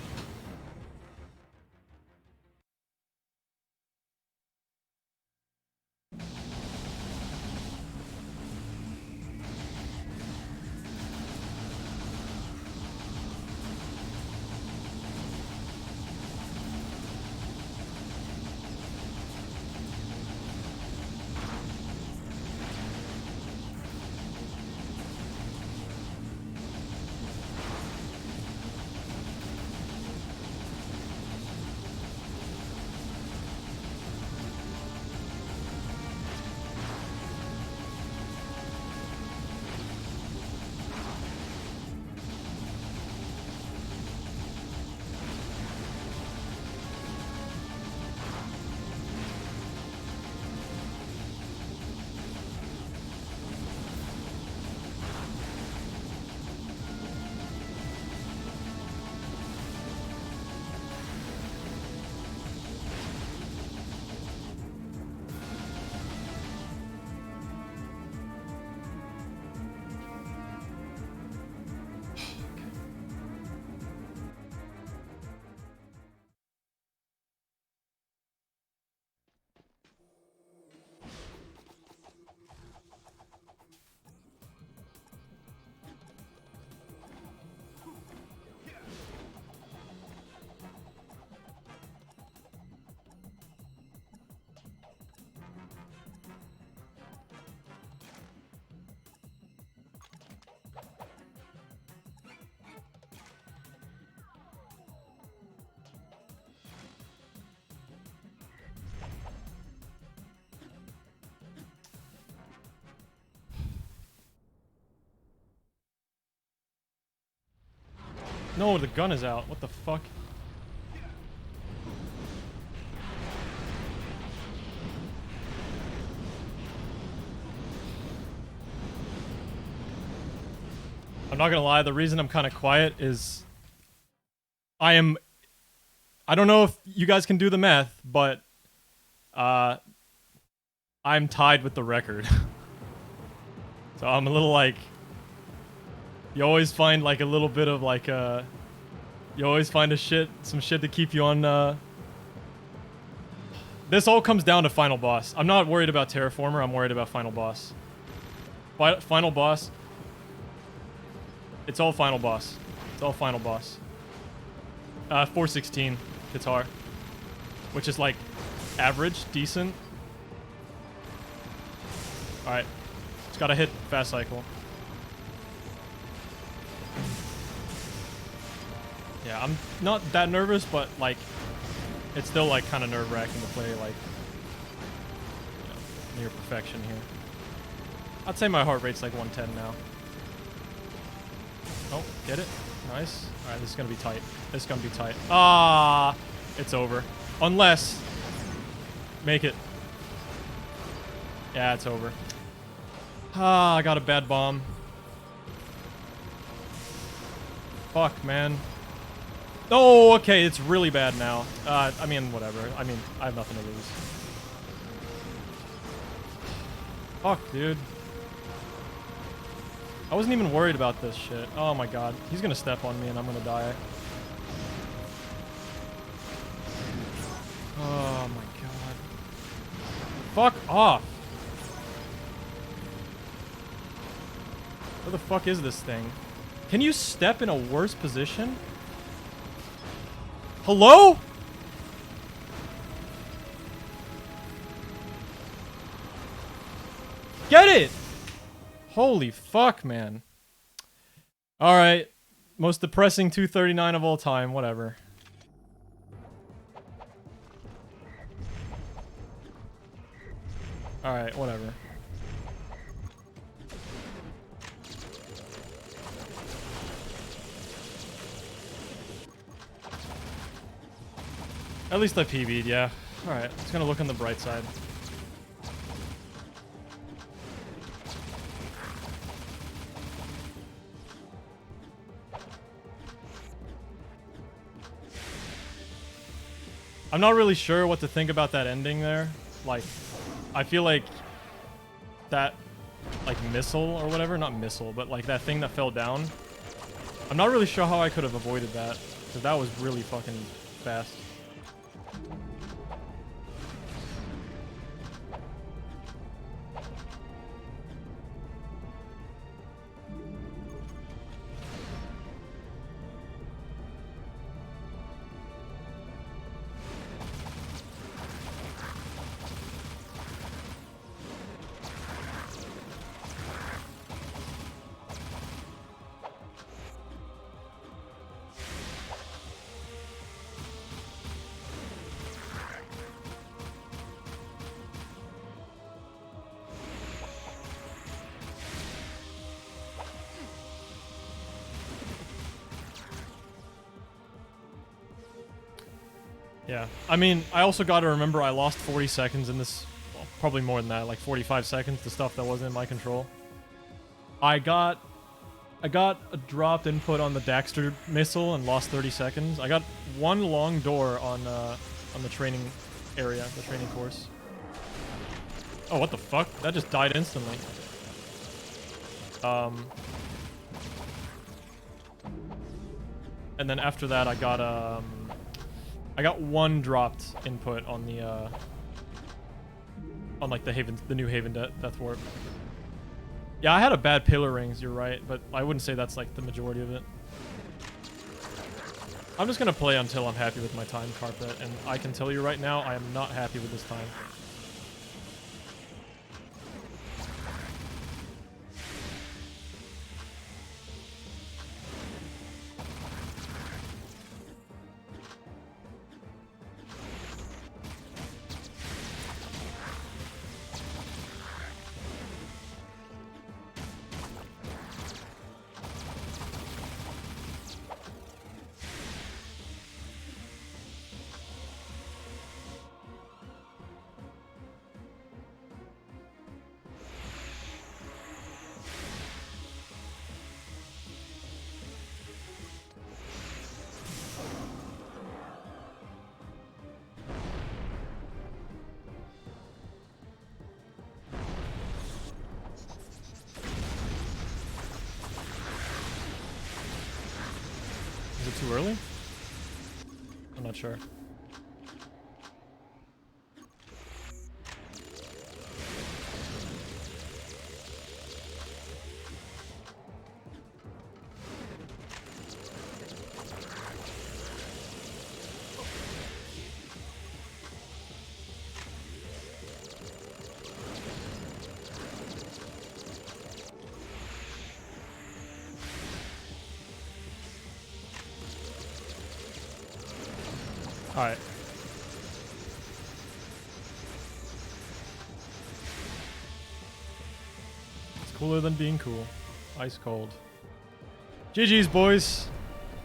No, the gun is out. What the fuck? I'm not gonna lie, the reason I'm kind of quiet is... I don't know if you guys can do the math, but... I'm tied with the record. So I'm a little like... You always find like a little bit of like you always find some shit to keep you on This all comes down to final boss. I'm not worried about Terraformer, I'm worried about final boss. Final boss. It's all final boss. It's all final boss. 416 guitar. Which is like average, decent. Alright. Just gotta hit fast cycle. Yeah, I'm not that nervous, but like, it's still like kind of nerve-wracking to play like, you know, near perfection here. I'd say my heart rate's like 110 now. Oh, get it? Nice. All right, this is gonna be tight. This is gonna be tight. Ah, it's over. Unless, make it. Yeah, it's over. Ah, I got a bad bomb. Fuck, man. Oh, okay, it's really bad now. I mean, whatever. I mean, I have nothing to lose. Fuck, dude. I wasn't even worried about this shit. Oh my god. He's gonna step on me and I'm gonna die. Oh my god. Fuck off. Where the fuck is this thing? Can you step in a worse position? Hello? Get it! Holy fuck, man. Alright. Most depressing 239 of all time. Whatever. Alright, whatever. At least I PB'd, yeah. Alright, it's gonna look on the bright side. I'm not really sure what to think about that ending there. Like, I feel like that, like, missile or whatever, not missile, but like that thing that fell down. I'm not really sure how I could have avoided that, because that was really fucking fast. Yeah, I mean, I also got to remember I lost 40 seconds in this, well, probably more than that, like 45 seconds to stuff that wasn't in my control. I got a dropped input on the Daxter missile and lost 30 seconds. I got one long door on the training area, the training course. Oh, what the fuck? That just died instantly. And then after that, I got one dropped input on the on like the new Haven Death Warp. Yeah, I had a bad pillar rings, you're right, but I wouldn't say that's like the majority of it. I'm just gonna play until I'm happy with my time carpet, and I can tell you right now, I am not happy with this time. Is it too early? I'm not sure. Alright. It's cooler than being cool. Ice cold. GG's, boys.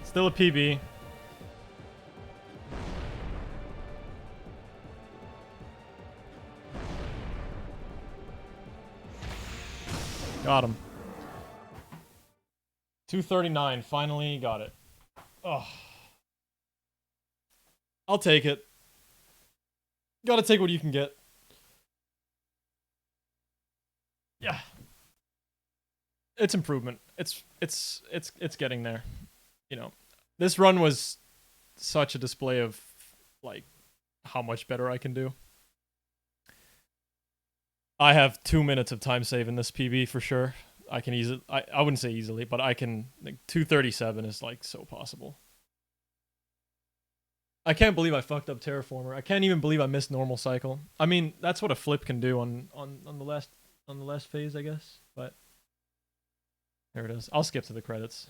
Still a PB. Got him. 239. Finally got it. Oh. I'll take it. Gotta take what you can get. Yeah. It's improvement. It's getting there. You know, this run was such a display of like how much better I can do. I have 2 minutes of time save in this PB for sure. I can easily, I wouldn't say easily, but I can, like, 237 is like so possible. I can't believe I fucked up Terraformer. I can't even believe I missed normal cycle. I mean, that's what a flip can do on the last phase, I guess. But there it is. I'll skip to the credits.